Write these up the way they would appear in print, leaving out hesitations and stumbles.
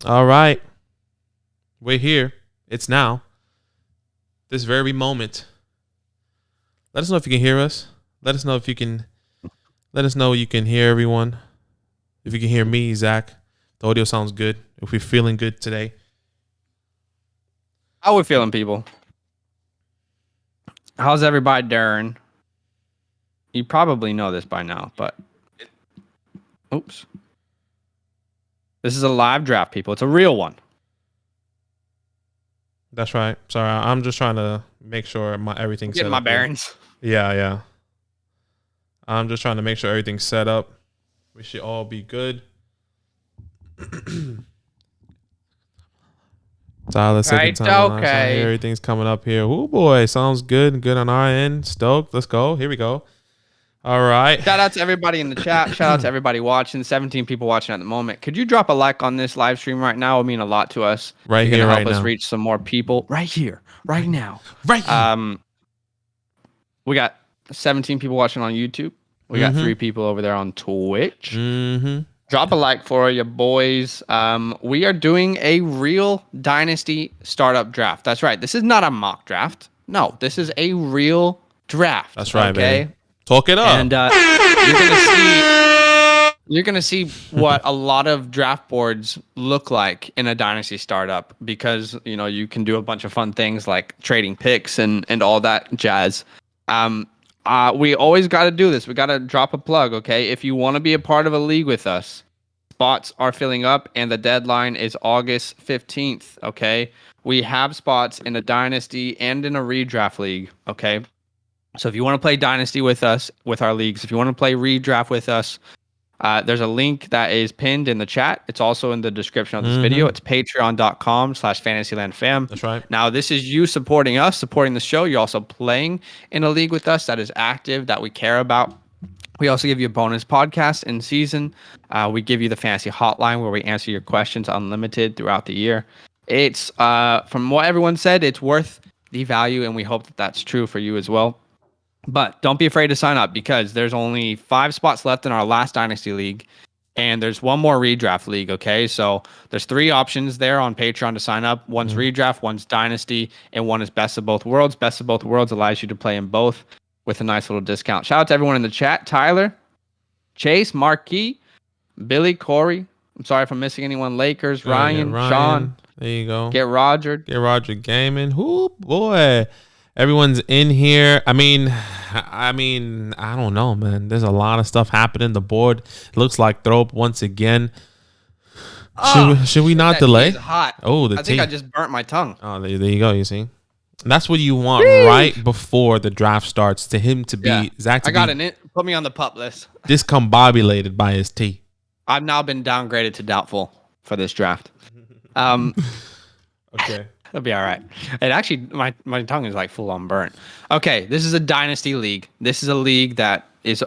All right. We're here. It's now. This very moment. Let us know if you can hear us. Let us know if you can. Let us know you can hear everyone. If you can hear me, Zach. The audio sounds good. If we're feeling good today. How we feeling, people? How's everybody doing? You probably know this by now, but... Oops. This is a live draft, people. It's a real one. That's right. Sorry, I'm just trying to make sure everything's set up. Getting my bearings. Yeah. I'm just trying to make sure everything's set up. We should all be good. Tyler, second time. Okay. Everything's coming up here. Oh boy, sounds good. Good on our end. Stoked. Let's go. Here we go. All right. Shout out to everybody in the chat. Shout out to everybody watching. 17 people watching at the moment. Could you drop a like on this live stream right now? It would mean a lot to us. Right here, right now. Help us reach some more people. Right here, right now. Right here. We got 17 people watching on YouTube. We got 3 people over there on Twitch. Drop a like for you, boys. We are doing a real Dynasty startup draft. That's right. This is not a mock draft. No, this is a real draft. That's right, okay? Baby. Talk it up. And you're gonna see what a lot of draft boards look like in a Dynasty startup, because you can do a bunch of fun things like trading picks and all that jazz. We always got to do this. We got to drop a plug, okay? If you want to be a part of a league with us, spots are filling up, and the deadline is August 15th, okay? We have spots in a Dynasty and in a redraft league, okay? So if you want to play Dynasty with us, with our leagues, if you want to play redraft with us, there's a link that is pinned in the chat. It's also in the description of this video. It's patreon.com/fantasylandfam. That's right. Now, this is you supporting us, supporting the show. You're also playing in a league with us that is active, that we care about. We also give you a bonus podcast in season. We give you the fantasy hotline where we answer your questions unlimited throughout the year. It's, from what everyone said, it's worth the value, and we hope that that's true for you as well. But don't be afraid to sign up, because there's only 5 spots left in our last Dynasty League, and there's one more redraft league, okay? So there's 3 options there on Patreon to sign up. One's redraft, one's Dynasty, and one is Best of Both Worlds. Best of Both Worlds allows you to play in both with a nice little discount. Shout out to everyone in the chat. Tyler, Chase, Marquis, Billy, Corey. I'm sorry if I'm missing anyone. Lakers, Ryan, Sean. There you go. Get Roger Gaming. Ooh, boy. Everyone's in here. I mean, I don't know, man. There's a lot of stuff happening. The board looks like throw up once again. Should we not delay? It's hot. Oh, I think I just burnt my tongue. Oh, there you go. You see, that's what you want right before the draft starts. To him to be Zach. To put me on the pup list. Discombobulated by his tea. I've now been downgraded to doubtful for this draft. Okay. It'll be all right. And actually, my tongue is like full on burnt. Okay, this is a Dynasty League. This is a league that is,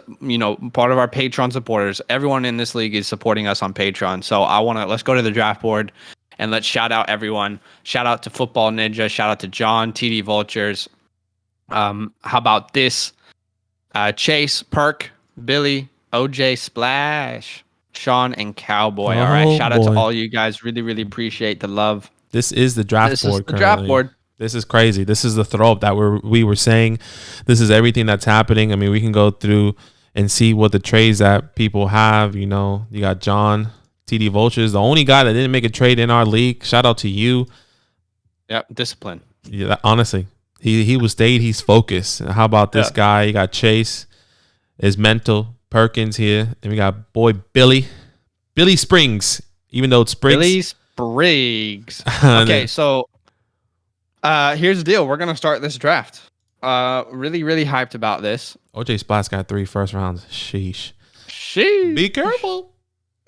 part of our Patreon supporters. Everyone in this league is supporting us on Patreon. So let's go to the draft board and let's shout out everyone. Shout out to Football Ninja. Shout out to John, TD Vultures. How about this? Chase, Perk, Billy, OJ, Splash, Sean, and Cowboy. All right. Shout out to all you guys. Really, really appreciate the love. This is the draft board. This is crazy. This is the throw up that we were saying. This is everything that's happening. I mean, we can go through and see what the trades that people have. You got John, TD Vultures, the only guy that didn't make a trade in our league. Shout out to you. Yep, discipline. Yeah, honestly, he was stayed. He's focused. How about this guy? You got Chase, is mental. Perkins here, and we got Billy Springs. Even though it's Springs. Briggs. Okay, so here's the deal. We're gonna start this draft. Really, really hyped about this. OJ Splash got 3 first rounds. Sheesh. Be careful.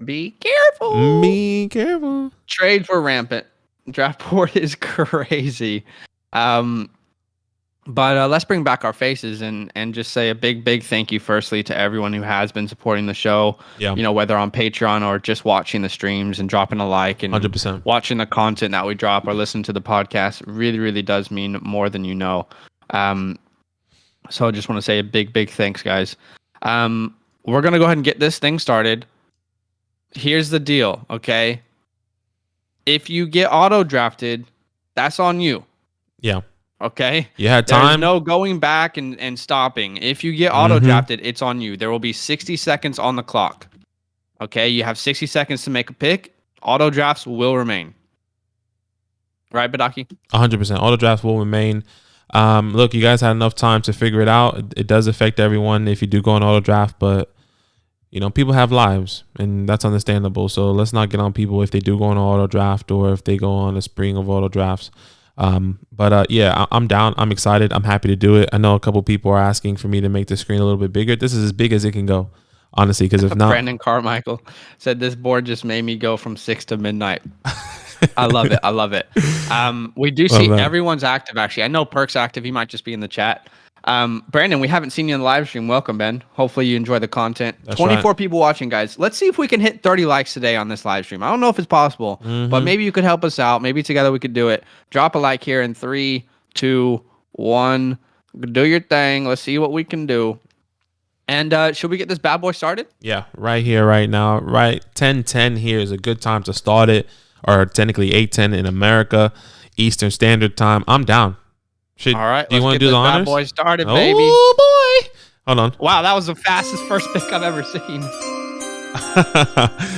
Be careful. Be careful. Trades were rampant. Draft board is crazy. But let's bring back our faces and just say a big thank you firstly to everyone who has been supporting the show. Yeah. Whether on Patreon or just watching the streams and dropping a like and 100%. watching the content that we drop or listen to the podcast really does mean more than you know. So I just want to say a big thanks, guys. We're gonna go ahead and get this thing started. Here's the deal, okay? If you get auto drafted, that's on you. Yeah. Okay. You had time. There's no going back and stopping. If you get auto drafted, it's on you. There will be 60 seconds on the clock. Okay. You have 60 seconds to make a pick. Auto drafts will remain. Right, Badaki? 100%. Auto drafts will remain. Look, you guys had enough time to figure it out. It does affect everyone if you do go on auto draft, but people have lives and that's understandable. So let's not get on people if they do go on auto draft or if they go on a spring of auto drafts. Yeah, I'm down. I'm excited. I'm happy to do it. I know a couple people are asking for me to make the screen a little bit bigger. This is as big as it can go, honestly, because if not, Brandon Carmichael said this board just made me go from 6 to midnight. I love it. I love it. We do see everyone's active. Actually, I know Perk's active. He might just be in the chat. Brandon, we haven't seen you in the live stream. Welcome, Ben. Hopefully you enjoy the content. That's 24 people watching, guys. Let's see if we can hit 30 likes today on this live stream. I don't know if it's possible, but maybe you could help us out. Maybe together we could do it. Drop a like here in 3, 2, 1. Do your thing. Let's see what we can do. And should we get this bad boy started? Yeah, right here, right now. Right, 10:10 here is a good time to start it, or technically 8:10 in America, Eastern Standard Time. I'm down. All right, do you want to do the honors? Bad boy started, baby. Oh boy! Hold on. Wow, that was the fastest first pick I've ever seen.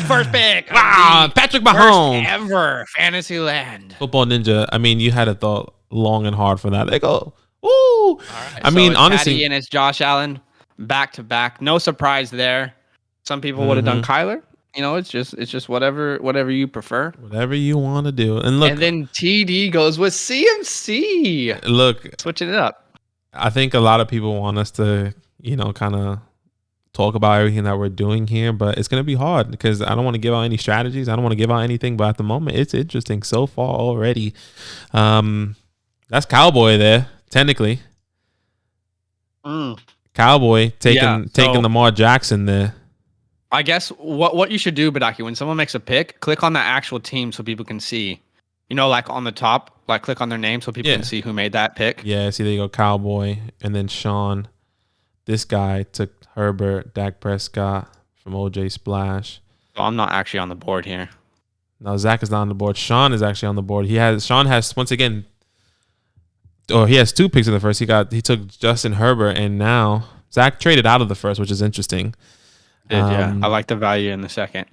First pick. Wow, Patrick Mahomes. First ever Fantasyland. Football Ninja. I mean, you had to thought long and hard for that. They go, woo! All right, I mean, honestly, Patty and it's Josh Allen back to back. No surprise there. Some people would have done Kyler. It's just whatever you prefer. Whatever you want to do. And look, and then TD goes with CMC. Look, switching it up. I think a lot of people want us to, kind of talk about everything that we're doing here, but it's going to be hard because I don't want to give out any strategies. I don't want to give out anything, but at the moment it's interesting so far already. That's Cowboy there, technically. Cowboy taking Lamar Jackson there. I guess what you should do, Badaki, when someone makes a pick, click on the actual team so people can see. Like on the top, like click on their name so people can see who made that pick. Yeah, see, there you go, Cowboy. And then Sean, this guy took Herbert, Dak Prescott from OJ Splash. So I'm not actually on the board here. No, Zach is not on the board. Sean is actually on the board. Sean has, once again, he has 2 picks in the first. He took Justin Herbert, and now Zach traded out of the first, which is interesting. Yeah, I like the value in the second.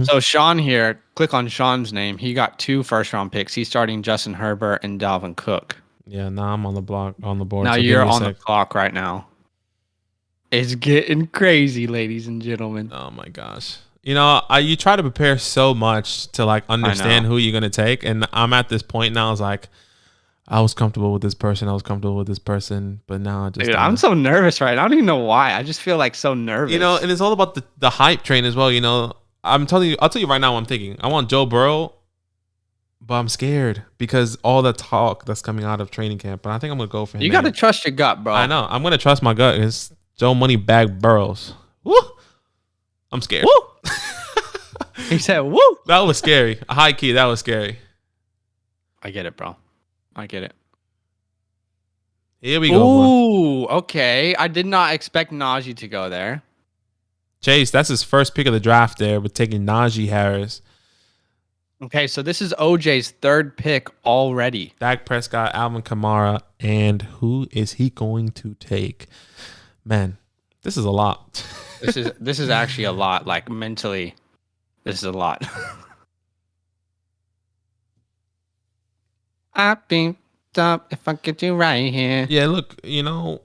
So Sean here, click on Sean's name. He got 2 first-round picks. He's starting Justin Herbert and Dalvin Cook. Yeah, now I'm on the board. Now you're on the clock right now. It's getting crazy, ladies and gentlemen. Oh my gosh. You try to prepare so much to understand who you're gonna take, and I'm at this point now. I was comfortable with this person. But now I'm so nervous right now. I don't even know why. I just feel so nervous. And it's all about the hype train as well. I'll tell you right now what I'm thinking. I want Joe Burrow, but I'm scared because all the talk that's coming out of training camp. But I think I'm gonna go for him. You gotta trust your gut, bro. I know. I'm gonna trust my gut. It's Joe Moneybag Burrows. Woo! I'm scared. Woo! He said, "Woo!" That was scary. High key. That was scary. I get it, bro. I get it. Here we go. Ooh, okay. I did not expect Najee to go there. Chase, that's his first pick of the draft there, with taking Najee Harris. Okay, so this is OJ's 3rd pick already. Dak Prescott, Alvin Kamara, and who is he going to take? Man, this is a lot. This is actually a lot. Mentally, this is a lot. I've been up if I get you right here. Yeah, look, Gangles,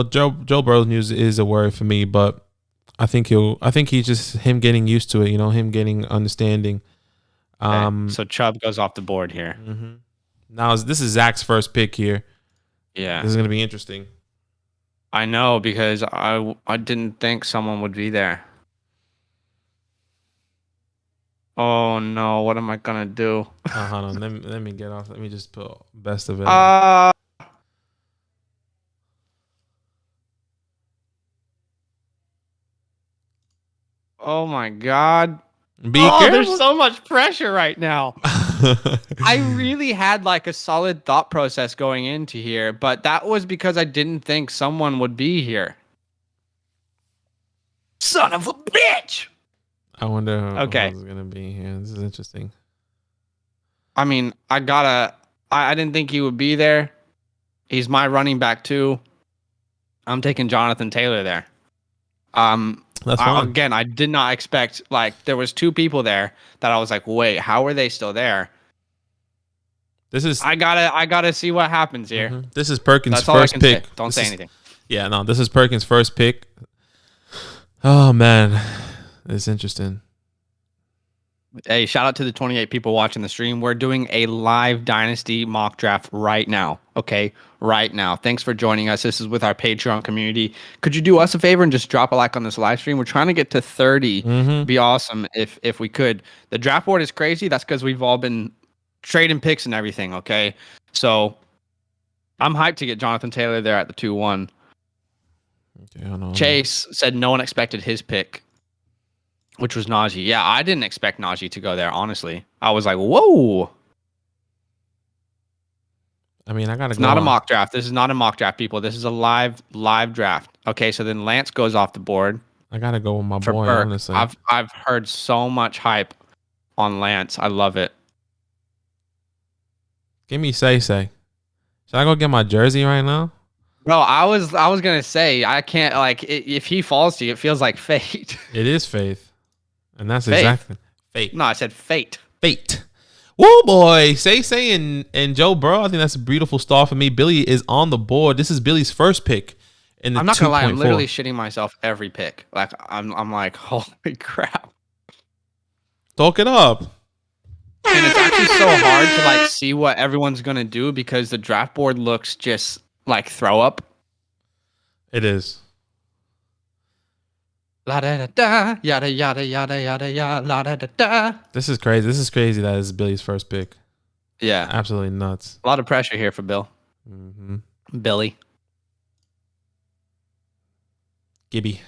Joe Burrow's news is a worry for me, but I think he's just him getting used to it, him getting understanding. Okay, so Chubb goes off the board here. Now this is Zach's first pick here. Yeah. This is going to be interesting. I know, because I didn't think someone would be there. Oh no, what am I gonna do? Hold on. Let me get off. Let me just put best available. Uh oh my god. Be Oh, there's careful. so much pressure right now. I really had like a solid thought process going into here, but that was because I didn't think someone would be here. Son of a bitch. I wonder who Okay. else is gonna be here. This is interesting. I mean, I didn't think he would be there. He's my running back too. I'm taking Jonathan Taylor there. That's fine. Again, I did not expect, like, there was two people there that I was like, wait, how are they still there? This is I gotta see what happens here. This is Perkins' That's all I first can pick. say. Don't say anything. Yeah, no, this is Perkins' first pick. Oh man, it's interesting. Hey, shout out to the 28 people watching the stream. We're doing a live Dynasty mock draft right now. Okay, right now. Thanks for joining us. This is with our Patreon community. Could you do us a favor and just drop a like on this live stream? We're trying to get to 30. It'd be awesome if we could. The draft board is crazy. That's because we've all been trading picks and everything. Okay, so I'm hyped to get Jonathan Taylor there at the 2-1. Okay, Chase said no one expected his pick, which was Najee. Yeah, I didn't expect Najee to go there, honestly. I was like, whoa. I mean, I gotta It's go not a on. mock draft. This is not a mock draft, people. This is a live draft. Okay, so then Lance goes off the board I gotta go with my for boy. Burke. Honestly, I've heard so much hype on Lance. I love it. give me say. Should I go get my jersey right now? Bro, I was gonna say I can't, like, if he falls to you, it feels like fate. It is faith, and that's Faith? exactly fate. No, I said fate. Fate. Woo boy, say and Joe Burrow. I think that's a beautiful start for me. Billy is on the board. This is Billy's first pick in the I'm not gonna lie, I'm 2.4. literally shitting myself every pick. Like I'm like, holy crap. Talk it up. And it's actually so hard to like see what everyone's gonna do because the draft board looks just like throw up. It is. La da da da, yada yada yada yada yada, la da da da. This is crazy. This is crazy that is Billy's first pick. Yeah, Absolutely nuts. a lot of pressure here for Bill. Billy. Gibby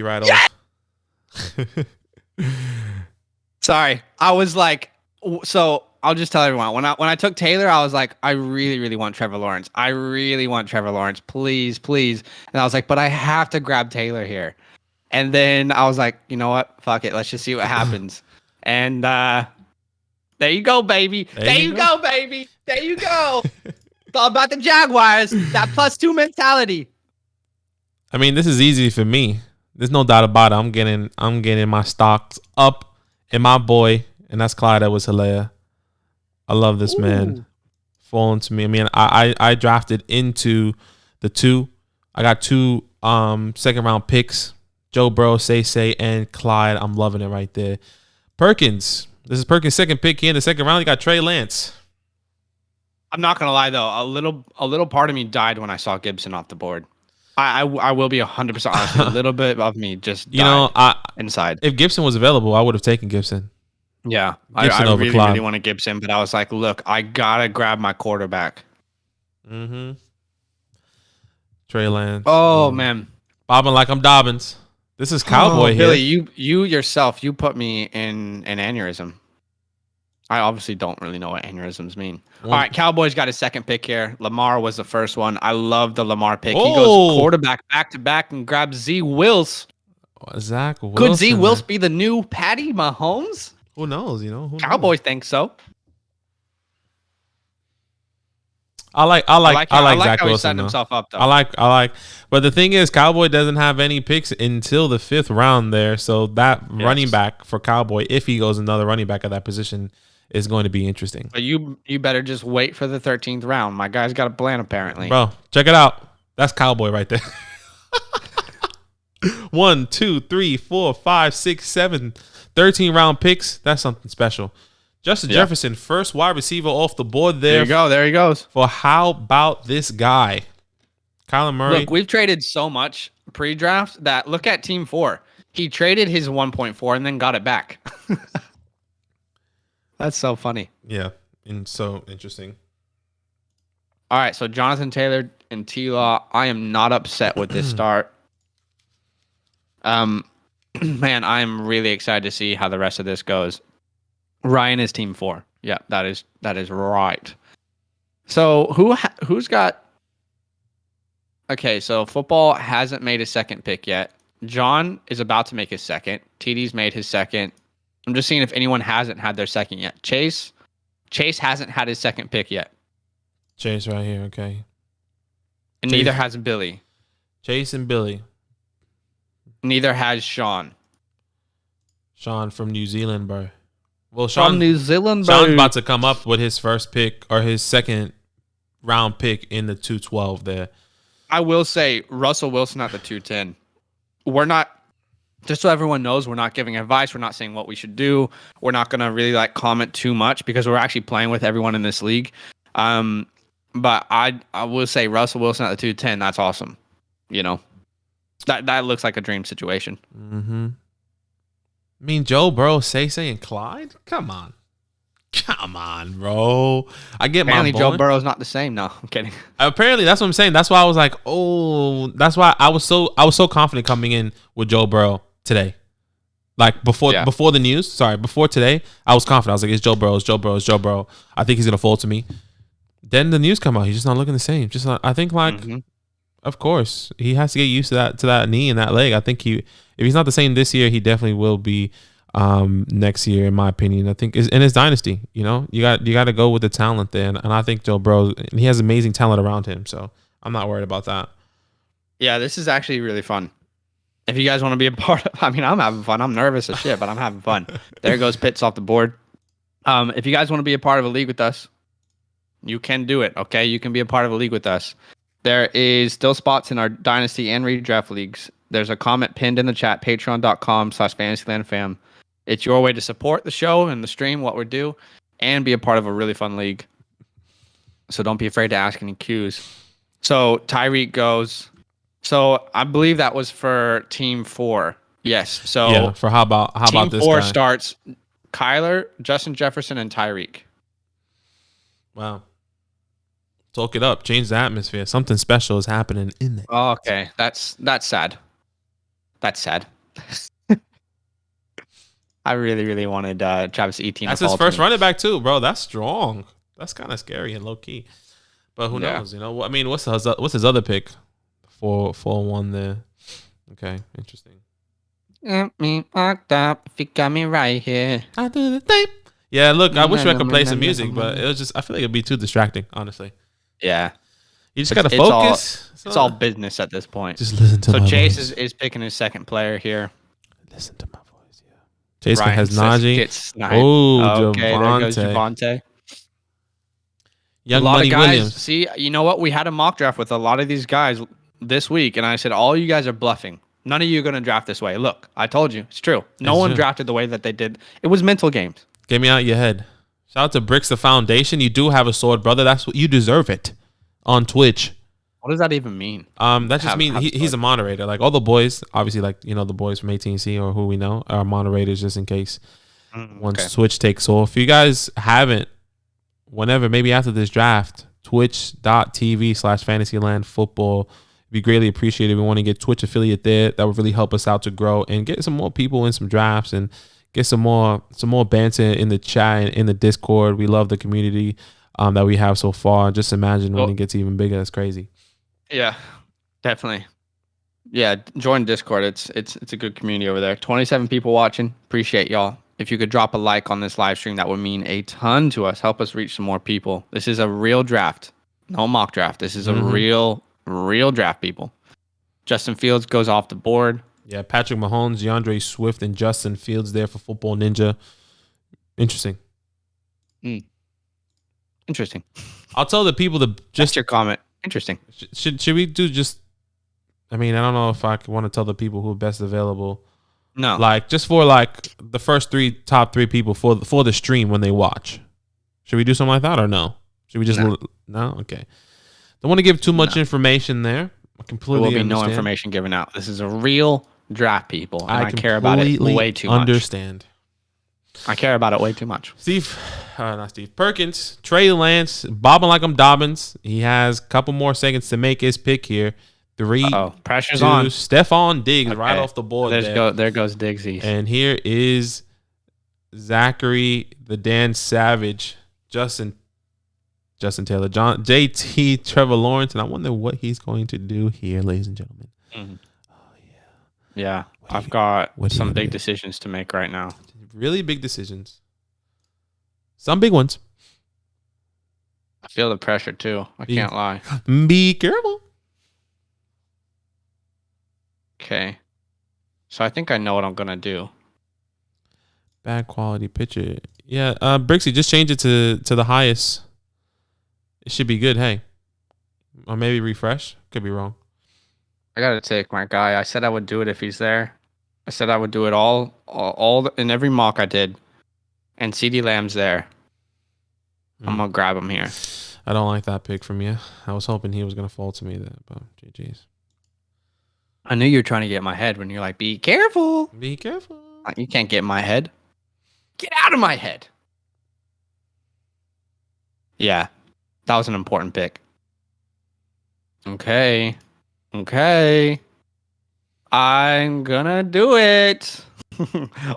right off. Sorry, I was like, so I'll just tell everyone when I took Taylor, I was like, I really want Trevor Lawrence. I really want Trevor Lawrence, please. And I was like, but I have to grab Taylor here. And then I was like, you know what? Fuck it. Let's just see what happens. And there you go, baby. There you go, baby. There you go. It's all about the Jaguars. That +2 mentality. I mean, this is easy for me. There's no doubt about it. I'm getting my stocks up and my boy, and that's Clyde Edwards-Helaire. I love this man. Falling to me. I mean, I drafted into the 2. I got 2 second round picks. Joe Burrow, Say, and Clyde. I'm loving it right there. Perkins. This is Perkins' second pick here in the second round. You got Trey Lance. I'm not gonna lie though, a little part of me died when I saw Gibson off the board. I will be 100% honest. A little bit of me just died inside. If Gibson was available, I would have taken Gibson. Yeah, Gibson I over really, Clyde. really wanted Gibson, but I was like, look, I gotta grab my quarterback. Trey Lance. Oh man, bobbing like I'm Dobbins. This is Cowboy here. Billy, you yourself, you put me in an aneurysm. I obviously don't really know what aneurysms mean. All right, Cowboys got his second pick here. Lamar was the first one. I love the Lamar pick. He goes quarterback back to back and grabs Z Wills. Zach Wilson. Could Z Wills be the new Patty Mahomes? Who knows? Who Cowboys think so. I like Zach how he's Wilson. setting himself up though. I like. But the thing is, Cowboy doesn't have any picks until the 5th round there. So that running back for Cowboy, if he goes another running back at that position, is going to be interesting. But you better just wait for the 13th round. My guy's got a plan apparently. Bro, check it out. That's Cowboy right there. 1, 2, 3, 4, 5, 6, 7, 13 round picks. That's something special. Justin Jefferson, first wide receiver off the board there. There you go. There he goes. For how about this guy? Kyler Murray. Look, we've traded so much pre-draft that look at Team 4. He traded his 1.4 and then got it back. That's so funny. Yeah, and so interesting. All right, so Jonathan Taylor and T-Law, I am not upset with this start. Man, I am really excited to see how the rest of this goes. Ryan is team 4. Yeah, that is right. So who's got? Okay, so football hasn't made a second pick yet. John is about to make his second. TD's made his second. I'm just seeing if anyone hasn't had their second yet. Chase hasn't had his second pick yet. Chase right here, okay. And neither has Billy. Chase and Billy. Neither has Sean. Sean from New Zealand, bro. Well, From New Zealand, bro. Sean's about to come up with his first pick or his second round pick in the 212 there. I will say Russell Wilson at the 210. We're not, just so everyone knows, we're not giving advice. We're not saying what we should do. We're not going to really comment too much because we're actually playing with everyone in this league. But I will say Russell Wilson at the 210. That's awesome. That looks like a dream situation. Mm-hmm. I mean, Joe Burrow, Say and Clyde? Come on, bro. I get Apparently my Joe Burrow's not the same. No, I'm kidding. Apparently, that's what I'm saying. That's why I was like, oh, that's why I was so confident coming in with Joe Burrow today. Like before the news, before today, I was confident. I was like, it's Joe Burrow, it's Joe Burrow, it's Joe Burrow. I think he's gonna fold to me. Then the news come out, he's just not looking the same. Just not, I think of course, he has to get used to that knee and that leg. I think if he's not the same this year, he definitely will be next year, in my opinion. I think in his dynasty, you got to go with the talent there, and I think Joe Burrow, he has amazing talent around him, so I'm not worried about that. Yeah, this is actually really fun. If you guys want to be a part of, I'm having fun. I'm nervous as shit, but I'm having fun. There goes Pitts off the board. If you guys want to be a part of a league with us, you can do it. Okay, you can be a part of a league with us. There is still spots in our dynasty and redraft leagues. There's a comment pinned in the chat, patreon.com/fantasylandfam. It's your way to support the show and the stream, what we do, and be a part of a really fun league. So don't be afraid to ask any Qs. So Tyreek goes. So I believe that was for team 4. Yes. So yeah, for how about this guy? Team 4 starts Kyler, Justin Jefferson, and Tyreek. Wow. Talk it up. Change the atmosphere. Something special is happening in there. Oh, okay. That's sad. That's sad. I really, really wanted Travis Etienne. That's his first running back too, bro. That's strong. That's kind of scary and low key. But who knows? I mean, what's his other pick? 4-1 there. Okay, interesting. Got me locked up. If you got me right here. I do the thing. Yeah, look, I wish I could play some music, but it was just, I feel like it'd be too distracting, honestly. Yeah. You just got to focus. It's all business at this point. Just listen to my voice. So Chase is picking his second player here. Listen to my voice, yeah. Chase has Najee. Oh, okay, there goes Javonte. Young a lot Money of guys, Williams. See, you know what? We had a mock draft with a lot of these guys this week, and I said, all you guys are bluffing. None of you are going to draft this way. Look, I told you. It's true. No one drafted the way that they did. It was mental games. Get me out your head. Shout out to Bricks the Foundation. You do have a sword, brother. That's what you deserve it on Twitch. What does that even mean? That just means he's a moderator. Like all the boys, obviously, like the boys from AT&C or who we know are moderators just in case once Twitch takes off. If you guys haven't, whenever, maybe after this draft, twitch.tv/fantasylandfootball. It'd be greatly appreciated. We want to get Twitch affiliate there. That would really help us out to grow and get some more people in some drafts and get some more banter in the chat and in the Discord. We love the community that we have so far. Just imagine when it gets even bigger. That's crazy. Yeah, definitely. Yeah, join Discord. It's a good community over there. 27 people watching. Appreciate y'all. If you could drop a like on this live stream, that would mean a ton to us. Help us reach some more people. This is a real draft. No mock draft. This is a real draft, people. Justin Fields goes off the board. Yeah, Patrick Mahomes, DeAndre Swift, and Justin Fields there for Football Ninja. Interesting. Interesting. I'll tell the people to just... That's your comment. Interesting. Should we do just... I mean, I don't know if I want to tell the people who are best available. No. Like, just for, like, the first top three people for the stream when they watch. Should we do something like that or no? Should we just... No? Okay. Don't want to give too much information there. I completely understand. There will be no information given out. This is a real draft people, and I care about it way too much. Understand. I care about it way too much. Not Steve Perkins, Trey Lance, bobbing like I'm Dobbins. He has a couple more seconds to make his pick here. 3, pressure's 2, on. Stephon Diggs right off the board. There goes Diggsies. And here is Zachary, the Dan Savage, Justin Taylor, JT, Trevor Lawrence, and I wonder what he's going to do here, ladies and gentlemen. Mm-hmm. Oh yeah. Yeah, I've got some big decisions to make right now. Really big decisions. Some big ones. I feel the pressure too. I can't lie. Be careful. Okay. So I think I know what I'm gonna do. Bad quality picture. Yeah, Brixie, just change it to the highest. It should be good, hey. Or maybe refresh. Could be wrong. I gotta take my guy. I said I would do it if he's there. I said I would do it all in every mock I did. And CeeDee Lamb's there. I'm gonna grab him here. I don't like that pick from you. I was hoping he was gonna fall to me there, but GG's. I knew you were trying to get in my head when you're like, be careful. Be careful. You can't get in my head. Get out of my head. Yeah. That was an important pick. Okay. I'm gonna do it.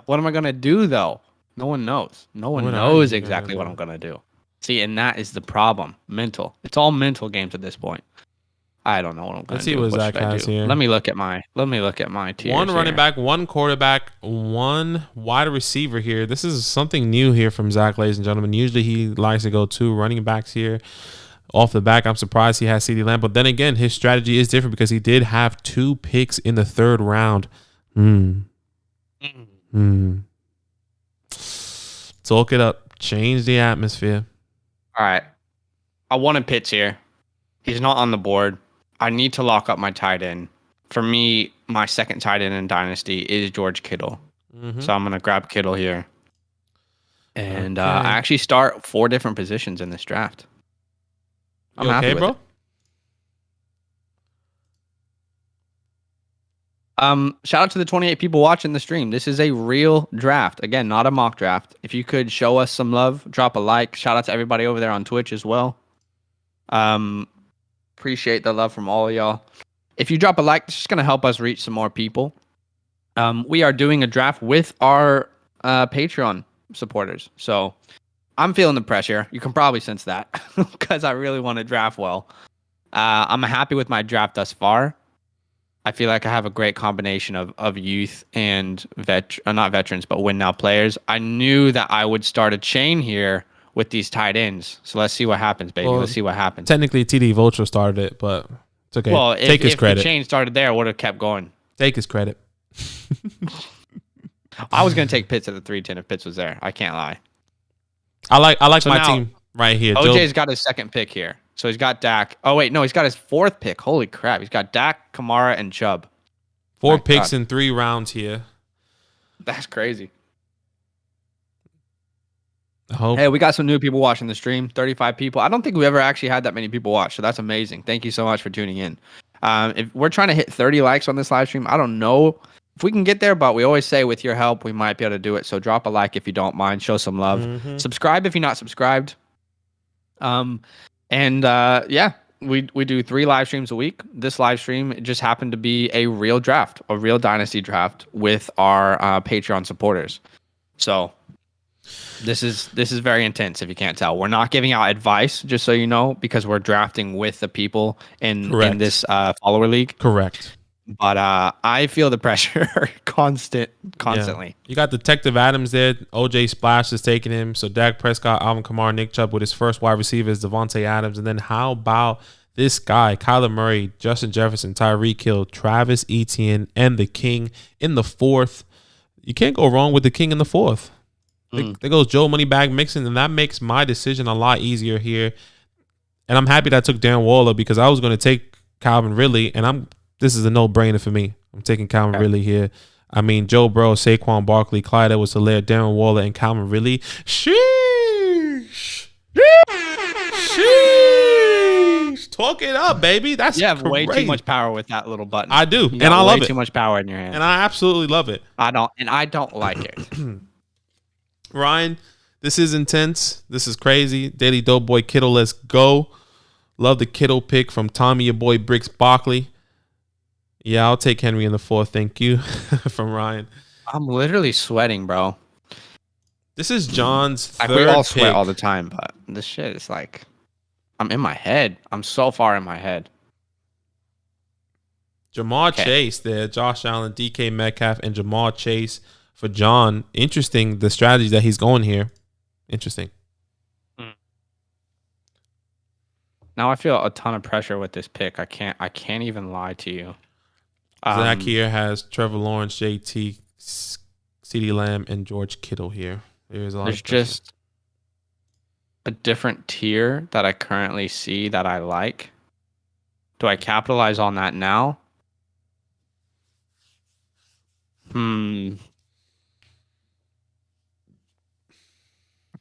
What am I gonna do though? No one knows. No one knows exactly what I'm gonna do. See, and that is the problem. Mental. It's all mental games at this point. I don't know what I'm gonna do. Let's see what Zach has here. Let me look at my tiers. One running back, one quarterback, one wide receiver here. This is something new here from Zach, ladies and gentlemen. Usually he likes to go 2 running backs here. Off the back, I'm surprised he has CeeDee Lamb. But then again, his strategy is different because he did have 2 picks in the 3rd round. Talk it up. Change the atmosphere. All right. I wanted Pitts here. He's not on the board. I need to lock up my tight end. For me, my second tight end in Dynasty is George Kittle. So I'm going to grab Kittle here. And I actually start 4 different positions in this draft. I'm happy with it. Shout out to the 28 people watching the stream. This is a real draft. Again, not a mock draft. If you could show us some love, drop a like. Shout out to everybody over there on Twitch as well. Appreciate the love from all of y'all. If you drop a like, it's just going to help us reach some more people. We are doing a draft with our Patreon supporters. So I'm feeling the pressure. You can probably sense that because I really want to draft well. I'm happy with my draft thus far. I feel like I have a great combination of youth and not veterans, but win now players. I knew that I would start a chain here with these tight ends. So let's see what happens, baby. Let's see what happens. Technically, TD Vulture started it, but it's okay. Well, Take his credit. If the chain started there, I would have kept going. Take his credit. I was going to take Pitts at the 310 if Pitts was there. I can't lie. I like my team right here. OJ's got his second pick here. So he's got Dak. Oh, wait. No, he's got his 4th pick. Holy crap. He's got Dak, Kamara, and Chubb. 4 picks in 3 rounds here. That's crazy. Hey, we got some new people watching the stream. 35 people. I don't think we ever actually had that many people watch, so that's amazing. Thank you so much for tuning in. If we're trying to hit 30 likes on this live stream, I don't know if we can get there, but we always say with your help, we might be able to do it. So drop a like if you don't mind. Show some love. Subscribe if you're not subscribed. We do 3 live streams a week. This live stream just happened to be a real draft, a real Dynasty draft with our Patreon supporters. So this is very intense if you can't tell. We're not giving out advice, just so you know, because we're drafting with the people in this follower league. Correct. But I feel the pressure constantly. Yeah. You got Detective Adams there. OJ Splash is taking him. So Dak Prescott, Alvin Kamara, Nick Chubb with his first wide receiver is Devontae Adams. And then how about this guy, Kyler Murray, Justin Jefferson, Tyreek Hill, Travis Etienne, and the King in the 4th. You can't go wrong with the King in the 4th. There goes Joe Moneybag Mixon, and that makes my decision a lot easier here. And I'm happy that I took Darren Waller because I was going to take Calvin Ridley, and this is a no-brainer for me. I'm taking Calvin Ridley here. I mean, Joe Burrow, Saquon Barkley, Clyde Edwards-Helaire, Darren Waller, and Calvin Ridley. Sheesh. Talk it up, baby. That's You have crazy. way too much power with that little button. I do, You and got I love way it. too much power in your hand. And I absolutely love it. I don't like it. Ryan, this is intense. This is crazy. Daily Doughboy Kittle, let's go. Love the Kittle pick from Tommy, your boy Bricks Barkley. Yeah, I'll take Henry in the 4th. Thank you. From Ryan. I'm literally sweating, bro. This is John's third we all pick. sweat all the time, but this shit is like, I'm in my head. I'm so far in my head. Jamar Chase there. Josh Allen, DK Metcalf, and Jamar Chase for John. Interesting, the strategy that he's going here. Interesting. Now I feel a ton of pressure with this pick. I can't even lie to you. Zach here has Trevor Lawrence, JT, CeeDee Lamb, and George Kittle here. There's just a different tier that I currently see that I like. Do I capitalize on that now? I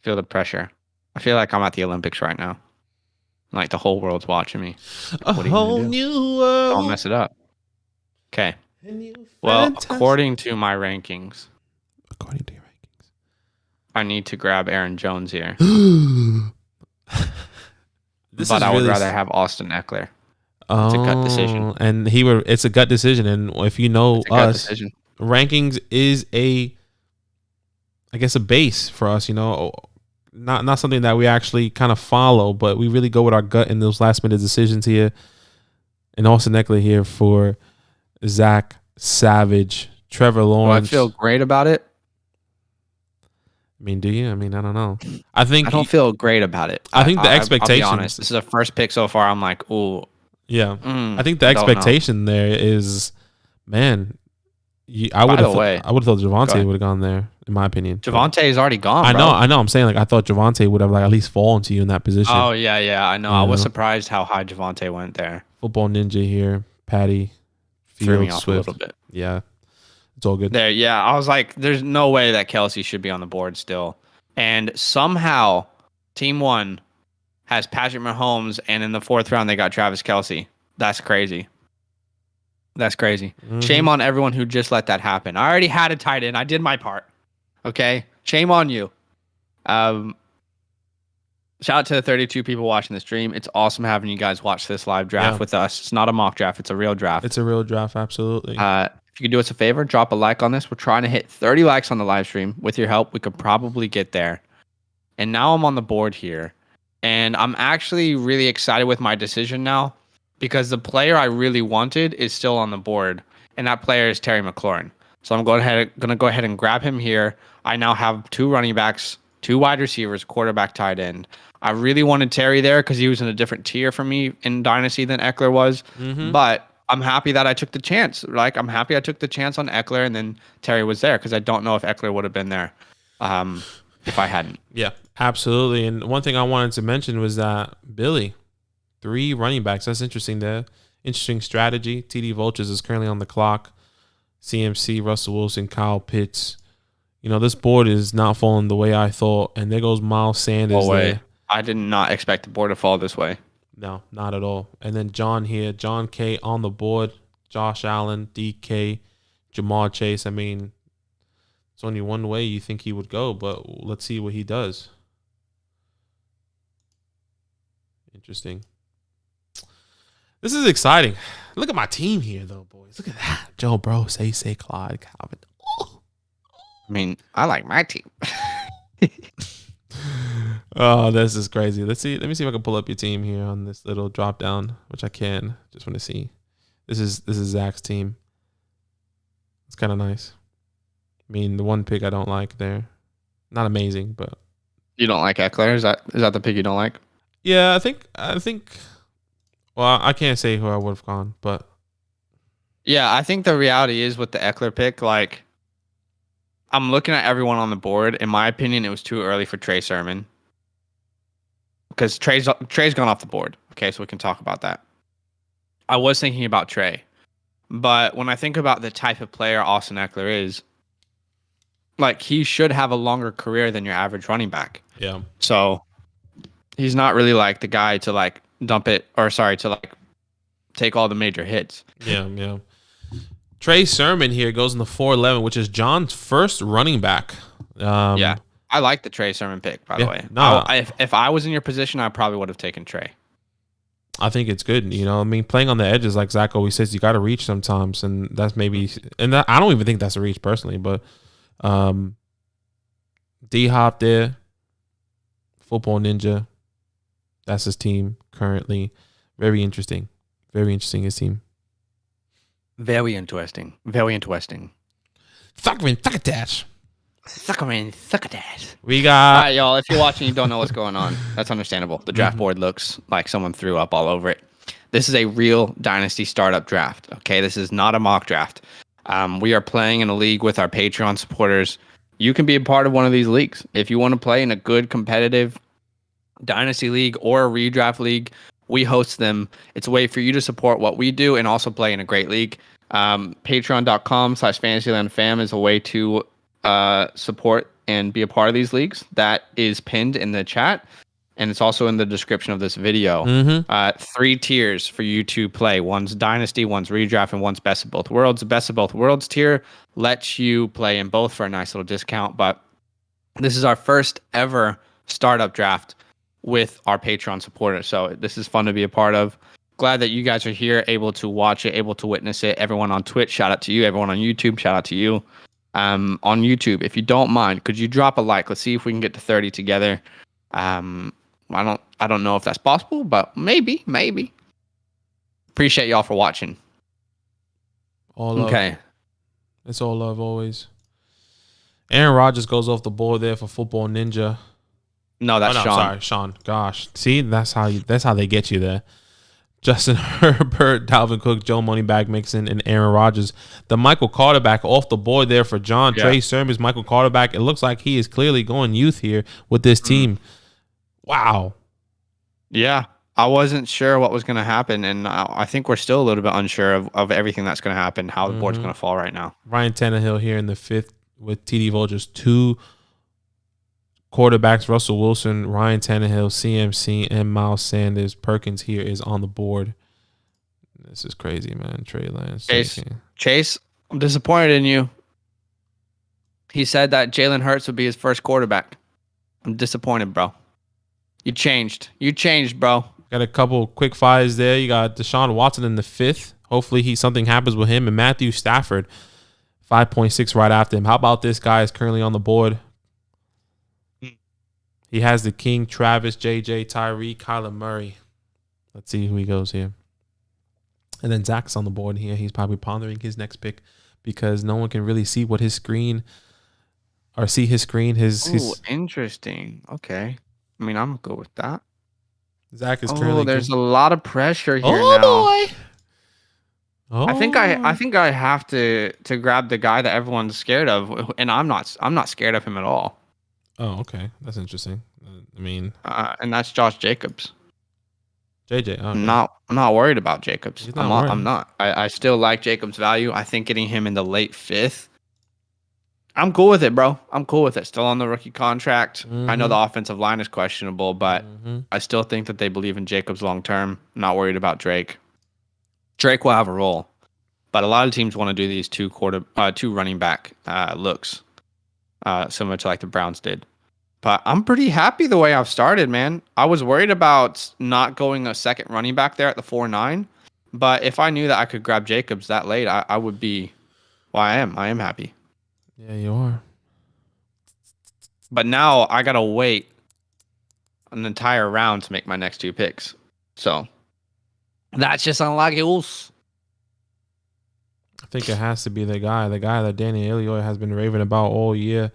feel the pressure. I feel like I'm at the Olympics right now. Like the whole world's watching me. A whole new world. Don't mess it up. Okay. Well, according to my rankings, I need to grab Aaron Jones here. But I would rather have Austin Eckler. It's a gut decision. And it's a gut decision. And if you know us, rankings is I guess a base for us, you know, not something that we actually kind of follow, but we really go with our gut in those last minute decisions here. And Austin Eckler here for Zach Savage, Trevor Lawrence. Do I feel great about it? I mean, do you? I mean, I don't know. I don't feel great about it. I think the expectation. I'll be honest. This is the first pick so far. I'm like, ooh. Yeah. I think the expectation there is, man. I would have thought Javonte would have gone there, in my opinion. Javonte is already gone. I know. I'm saying, like, I thought Javonte would have like at least fallen to you in that position. Oh yeah. I know. I was surprised how high Javonte went there. Football Ninja here, Patty. Threw me off a little bit. Yeah, it's all good. There, yeah. I was like, there's no way that Kelsey should be on the board still. And somehow, Team 1 has Patrick Mahomes, and in the 4th round, they got Travis Kelsey. That's crazy. Mm-hmm. Shame on everyone who just let that happen. I already had a tight end. I did my part. Okay? Shame on you. Shout out to the 32 people watching the stream. It's awesome having you guys watch this live draft with us. It's not a mock draft. It's a real draft. It's a real draft, absolutely. If you could do us a favor, drop a like on this. We're trying to hit 30 likes on the live stream. With your help, we could probably get there. And now I'm on the board here. And I'm actually really excited with my decision now because the player I really wanted is still on the board. And that player is Terry McLaurin. So I'm going to go ahead and grab him here. I now have 2 running backs, 2 wide receivers, quarterback, tight end. I really wanted Terry there because he was in a different tier for me in Dynasty than Eckler was. Mm-hmm. But I'm happy that I took the chance. Like, I'm happy I took the chance on Eckler and then Terry was there because I don't know if Eckler would have been there if I hadn't. Yeah, absolutely. And one thing I wanted to mention was that Billy, 3 running backs. That's interesting there. Interesting strategy. TD Vultures is currently on the clock. CMC, Russell Wilson, Kyle Pitts. You know, this board is not falling the way I thought. And there goes Miles Sanders there. I did not expect the board to fall this way. No, not at all. And then John here, John K on the board, Josh Allen, DK, Jamar Chase. I mean, it's only one way you think he would go, but let's see what he does. Interesting. This is exciting. Look at my team here, though, boys. Look at that. Joe Bro, say, Clyde, Calvin. Oh. I mean, I like my team. Oh, this is crazy. Let me see if I can pull up your team here on this little drop down, which I can. Just want to see. This is Zach's team. It's kind of nice. I mean, the one pick I don't like there. Not amazing, but you don't like Eckler? Is that the pick you don't like? Yeah, I think well, I can't say who I would have gone, but yeah, I think the reality is with the Eckler pick, like, I'm looking at everyone on the board. In my opinion, it was too early for Trey Sermon. Because Trey's gone off the board. Okay, so we can talk about that. I was thinking about Trey. But when I think about the type of player Austin Eckler is, like, he should have a longer career than your average running back. Yeah. So he's not really like the guy to, like, dump it, or sorry, to like take all the major hits. Yeah. Trey Sermon here goes in the 411, which is John's first running back. Yeah, I like the Trey Sermon pick, by the way. No, if I was in your position, I probably would have taken Trey. I think it's good. I mean, playing on the edges, like Zach always says, you got to reach sometimes, and that's maybe. And I don't even think that's a reach personally, but D Hop there, Football Ninja, that's his team currently. Very interesting. Very interesting, his team. Very interesting. Very interesting. Succotash. We got. All right, y'all. If you're watching, you don't know what's going on. That's understandable. The draft board looks like someone threw up all over it. This is a real Dynasty startup draft. Okay, this is not a mock draft. We are playing in a league with our Patreon supporters. You can be a part of one of these leagues if you want to play in a good competitive Dynasty league or a redraft league. We host them. It's a way for you to support what we do and also play in a great league. Patreon.com/FantasylandFam is a way to support and be a part of these leagues. That is pinned in the chat, and it's also in the description of this video. 3 tiers for you to play. One's Dynasty, one's Redraft, and one's Best of Both Worlds. The Best of Both Worlds tier lets you play in both for a nice little discount, but this is our first ever startup draft with our Patreon supporters. So this is fun to be a part of. Glad that you guys are here, able to watch it, able to witness it. Everyone on Twitch, shout out to you. Everyone on YouTube, shout out to you. On YouTube, if you don't mind, could you drop a like? Let's see if we can get to 30 together. I don't know if that's possible, but maybe. Appreciate y'all for watching. All love. Okay. It's all love always. Aaron Rodgers goes off the board there for Football Ninja. No, that's Sean. Sorry, Sean. Gosh, see, that's how they get you there. Justin Herbert, Dalvin Cook, Joe Moneybag Mixon, and Aaron Rodgers. The Michael Carter back off the board there for John. Yeah. Trey Sermon, Michael Carter back. It looks like he is clearly going youth here with this team. Wow. Yeah, I wasn't sure what was going to happen, and I think we're still a little bit unsure of everything that's going to happen, how the board's going to fall right now. Ryan Tannehill here in the 5th with TD Vultures. 2 quarterbacks, Russell Wilson, Ryan Tannehill, CMC, and Miles Sanders. Perkins here is on the board. This is crazy, man. Trey Lance. Chase, I'm disappointed in you. He said that Jalen Hurts would be his first quarterback. I'm disappointed, bro. You changed, bro. Got a couple quick fires there. You got Deshaun Watson in the 5th. Hopefully something happens with him. And Matthew Stafford, 5.6 right after him. How about this guy is currently on the board? He has the King, Travis, JJ, Tyreek, Kyler Murray. Let's see who he goes here. And then Zach's on the board here. He's probably pondering his next pick because no one can really see what his screen or see his screen. Interesting. Okay. I mean, I'm good with that. Zach is currently. There's a lot of pressure here now. Oh boy. Oh. I think I have to grab the guy that everyone's scared of, and I'm not scared of him at all. Oh, okay. That's interesting. I mean, and that's Josh Jacobs. JJ. Okay. I'm not worried about Jacobs. I'm not. I still like Jacobs' value. I think getting him in the late 5th. I'm cool with it, bro. I'm cool with it. Still on the rookie contract. I know the offensive line is questionable, but I still think that they believe in Jacobs long term. Not worried about Drake. Drake will have a role, but a lot of teams want to do these two running back looks, similar to like the Browns did. But I'm pretty happy the way I've started, man. I was worried about not going a second running back there at the 4-9, but if I knew that I could grab Jacobs that late, I would be. Well, I am happy. Yeah, you are. But now I gotta wait an entire round to make my next 2 picks. So that's just unlucky. I think it has to be the guy that Danny Elliott has been raving about all year.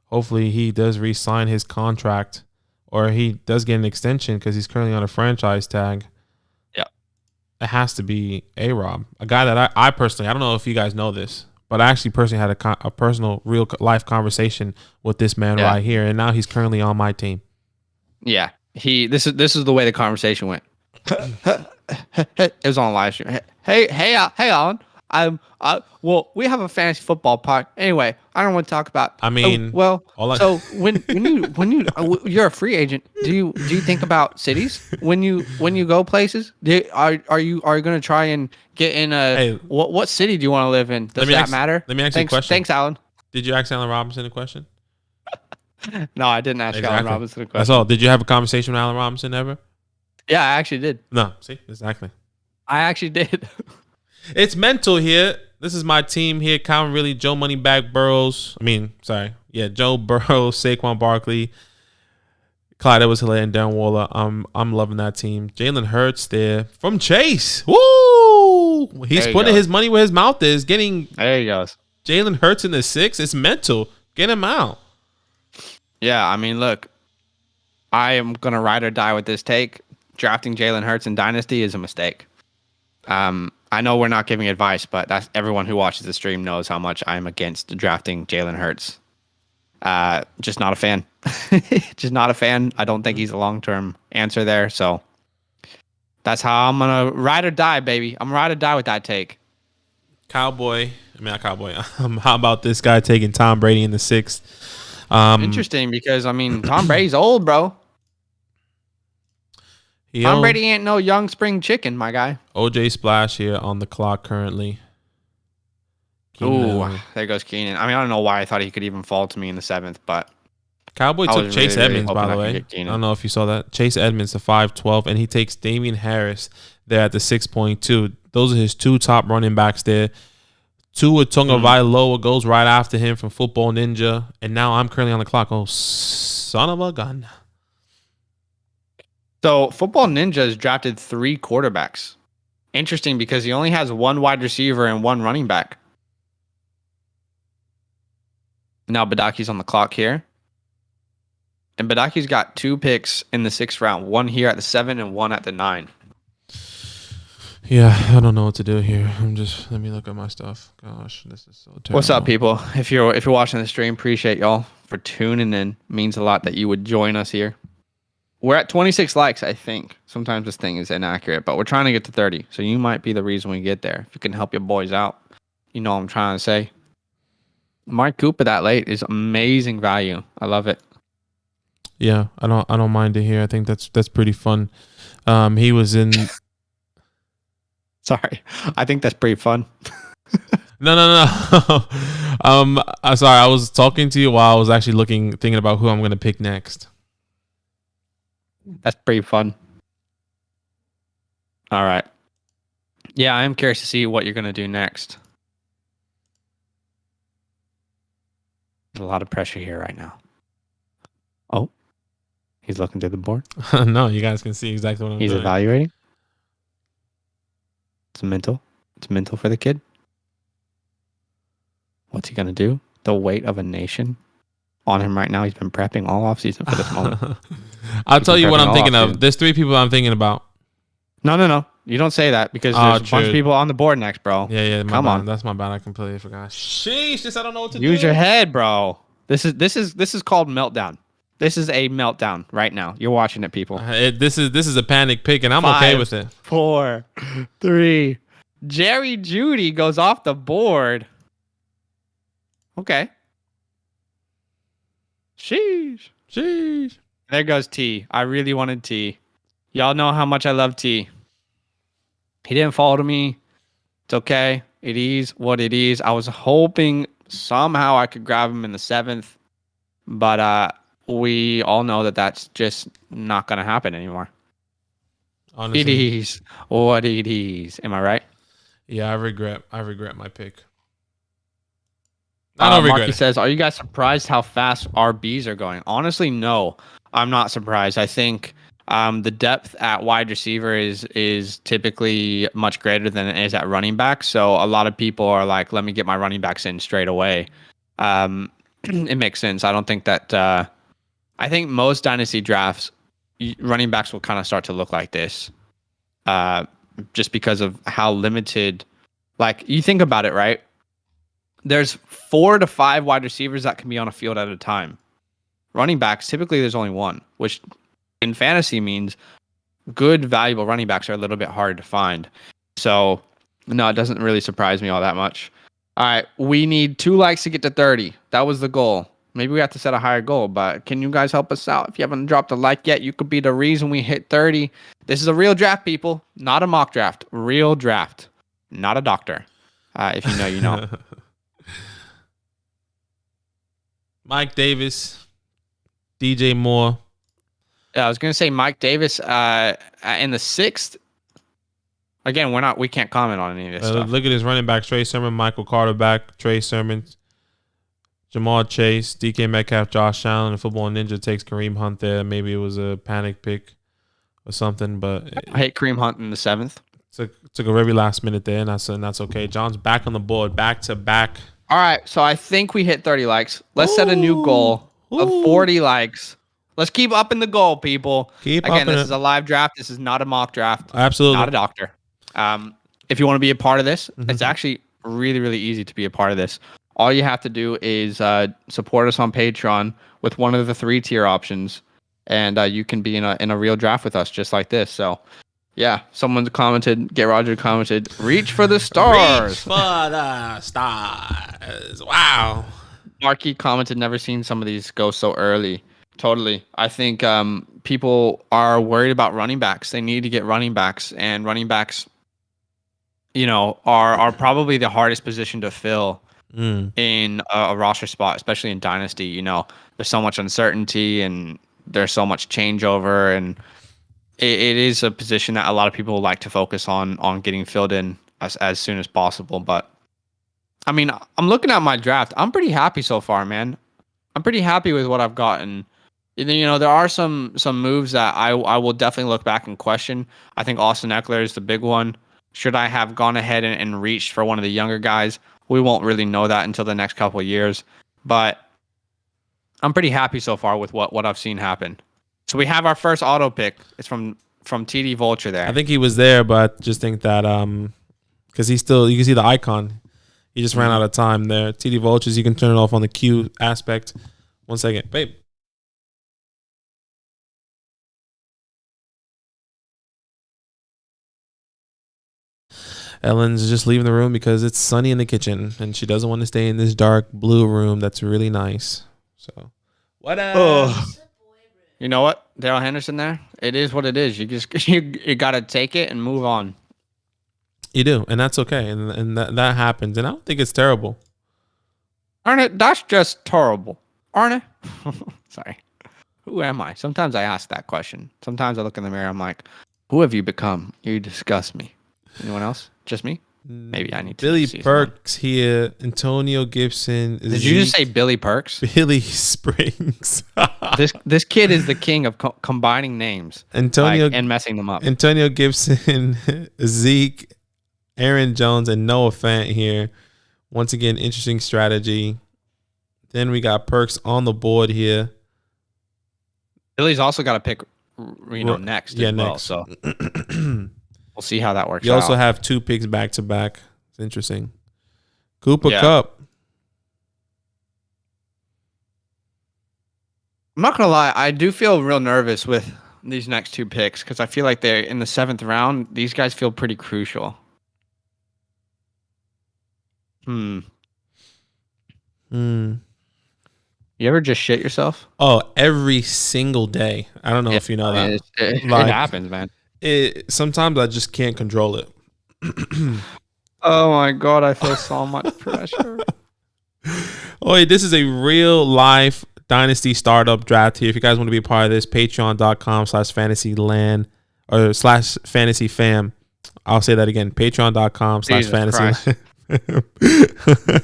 Hopefully he does re-sign his contract or he does get an extension because he's currently on a franchise tag. Yeah. It has to be A-Rob, a guy that I personally, I don't know if you guys know this, but I actually personally had a personal, real life conversation with this man right here, and now he's currently on my team. Yeah, this is the way the conversation went. It was on live stream. Hey, Alan, Well, we have a fantasy football pod. Anyway, I don't want to talk about. I mean, So you're a free agent, do you think about cities when you go places? Are you going to try and get in a Hey, what city do you want to live in? Does that matter? Let me ask you a question. Thanks, Alan. Did you ask Allen Robinson a question? No, I didn't ask Allen Robinson a question. That's all. Did you have a conversation with Allen Robinson ever? Yeah, I actually did. No, see, exactly. I actually did. It's mental here. This is my team here. Calvin Ridley, Joe Moneybag Burrows. Joe Burrows, Saquon Barkley, Clyde Edwards-Helaire, and Darren Waller. I'm loving that team. Jalen Hurts there from Chase. Woo! He's putting his money where his mouth is. Getting there he goes. Jalen Hurts in the 6. It's mental. Get him out. Yeah, I mean, look, I am gonna ride or die with this take. Drafting Jalen Hurts in Dynasty is a mistake. I know we're not giving advice, but that's everyone who watches the stream knows how much I'm against drafting Jalen Hurts. Just not a fan. Just not a fan. I don't think he's a long-term answer there. So that's how I'm gonna ride or die, baby. I'm ride or die with that take. How about this guy taking Tom Brady in the 6th? Interesting, because I mean Tom Brady's old, bro. Tom Brady ain't no young spring chicken, my guy. OJ Splash here on the clock currently. Ooh, there goes Keenan. I mean, I don't know why I thought he could even fall to me in the 7th, but Cowboy took Chase Edmonds, by the way. I don't know if you saw that. Chase Edmonds, the 5'12", and he takes Damian Harris there at the 6.2. Those are his 2 top running backs there. Tua Tagovailoa goes right after him from Football Ninja, and now I'm currently on the clock. Oh, son of a gun. So Football Ninja has drafted 3 quarterbacks. Interesting, because he only has 1 wide receiver and 1 running back. Now Badaki's on the clock here. And Badaki's got 2 picks in the 6th round. 1 here at the 7 and 1 at the 9. Yeah, I don't know what to do here. Let me look at my stuff. Gosh, this is so terrible. What's up, people? If you're watching the stream, appreciate y'all for tuning in. Means a lot that you would join us here. We're at 26 likes, I think. Sometimes this thing is inaccurate, but we're trying to get to 30. So you might be the reason we get there. If you can help your boys out, you know what I'm trying to say. Mark Cooper that late is amazing value. I love it. Yeah, I don't mind it here. I think that's pretty fun. He was in. Sorry, I think that's pretty fun. No. I'm sorry. I was talking to you while I was actually thinking about who I'm going to pick next. That's pretty fun. All right. Yeah, I am curious to see what you're going to do next. There's a lot of pressure here right now. Oh, he's looking through the board. No, you guys can see exactly what I'm doing. He's evaluating. It's mental. It's mental for the kid. What's he going to do? The weight of a nation on him right now. He's been prepping all offseason for this moment. I'll tell you what I'm thinking of. There's 3 people I'm thinking about. No. You don't say that, because there's a bunch of people on the board next, bro. Yeah. Come on. That's my bad. I completely forgot. Sheesh, I don't know what to do. Use your head, bro. This is called meltdown. This is a meltdown right now. You're watching it, people. This is a panic pick, and I'm okay with it. 4, 3. Jerry Jeudy goes off the board. Okay. Sheesh. There goes T. I really wanted T. Y'all know how much I love T. He didn't fall to me. It's okay. It is what it is. I was hoping somehow I could grab him in the 7th, but we all know that that's just not going to happen anymore. Honestly, it is what it is. Am I right? Yeah, I regret my pick. I don't regret Marky it. says, are you guys surprised how fast RBs are going? Honestly, no. I'm not surprised. I think the depth at wide receiver is typically much greater than it is at running back. So a lot of people are like, let me get my running backs in straight away. It makes sense. I don't think that... I think most dynasty drafts, running backs will kind of start to look like this. Just because of how limited... Like, you think about it, right? There's 4 to 5 wide receivers that can be on a field at a time. Running backs, typically there's only 1, which in fantasy means good, valuable running backs are a little bit hard to find. So No, it doesn't really surprise me all that much. All right, we need 2 likes to get to 30. That was the goal. Maybe we have to set a higher goal, but can you guys help us out? If you haven't dropped a like yet, you could be the reason we hit 30. This is a real draft, people, not a mock draft. Real draft, not a doctor. If you know, you know. Mike Davis, DJ Moore. Yeah, I was gonna say Mike Davis in the 6th. Again, we can't comment on any of this stuff. Look at his running backs: Trey Sermon, Michael Carter back, Trey Sermon, Jamal Chase, DK Metcalf, Josh Allen. And Football Ninja takes Kareem Hunt there. Maybe it was a panic pick or something, but I hate Kareem Hunt in the 7th. Took a very last minute there, and that's okay. John's back on the board, back to back. All right, so I think we hit 30 likes. Let's set a new goal of 40 likes. Let's keep upping the goal, people. Again, this is a live draft. This is not a mock draft. Absolutely. Not a doctor. If you want to be a part of this, it's actually really, really easy to be a part of this. All you have to do is support us on Patreon with one of the 3-tier options, and you can be in a real draft with us just like this. So, yeah, someone commented, Get Roger commented, reach for the stars. Reach for the stars. Wow. Marky commented, never seen some of these go so early. Totally. I think people are worried about running backs. They need to get running backs, and running backs, are probably the hardest position to fill in a roster spot, especially in Dynasty. There's so much uncertainty and there's so much changeover, and it is a position that a lot of people like to focus on getting filled in as soon as possible. But I mean, I'm looking at my draft. I'm pretty happy so far, man. I'm pretty happy with what I've gotten. There are some moves that I will definitely look back and question. I think Austin Eckler is the big one. Should I have gone ahead and reached for one of the younger guys? We won't really know that until the next couple of years. But I'm pretty happy so far with what I've seen happen. So we have our first auto pick. It's from TD Vulture there. I think he was there, but I just think that because you can see the icon. He just ran out of time there. TD Vultures, you can turn it off on the queue aspect. 1 second, babe. Ellen's just leaving the room because it's sunny in the kitchen, and she doesn't want to stay in this dark blue room that's really nice. So, what else? You know what, Daryl Henderson there? It is what it is. You just you got to take it and move on. You do, and that's okay, and that happens, and I don't think it's terrible. Aren't it? That's just terrible, aren't it? Sorry. Who am I? Sometimes I ask that question. Sometimes I look in the mirror, I'm like, who have you become? You disgust me. Anyone else? Just me? Maybe I need to. Billy Perks here. Antonio Gibson. Did you just say Billy Perks? Billy Springs. This kid is the king of combining names and messing them up. Antonio Gibson, Zeke, Aaron Jones, and Noah Fant here. Once again, interesting strategy. Then we got Perks on the board here. Billy's also got to pick, next as well. Next. So we'll see how that works out. You also have 2 picks back to back. It's interesting. Cooper Kupp. I'm not going to lie. I do feel real nervous with these next 2 picks because I feel like they're in the 7th round. These guys feel pretty crucial. You ever just shit yourself? Oh, every single day. I don't know if you know that. It happens, man. Sometimes I just can't control it. Oh my God, I feel so much pressure. Oh, wait, this is a real life Dynasty startup draft here. If you guys want to be a part of this, patreon.com/fantasyland or /fantasyfam. I'll say that again. Patreon.com/fantasyland.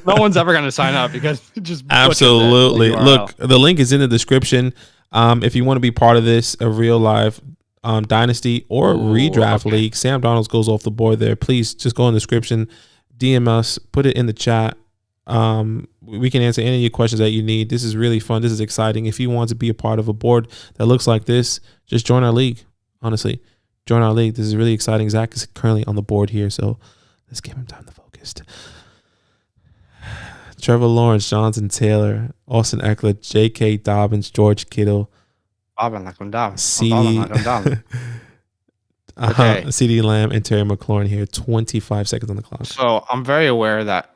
No one's ever going to sign up because just absolutely. Look, the link is in the description. If you want to be part of this, a real live Dynasty or redraft league, Sam Donalds goes off the board there. Please just go in the description, DM us, put it in the chat. We can answer any of your questions that you need. This is really fun. This is exciting. If you want to be a part of a board that looks like this, just join our league. Honestly, join our league. This is really exciting. Zach is currently on the board here, so let's give him time to focus. Trevor Lawrence, Jonathan Taylor, Austin Eckler, J.K. Dobbins, George Kittle, Okay. CeeDee Lamb and Terry McLaurin here. 25 seconds on the clock. So I'm very aware that,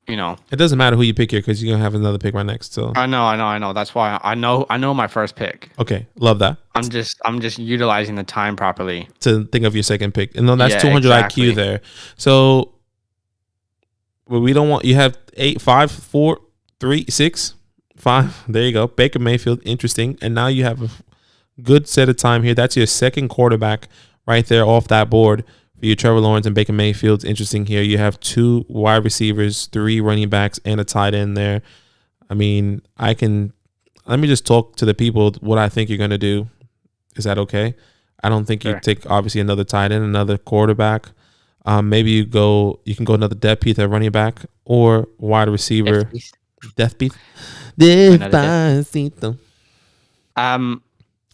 It doesn't matter who you pick here because you're gonna have another pick right next. So I know. That's why I know my first pick. okay, love that. I'm just utilizing the time properly To think of your second pick, and then that's 200 exactly. IQ there. So, well, we don't want you have 8, 5, 4, 3, 6, 5. There you go. Baker Mayfield, interesting, and now you have a good set of time here. That's your second quarterback right there off that board for you. Trevor Lawrence and Baker Mayfield's interesting here. You have 2 wide receivers, 3 running backs, and a tight end there. I mean, let me just talk to the people what I think you're going to do. Is that okay? I don't think you take obviously another tight end, another quarterback. Maybe you can go another depth piece at running back or wide receiver. Death piece. Despacito.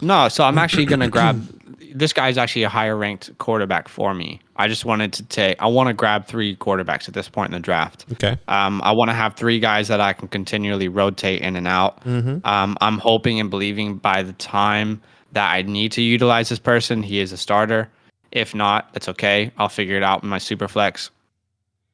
No, so I'm actually gonna grab. This guy's actually a higher ranked quarterback for me. I want to grab 3 quarterbacks at this point in the draft. Okay. I want to have 3 guys that I can continually rotate in and out. Mm-hmm. I'm hoping and believing by the time that I need to utilize this person, he is a starter. If not, it's okay. I'll figure it out in my super flex.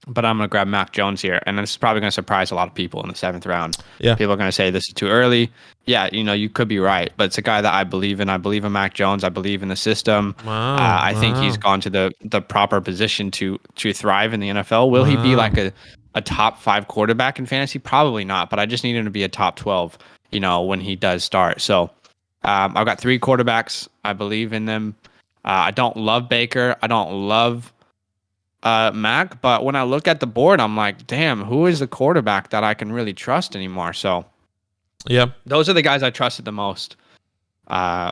But I'm going to grab Mac Jones here. And this is probably going to surprise a lot of people in the 7th round. Yeah. People are going to say this is too early. Yeah, you could be right. But it's a guy that I believe in. I believe in Mac Jones. I believe in the system. Wow. I think he's gone to the proper position to thrive in the NFL. Will he be like a top 5 quarterback in fantasy? Probably not. But I just need him to be a top 12, when he does start. So I've got 3 quarterbacks. I believe in them. I don't love Baker. I don't love Mac, but when I look at the board, I'm like, damn, who is the quarterback that I can really trust anymore? So, yeah, those are the guys I trusted the most. So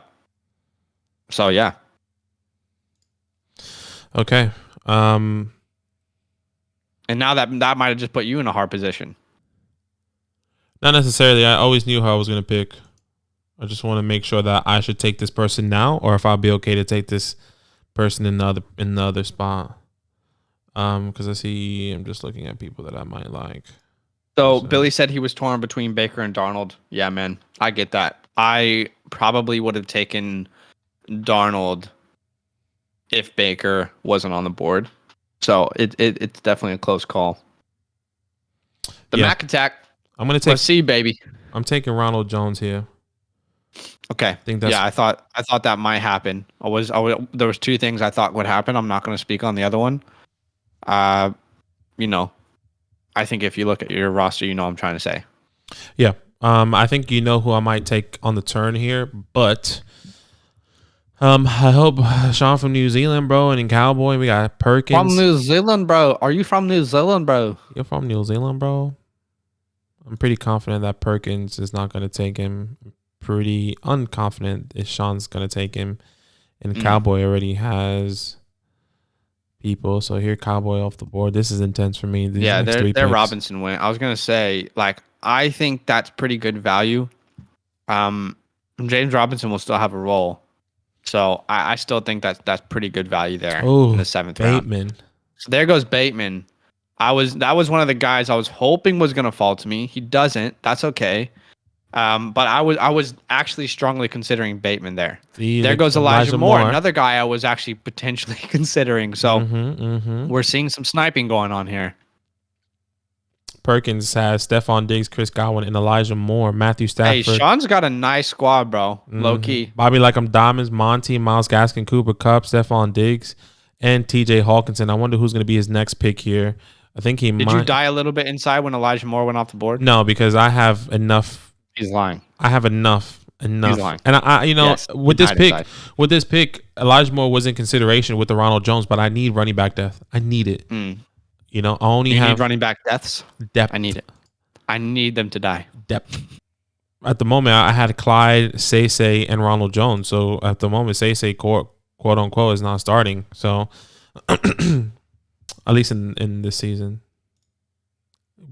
yeah. Okay. And now that might have just put you in a hard position. Not necessarily. I always knew who I was going to pick. I just want to make sure that I should take this person now, or if I'll be okay to take this person in the other spot. Because I'm just looking at people that I might like. So Billy said he was torn between Baker and Darnold. Yeah, man, I get that. I probably would have taken Darnold if Baker wasn't on the board. So it's definitely a close call. The Mac attack. I'm gonna take. Let's see, baby. I'm taking Ronald Jones here. Okay. I thought that might happen. There was 2 things I thought would happen. I'm not going to speak on the other one. I think if you look at your roster, what I'm trying to say. Yeah. I think who I might take on the turn here, but I hope Sean from New Zealand, bro, and in Cowboy, we got Perkins. From New Zealand, bro. Are you from New Zealand, bro? You're from New Zealand, bro? I'm pretty confident that Perkins is not going to take him. Pretty unconfident if Sean's going to take him. And Cowboy already has people. So here, Cowboy off the board. This is intense for me. They're Robinson win. I was going to say, I think that's pretty good value. James Robinson will still have a role. So I still think that's pretty good value there in the 7th round. So there goes Bateman. That was one of the guys I was hoping was going to fall to me. He doesn't. That's okay. But I was actually strongly considering Bateman there. There goes Elijah Moore, another guy I was actually potentially considering. So we're seeing some sniping going on here. Perkins has Stephon Diggs, Chris Godwin, and Elijah Moore, Matthew Stafford. Hey, Sean's got a nice squad, bro. Low key. Bobby Like Diamonds, Monty, Myles Gaskin, Cooper Kupp, Stephon Diggs, and TJ Hawkinson. I wonder who's going to be his next pick here. I think he might. Did you die a little bit inside when Elijah Moore went off the board? No, because I have enough. He's lying. I have enough. He's lying. And with this pick, Elijah Moore was in consideration with the Ronald Jones, but I need running back depth. I need it. I only have running back depths. Depth. I need it. I need them to die. Depth. At the moment, I had Clyde, Say, and Ronald Jones. So at the moment, Say, quote unquote, is not starting. So at least in this season.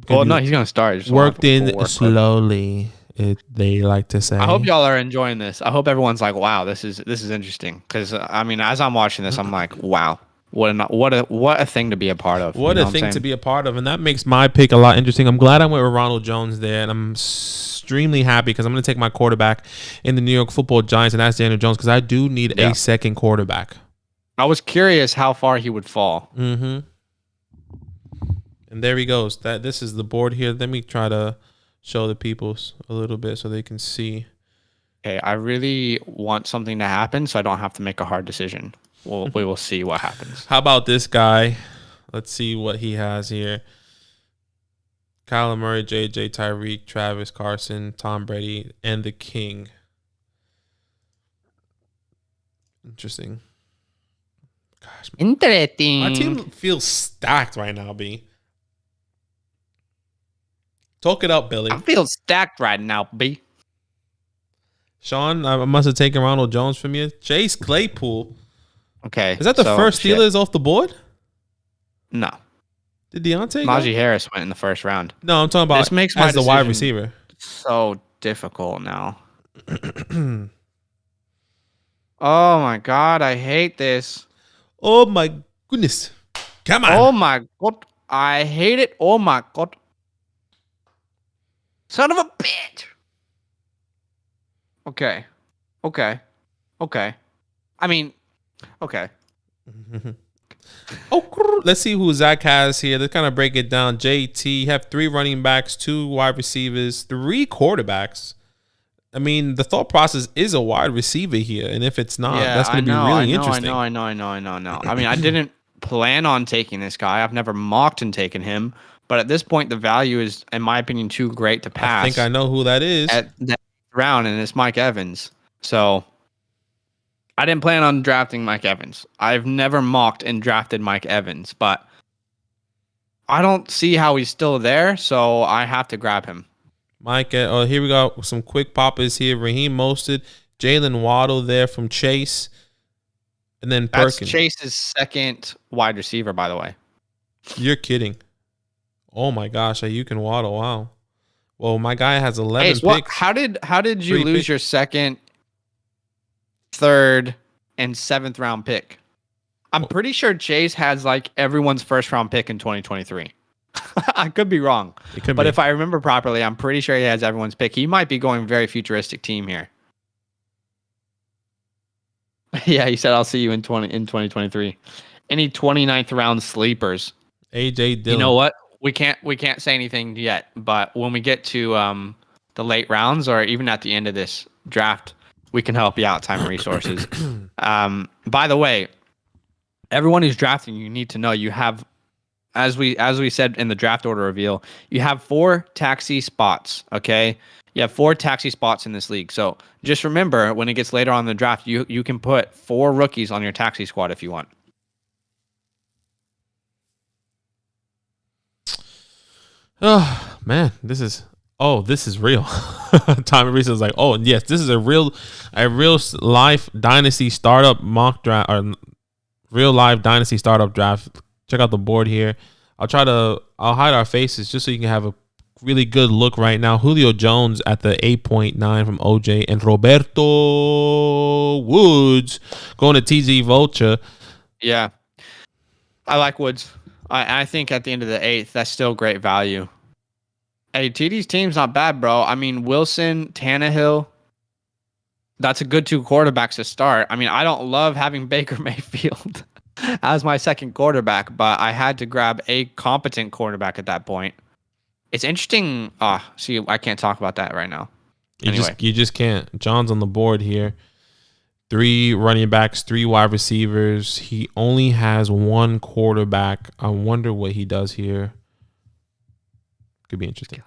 Well, no, he's gonna start. Worked in slowly. They like to say. I hope y'all are enjoying this. I hope everyone's like, "Wow, this is interesting." Because as I'm watching this, I'm like, "Wow, what a thing to be a part of." What a thing to be a part of, and that makes my pick a lot interesting. I'm glad I went with Ronald Jones there, and I'm extremely happy because I'm going to take my quarterback in the New York Football Giants, and that's Daniel Jones because I do need a second quarterback. I was curious how far he would fall. Mm-hmm. And there he goes. This is the board here. Let me try to show the people a little bit so they can see. Okay, I really want something to happen so I don't have to make a hard decision. We will see what happens. How about this guy? Let's see what he has here. Kyler Murray, JJ, Tyreek, Travis, Carson, Tom Brady, and the King. Interesting. Gosh, interesting. My team feels stacked right now, B. Talk it up, Billy. I feel stacked right now, B. Sean, I must have taken Ronald Jones from you. Chase Claypool. Okay. Is that the first Steelers off the board? No. Did Deontay Najee Harris went in the first round. No, I'm talking about this makes as the wide receiver. So difficult now. Oh my God, I hate this. Oh my goodness. Come on. Oh my God. I hate it. Oh my God. Son of a bitch. Okay. I mean, okay. Oh, let's see who Zach has here. Let's kind of break it down. JT, you have 3 running backs, 2 wide receivers, 3 quarterbacks. I mean, the thought process is a wide receiver here, and if it's not, that's going to be really interesting. I know. I mean, I didn't plan on taking this guy. I've never mocked and taken him, but at this point, the value is, in my opinion, too great to pass. I think I know who that is. At that round, and it's Mike Evans. So I didn't plan on drafting Mike Evans. I've never mocked and drafted Mike Evans, but I don't see how he's still there, so I have to grab him. Mike, here we go. Some quick poppers here. Raheem Mostert, Jalen Waddle there from Chase, and then Perkins. That's Chase's second wide receiver, by the way. You're kidding. Oh my gosh, you can Waddle. Wow. Well, my guy has 11 picks. How did you lose your second, third, and 7th round pick? I'm pretty sure Chase has like everyone's first round pick in 2023. I could be wrong. But if I remember properly, I'm pretty sure he has everyone's pick. He might be going very futuristic team here. Yeah, he said I'll see you in 2023. Any 29th round sleepers? AJ Dillon. You know what? We can't say anything yet, but when we get to the late rounds or even at the end of this draft, we can help you out, time and resources. By the way, everyone who's drafting, you need to know you have, as we said in the draft order reveal, you have 4 taxi spots, okay? You have 4 taxi spots in this league. So just remember, when it gets later on in the draft, you can put 4 rookies on your taxi squad if you want. Oh man, this is real. Tommy Reese is like, oh yes, this is a real life dynasty startup mock draft or real live dynasty startup draft. Check out the board here. I'll hide our faces just so you can have a really good look right now. Julio Jones at the 8.9 from OJ and Roberto Woods going to TZ Vulture. Yeah, I like Woods. I think at the end of the 8th, that's still great value. Hey, TD's team's not bad, bro. I mean, Wilson, Tannehill, that's a good 2 quarterbacks to start. I mean, I don't love having Baker Mayfield as my second quarterback, but I had to grab a competent quarterback at that point. It's interesting. See, I can't talk about that right now. You just can't. John's on the board here. 3 running backs, 3 wide receivers. He only has 1 quarterback. I wonder what he does here. Could be interesting.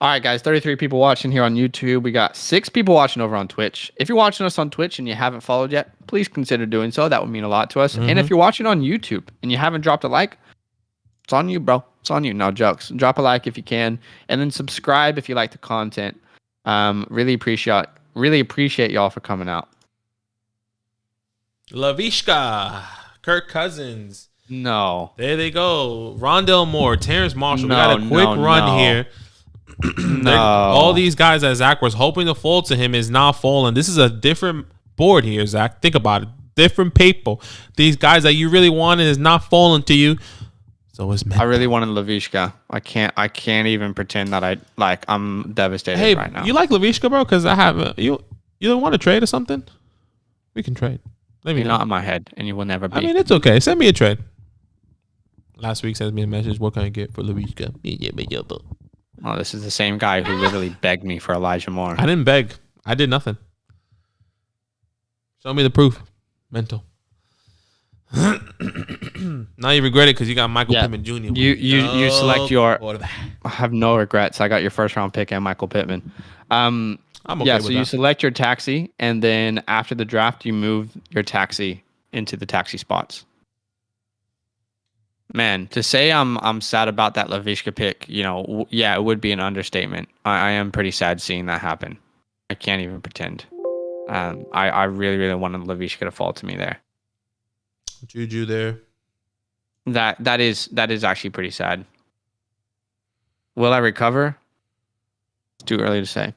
All right, guys. 33 people watching here on YouTube. We got 6 people watching over on Twitch. If you're watching us on Twitch and you haven't followed yet, please consider doing so. That would mean a lot to us. Mm-hmm. And if you're watching on YouTube and you haven't dropped a like, it's on you, bro. It's on you. No jokes. Drop a like if you can, and then subscribe if you like the content. Really appreciate y'all for coming out. Lavishka, Kirk Cousins. No. There they go. Rondell Moore, Terrence Marshall. We got a quick run here. No. All these guys that Zach was hoping to fall to him is not falling. This is a different board here, Zach. Think about it. Different people. These guys that you really wanted is not falling to you. So it's I really wanted Lavishka. I can't even pretend that I'm devastated right now. You like Lavishka, bro? Because I have you don't want to trade or something? We can trade. Let me You're know. not in my head, and you will never be. I mean, it's okay. Send me a trade. Last week sends me a message. What can I get for Laviska? Oh, this is the same guy who literally begged me for Elijah Moore. I didn't beg. I did nothing. Show me the proof. Mental. Now you regret it because you got Michael Pittman Jr. You select your. I have no regrets. I got your first round pick and Michael Pittman. I'm okay yeah, with so that. you select your taxi, and then after the draft, you move your taxi into the taxi spots. Man, to say I'm sad about that Laviska pick, yeah, it would be an understatement. I am pretty sad seeing that happen. I can't even pretend. I really, really wanted Laviska to fall to me there. Juju there. That is actually pretty sad. Will I recover? It's too early to say.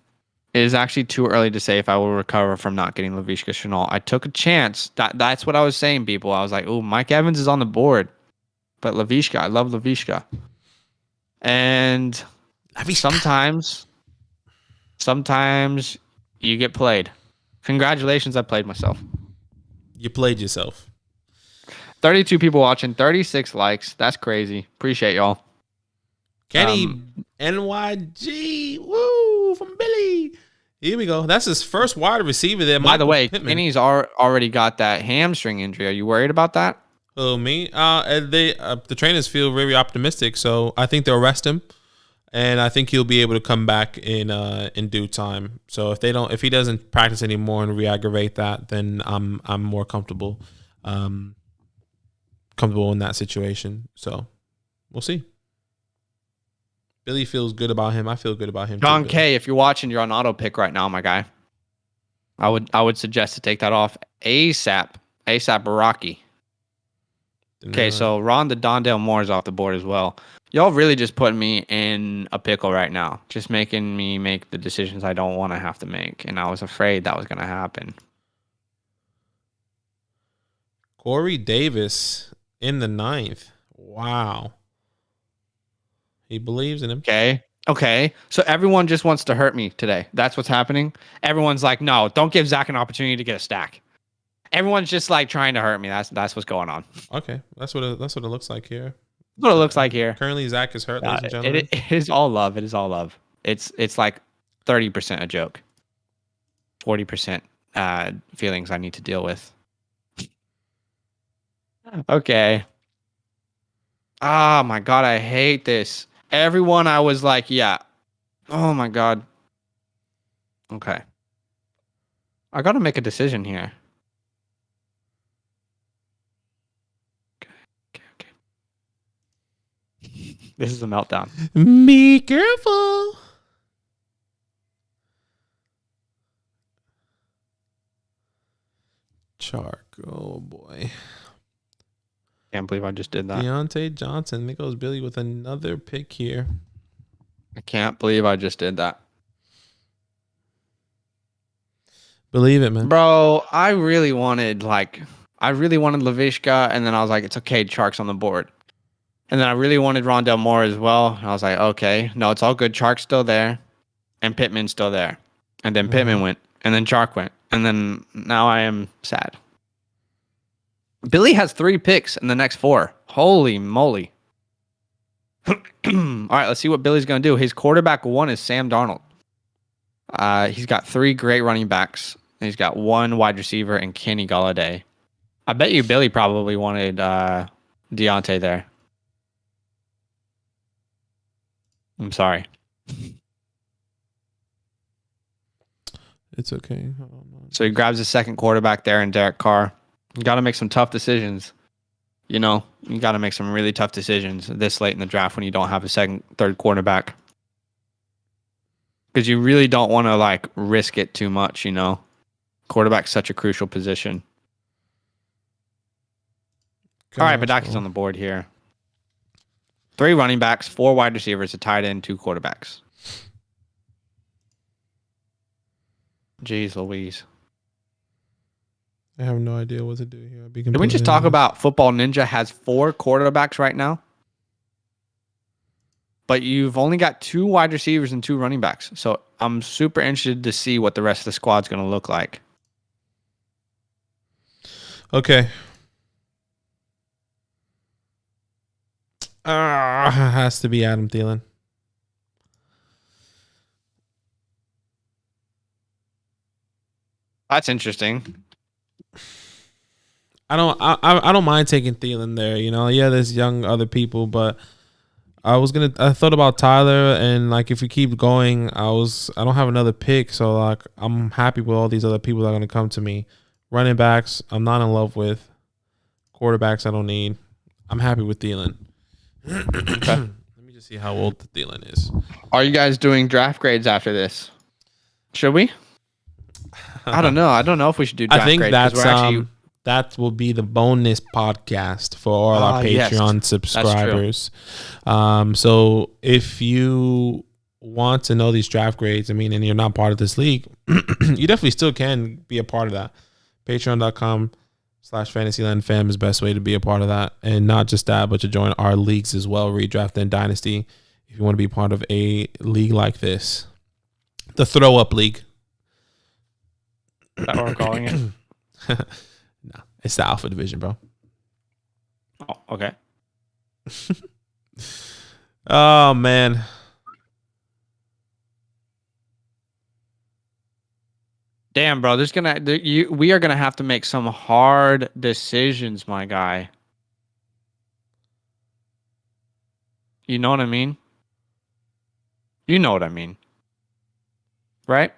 It is actually too early to say if I will recover from not getting Laviska Shenault. I took a chance. That's what I was saying, people. I was like, oh, Mike Evans is on the board. But Laviska, I love Laviska. And sometimes you get played. Congratulations, I played myself. You played yourself. 32 people watching, 36 likes. That's crazy. Appreciate y'all. Kenny NYG. Woo, from Billy. Here we go. That's his first wide receiver there. By the way, Pittman. Kenny's already got that hamstring injury. Are you worried about that? Oh, me? The trainers feel very optimistic, so I think they'll rest him, and I think he'll be able to come back in due time. So if he doesn't practice anymore and re-aggravate that, then I'm more comfortable in that situation. So we'll see. Billy feels good about him. I feel good about him. John too, K, if you're watching, you're on auto pick right now, my guy. I would suggest to take that off ASAP. ASAP Rocky. Okay, so Ron the Dondale Moore is off the board as well. Y'all really just putting me in a pickle right now. Just making me make the decisions I don't want to have to make. And I was afraid that was going to happen. Corey Davis in the 9th. Wow. He believes in him. Okay. So everyone just wants to hurt me today. That's what's happening. Everyone's like, no, don't give Zach an opportunity to get a stack. Everyone's just like trying to hurt me. That's what's going on. Okay, that's what it looks like here. That's what it looks like here. Currently, Zach is hurt, ladies and gentlemen. It is all love. It is all love. It's like 30% a joke, 40% feelings I need to deal with. Okay. Oh my god, I hate this. Everyone, I was like, yeah. Oh my god. Okay. I gotta make a decision here. Okay. This is a meltdown. Be careful. Chark. Oh boy. Can't believe I just did that. Deontay Johnson. There goes Billy with another pick here. I can't believe I just did that. Believe it, man. Bro, I really wanted Laviska, and then I was like, it's okay, Chark's on the board. And then I really wanted Rondale Moore as well. And I was like, okay, no, it's all good. Chark's still there, and Pittman's still there. And then Pittman went, and then Chark went. And then now I am sad. Billy has 3 picks in the next 4. Holy moly. All right, let's see what Billy's going to do. His quarterback 1 is Sam Darnold. He's got 3 great running backs. He's got 1 wide receiver and Kenny Golladay. I bet you Billy probably wanted Deontay there. I'm sorry. It's okay. So he grabs his second quarterback there in Derek Carr. You got to make some tough decisions. You got to make some really tough decisions this late in the draft when you don't have a third quarterback. Because you really don't want to risk it too much, Quarterback's such a crucial position. All right, Badaki's on the board here. 3 running backs, 4 wide receivers, a tight end, 2 quarterbacks. Jeez Louise. I have no idea what to do here. Can we just talk about Football Ninja has 4 quarterbacks right now? But you've only got 2 wide receivers and 2 running backs. So I'm super interested to see what the rest of the squad's going to look like. Okay. Has to be Adam Thielen. That's interesting. I don't mind taking Thielen there. Yeah, there's young other people, but I thought about Tyler, and like if we keep going, I don't have another pick, so like I'm happy with all these other people that are gonna come to me. Running backs, I'm not in love with. Quarterbacks, I don't need. I'm happy with Thielen. Okay. Let me just see how old the Thielen is. Are you guys doing draft grades after this? Should we? I don't know. I don't know if we should do draft I think grades. 'Cause that's we're actually, that will be the bonus podcast for all our yes. Patreon subscribers. So if you want to know these draft grades, and you're not part of this league, you definitely still can be a part of that. Patreon.com/FantasyLandFam is the best way to be a part of that. And not just that, but to join our leagues as well, Redraft and Dynasty, if you want to be part of a league like this. The Throw Up League. Is that what we're calling it? No, it's the Alpha Division, bro. Oh, okay. Oh, man. Damn, bro. We are gonna have to make some hard decisions, my guy. You know what I mean? You know what I mean, right?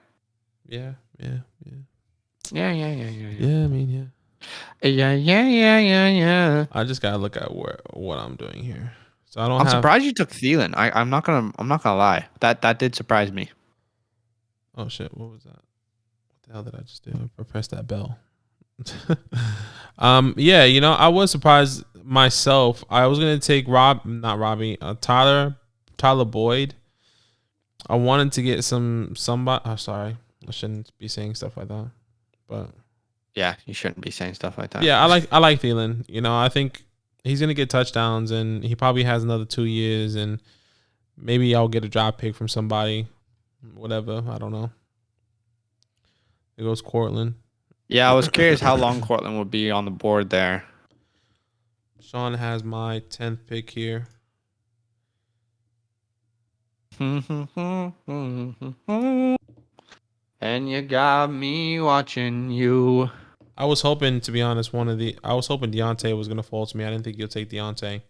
Yeah. Yeah. Yeah, yeah. Yeah. I just gotta look at what I'm doing here. So I don't. I'm surprised you took Thielen. I'm not gonna lie. That did surprise me. Oh shit! What was that? What the hell did I just do? I pressed that bell. Yeah, I was surprised myself. I was gonna take Tyler Boyd. I wanted to get somebody. Oh, sorry, I shouldn't be saying stuff like that. But yeah, you shouldn't be saying stuff like that. Yeah, I like Thielen. I think he's gonna get touchdowns, and he probably has another 2 years, and maybe I'll get a draft pick from somebody, whatever. I don't know. There goes Cortland. Yeah, I was curious how long Cortland would be on the board there. Sean has my 10th pick here. And you got me watching you. I was hoping, to be honest, Deontay was gonna fall to me. I didn't think you'll take Deontay.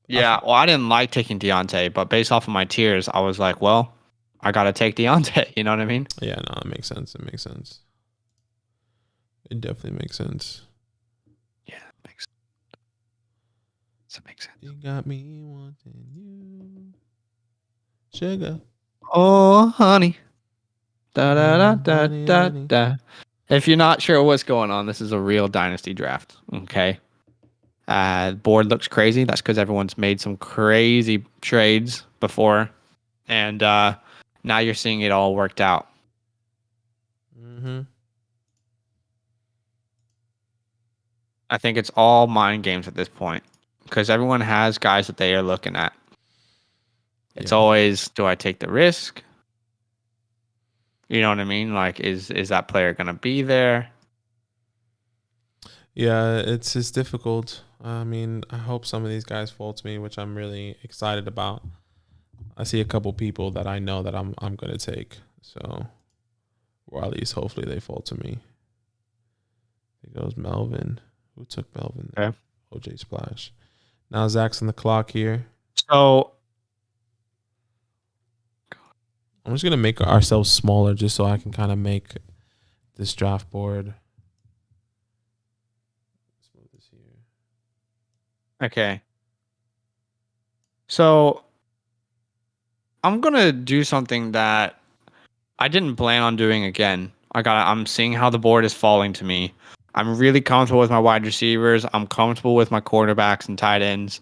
Yeah, well, I didn't like taking Deontay, but based off of my tiers, I was like, well, I gotta take Deontay. You know what I mean? Yeah, no, it makes sense. It definitely makes sense. Yeah, it makes sense. That makes sense. You got me wanting you, sugar. Oh, honey. Da da da da da. If you're not sure what's going on, this is a real dynasty draft. Okay. Board looks crazy. That's because everyone's made some crazy trades before, and now you're seeing it all worked out. Mm-hmm. I think it's all mind games at this point because everyone has guys that they are looking at. It's always, do I take the risk? You know what I mean? Like, is that player going to be there? Yeah, it's difficult. I hope some of these guys fall to me, which I'm really excited about. I see a couple people that I know that I'm going to take. So, or at least hopefully they fall to me. There goes Melvin. Who took Melvin? Okay. OJ Splash. Now Zach's on the clock here. So I'm just going to make ourselves smaller just so I can kind of make this draft board. Let's move this here. okay. So I'm going to do something that I didn't plan on doing again. I'm seeing how the board is falling to me. I'm really comfortable with my wide receivers. I'm comfortable with my quarterbacks and tight ends.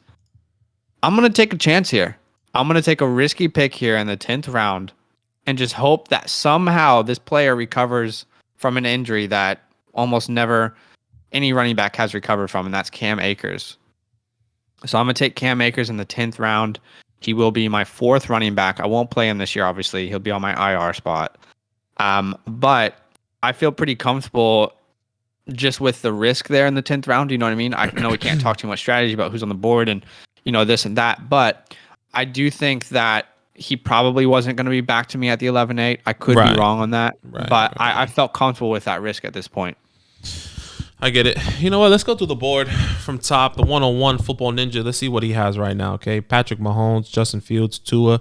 I'm going to take a chance here. I'm going to take a risky pick here in the 10th round and just hope that somehow this player recovers from an injury that almost never any running back has recovered from, and that's Cam Akers. So I'm going to take Cam Akers in the 10th round. He will be my 4th running back. I won't play him this year, obviously. He'll be on my IR spot. But I feel pretty comfortable just with the risk there in the 10th round. You know what I mean? I know we can't talk too much strategy about who's on the board and, this and that. But I do think that he probably wasn't going to be back to me at the 11-8. I could be wrong on that. But I felt comfortable with that risk at this point. I get it. You know what? Let's go through the board from top. The 101 Football Ninja. Let's see what he has right now, okay? Patrick Mahomes, Justin Fields, Tua,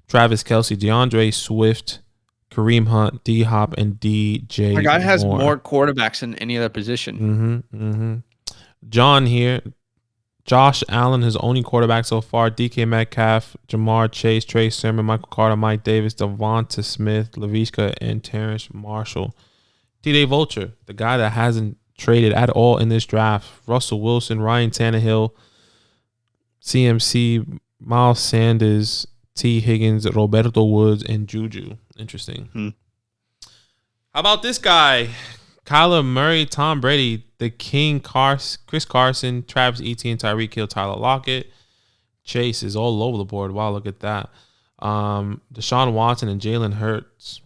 Travis Kelce, DeAndre Swift, Kareem Hunt, D-Hop, and DJ My guy has more quarterbacks than any other position. John here. Josh Allen, his only quarterback so far. DK Metcalf, Jamar Chase, Trey Sermon, Michael Carter, Mike Davis, Devonta Smith, Laviska, and Terrence Marshall. TD Vulture, the guy that hasn't traded at all in this draft. Russell Wilson, Ryan Tannehill, CMC, Miles Sanders, T. Higgins, Roberto Woods, and Juju. Interesting. How about this guy? Kyler Murray, Tom Brady, the King, Chris Carson, Travis Etienne, Tyreek Hill, Tyler Lockett. Chase is all over the board. Wow, look at that. Deshaun Watson and Jalen Hurts.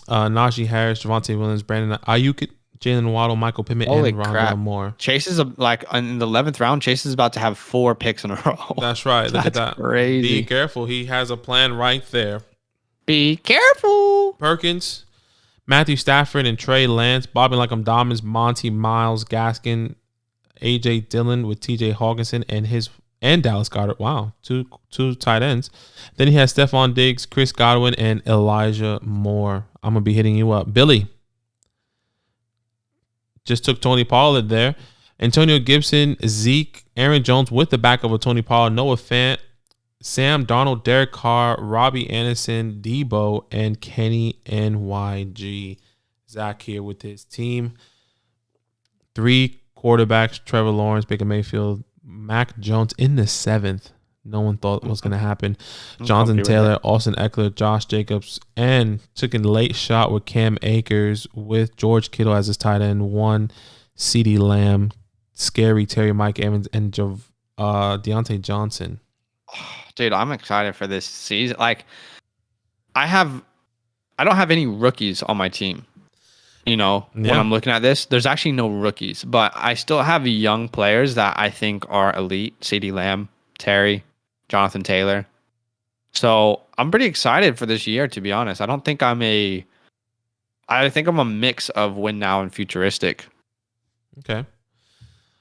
Najee Harris, Javonte Williams, Brandon Ayuk, Jalen Waddle, Michael Pittman, and Rondell Moore. Chase is in the 11th round. Chase is about to have 4 picks in a row. That's right. Look at that. Crazy. Be careful. He has a plan right there. Be careful. Perkins, Matthew Stafford, and Trey Lance. Bobby like I'm Dobbins, Monty, Miles, Gaskin, AJ Dillon with TJ Hawkinson and Dallas Goedert. Wow, two tight ends. Then he has Stephon Diggs, Chris Godwin, and Elijah Moore. I'm gonna be hitting you up, Billy. Just took Tony Pollard there. Antonio Gibson, Zeke, Aaron Jones with the backup of Tony Pollard, Noah Fant, Sam Darnold, Derek Carr, Robbie Anderson, Debo, and Kenny NYG. Zach here with his team. 3 quarterbacks, Trevor Lawrence, Baker Mayfield, Mac Jones in the 7th. No one thought was going to happen. Jonathan Taylor, Austin Eckler, Josh Jacobs, and took a late shot with Cam Akers with George Kittle as his tight end. 1, CeeDee Lamb, Scary Terry, Mike Evans, and Deontay Johnson. Dude, I'm excited for this season. Like, I don't have any rookies on my team. When I'm looking at this, there's actually no rookies, but I still have young players that I think are elite. CeeDee Lamb, Terry, Jonathan Taylor. So I'm pretty excited for this year, to be honest. I think I'm a mix of win now and futuristic. Okay.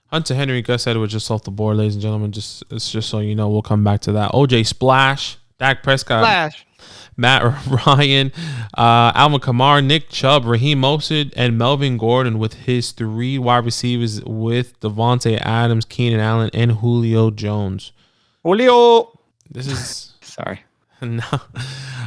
Hunter Henry, Gus Edwards just off the board, ladies and gentlemen. Just so you know, we'll come back to that. OJ Splash, Dak Prescott, Matt Ryan, Alvin Kamara, Nick Chubb, Raheem Mostert, and Melvin Gordon with his 3 wide receivers with Devontae Adams, Keenan Allen, and Julio Jones. This is sorry. No.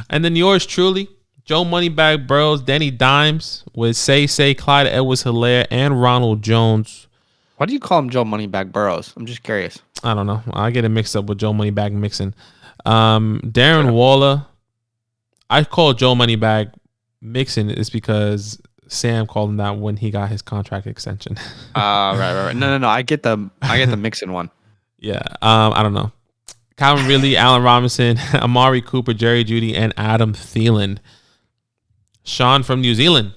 And then yours truly, Joe Moneybag Burrows, Danny Dimes with Say, Clyde Edwards-Helaire, and Ronald Jones. Why do you call him Joe Moneybag Burrows? I'm just curious. I don't know. I get it mixed up with Joe Moneybag Mixon. Darren Waller. I call Joe Moneybag Mixon is because Sam called him that when he got his contract extension. Right. No. I get the Mixon one. Yeah. I don't know. Calvin Ridley, Allen Robinson, Amari Cooper, Jerry Jeudy, and Adam Thielen. Sean from New Zealand.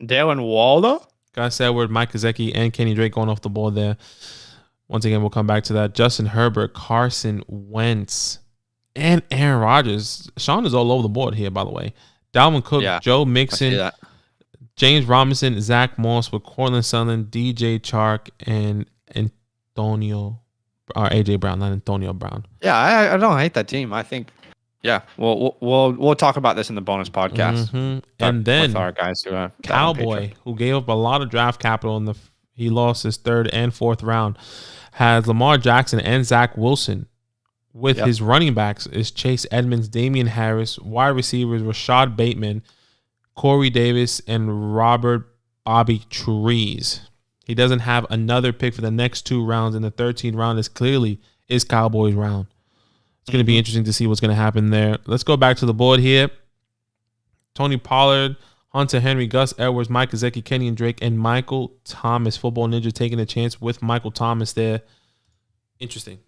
Darren Waller. Gus Edwards, Mike Gesicki, and Kenny Drake going off the board there. Once again, we'll come back to that. Justin Herbert, Carson Wentz, and Aaron Rodgers. Sean is all over the board here, by the way. Dalvin Cook, Joe Mixon, James Robinson, Zach Moss with Cortland Sutherland, DJ Chark, and Antonio, or AJ Brown, not Antonio Brown. Yeah, I don't hate that team. I think, we'll talk about this in the bonus podcast. And then with our guys who Cowboy, who gave up a lot of draft capital he lost his 3rd and 4th round, has Lamar Jackson and Zach Wilson. With his running backs is Chase Edmonds, Damian Harris, wide receivers Rashad Bateman, Corey Davis, and Robert Bobby Trees. He doesn't have another pick for the next 2 rounds, and the 13th round is Cowboys round. It's going to be interesting to see what's going to happen there. Let's go back to the board here. Tony Pollard, Hunter Henry, Gus Edwards, Mike Gesicki, Kenny and Drake, and Michael Thomas. Football Ninja taking a chance with Michael Thomas there. Interesting.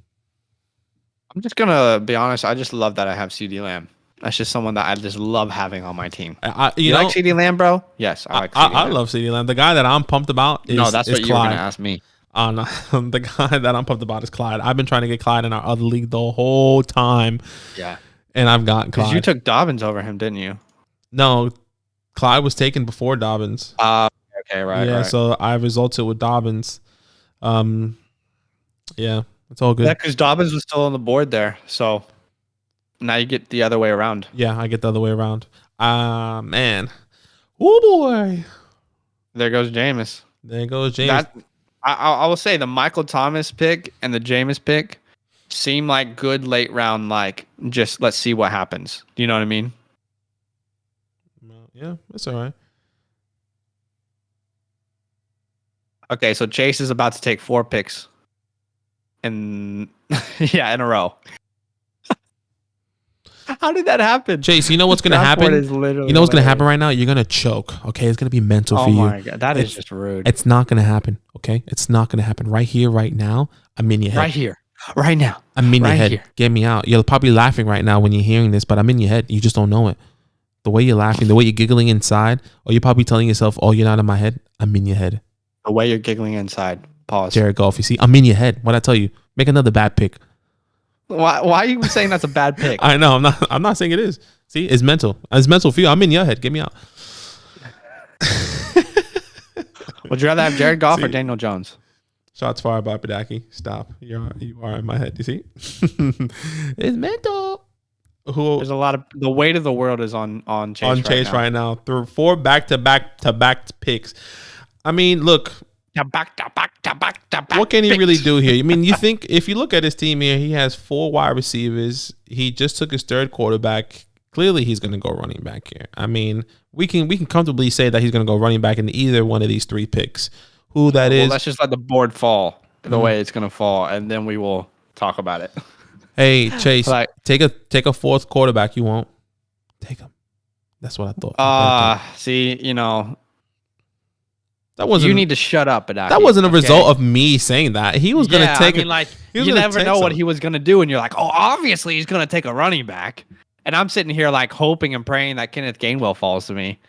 I'm just going to be honest. I just love that I have CeeDee Lamb. That's just someone that I just love having on my team. You like CeeDee Lamb, bro? Yes, I like CeeDee Lamb. I love CeeDee Lamb. The guy that I'm pumped about is no, that's what Clyde. you were gonna ask me. No, the guy that I'm pumped about is Clyde. I've been trying to get Clyde in our other league the whole time. Yeah, and I've gotten Clyde. Because you took Dobbins over him, didn't you? No, Clyde was taken before Dobbins. Okay, right. Yeah, right. so I resulted with Dobbins. Yeah, it's all good. Yeah, because Dobbins was still on the board there, so now you get the other way around. Yeah, I get the other way around. Man. Oh, boy. There goes Jameis. There goes Jameis. I will say the Michael Thomas pick and the Jameis pick seem like good late round, like just let's see what happens. Do you know what I mean? Yeah, it's all right. Okay, so Chase is about to take 4 picks in a row. How did that happen? Chase, you know what's going to happen? You know what's going to happen right now? You're going to choke, okay? It's going to be mental for you. Oh my God, that is just rude. It's not going to happen, okay? It's not going to happen. Right here, right now, I'm in your head. Right here, right now. I'm in your head. Here. Get me out. You're probably laughing right now when you're hearing this, but I'm in your head. You just don't know it. The way you're laughing, the way you're giggling inside, or you're probably telling yourself, oh, you're not in my head. I'm in your head. The way you're giggling inside. Pause. Jared Goff, you see, I'm in your head. What'd I tell you? Make another bad pick. Why are you saying that's a bad pick? I know. I'm not saying it is. See, it's mental. It's mental for you. I'm in your head. Get me out. Would you rather have Jared Goff or Daniel Jones? Shots fired by Badaki. Stop. You are in my head. You see? It's mental. There's a lot of the weight of the world is on Chase right now. Through 4 back picks. I mean, look. What can he really do here? I mean, you think if you look at his team here, he has 4 wide receivers. He just took his 3rd quarterback. Clearly, he's going to go running back here. I mean, we can comfortably say that he's going to go running back in either one of these 3 picks. Who that is? Let's just let the board fall the way it's going to fall, and then we will talk about it. Hey, Chase, take a 4th quarterback. You won't take him. That's what I thought. See, that wasn't. You need to shut up, Badaki. That wasn't a result of me saying that. He was going to take. I mean, like you never know what he was going to do, and you're like, oh, obviously he's going to take a running back, and I'm sitting here like hoping and praying that Kenneth Gainwell falls to me,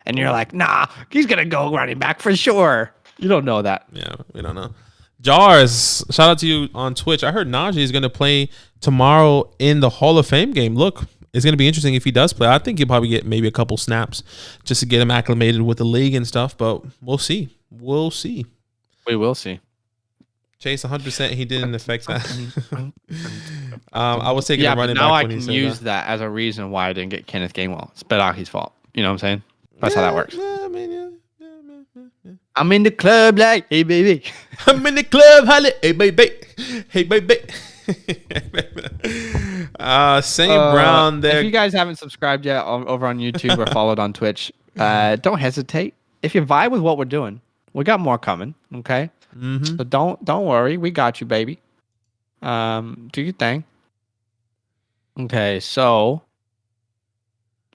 and you're like, nah, he's going to go running back for sure. You don't know that. Yeah, we don't know. Jars, shout out to you on Twitch. I heard Najee is going to play tomorrow in the Hall of Fame game. Look, it's going to be interesting if he does play. I think he'll probably get maybe a couple snaps just to get him acclimated with the league and stuff, but we'll see. We'll see. We will see. Chase, 100%, he didn't affect that. I was taking a running back. Now I can use that as a reason why I didn't get Kenneth Gainwell. It's Badaki's fault. You know what I'm saying? That's how that works. Yeah, I mean, yeah. I'm in the club like, hey, baby. I'm in the club, holla, hey, baby. Hey, baby. St. Brown there. If you guys haven't subscribed yet over on YouTube or followed on Twitch, don't hesitate. If you vibe with what we're doing, we got more coming, okay? Mm-hmm. So don't worry. We got you, baby. Do your thing. Okay, so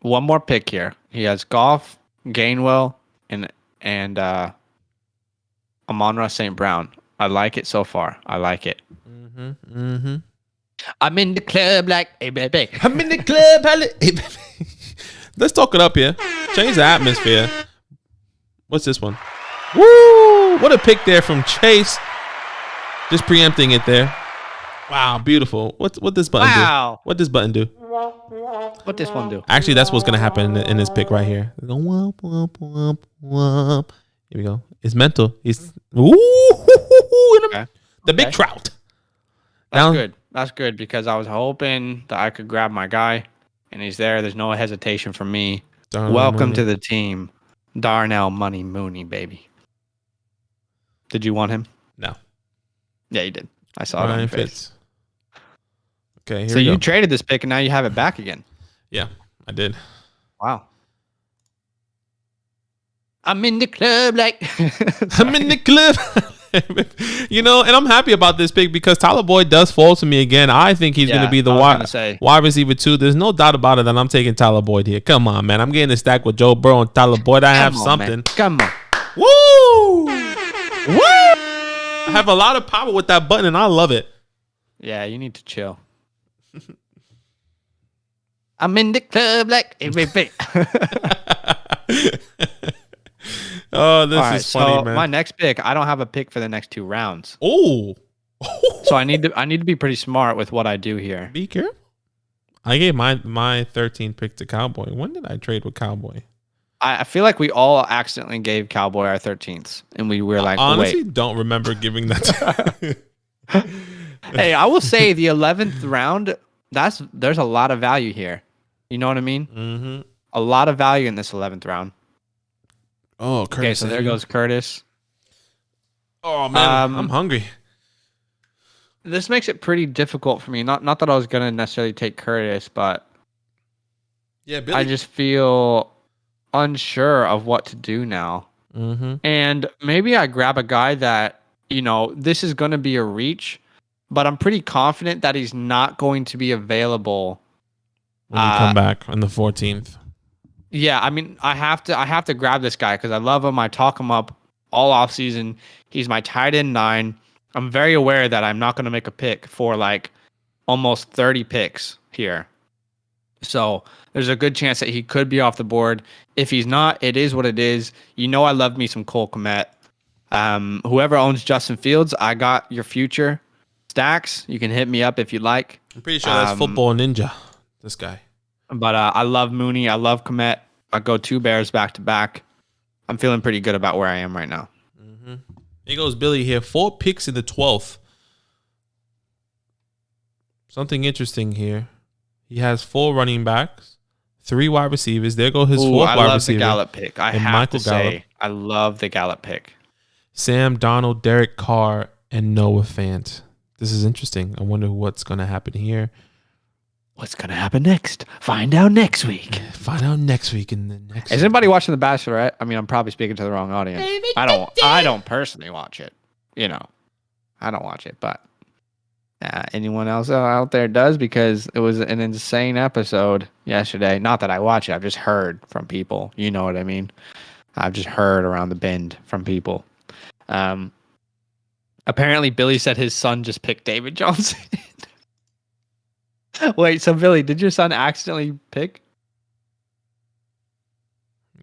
one more pick here. He has Goff, Gainwell, and Amon-Ra St. Brown. I like it so far. I like it. Mm-hmm. Mm-hmm. I'm in the club like, hey, baby. I'm in the club, hey, baby. Let's talk it up here. Change the atmosphere. What's this one? Woo! What a pick there from Chase. Just preempting it there. Wow, beautiful. What this button do? What this button do? What this one do? Actually, that's what's gonna happen in this pick right here. Go womp womp womp womp. Here we go. It's mental. He's the big trout. That's good. That's good because I was hoping that I could grab my guy, and he's there. There's no hesitation for me. Welcome to the team, Darnell Money Mooney, baby. Did you want him? No. Yeah, you did. I saw it on your face. Okay, here so we go. You traded this pick, and now you have it back again. Yeah, I did. Wow. I'm in the club like... I'm in the club. And I'm happy about this pick because Tyler Boyd does fall to me again. I think he's going to be the wide receiver 2. There's no doubt about it that I'm taking Tyler Boyd here. Come on, man. I'm getting a stack with Joe Burrow and Tyler Boyd. I have something. Man. Come on. Woo! Woo! I have a lot of power with that button, and I love it. Yeah, you need to chill. I'm in the club like hey, baby. Oh, this All right, is funny, so man. my next pick, I don't have a pick for the next 2 rounds. Oh. So I need to be pretty smart with what I do here. Be careful. I gave my 13th pick to Cowboy. When did I trade with Cowboy? I feel like we all accidentally gave Cowboy our 13th, and we were like, honestly, wait. don't remember giving that. Hey, I will say the 11th round, there's a lot of value here. You know what I mean? Mm-hmm. A lot of value in this 11th round. Oh, Curtis. Okay, so there goes Curtis. Oh man, I'm hungry. This makes it pretty difficult for me. Not that I was gonna necessarily take Curtis, but yeah, Billy. I just feel unsure of what to do now. Mm-hmm. And maybe I grab a guy that, this is going to be a reach, but I'm pretty confident that he's not going to be available when you come back on the 14th. Yeah, I mean, I have to grab this guy because I love him. I talk him up all off season. He's my tight end 9. I'm very aware that I'm not going to make a pick for like almost 30 picks here. So there's a good chance that he could be off the board. If he's not, it is what it is. I love me some Cole Kmet. Whoever owns Justin Fields, I got your future stacks. You can hit me up if you'd like. I'm pretty sure that's Football Ninja, this guy. But I love Mooney. I love Kmet. I go 2 Bears back to back. I'm feeling pretty good about where I am right now. Mm-hmm. Here goes Billy here. 4 picks in the 12th. Something interesting here. He has 4 running backs, 3 wide receivers. There go his 4th wide receiver. I love the Gallup pick. I have to say, I love the Gallup pick. Sam Darnold, Derek Carr, and Noah Fant. This is interesting. I wonder what's going to happen here. What's going to happen next? Find out next week. Find out next week in the next. Is anybody watching The Bachelorette? I mean, I'm probably speaking to the wrong audience. I don't personally watch it. I don't watch it, but anyone else out there does, because it was an insane episode yesterday. Not that I watch it. I've just heard from people. You know what I mean? I've just heard around the bend from people. Apparently, Billy said his son just picked David Johnson. Wait, so Billy, did your son accidentally pick?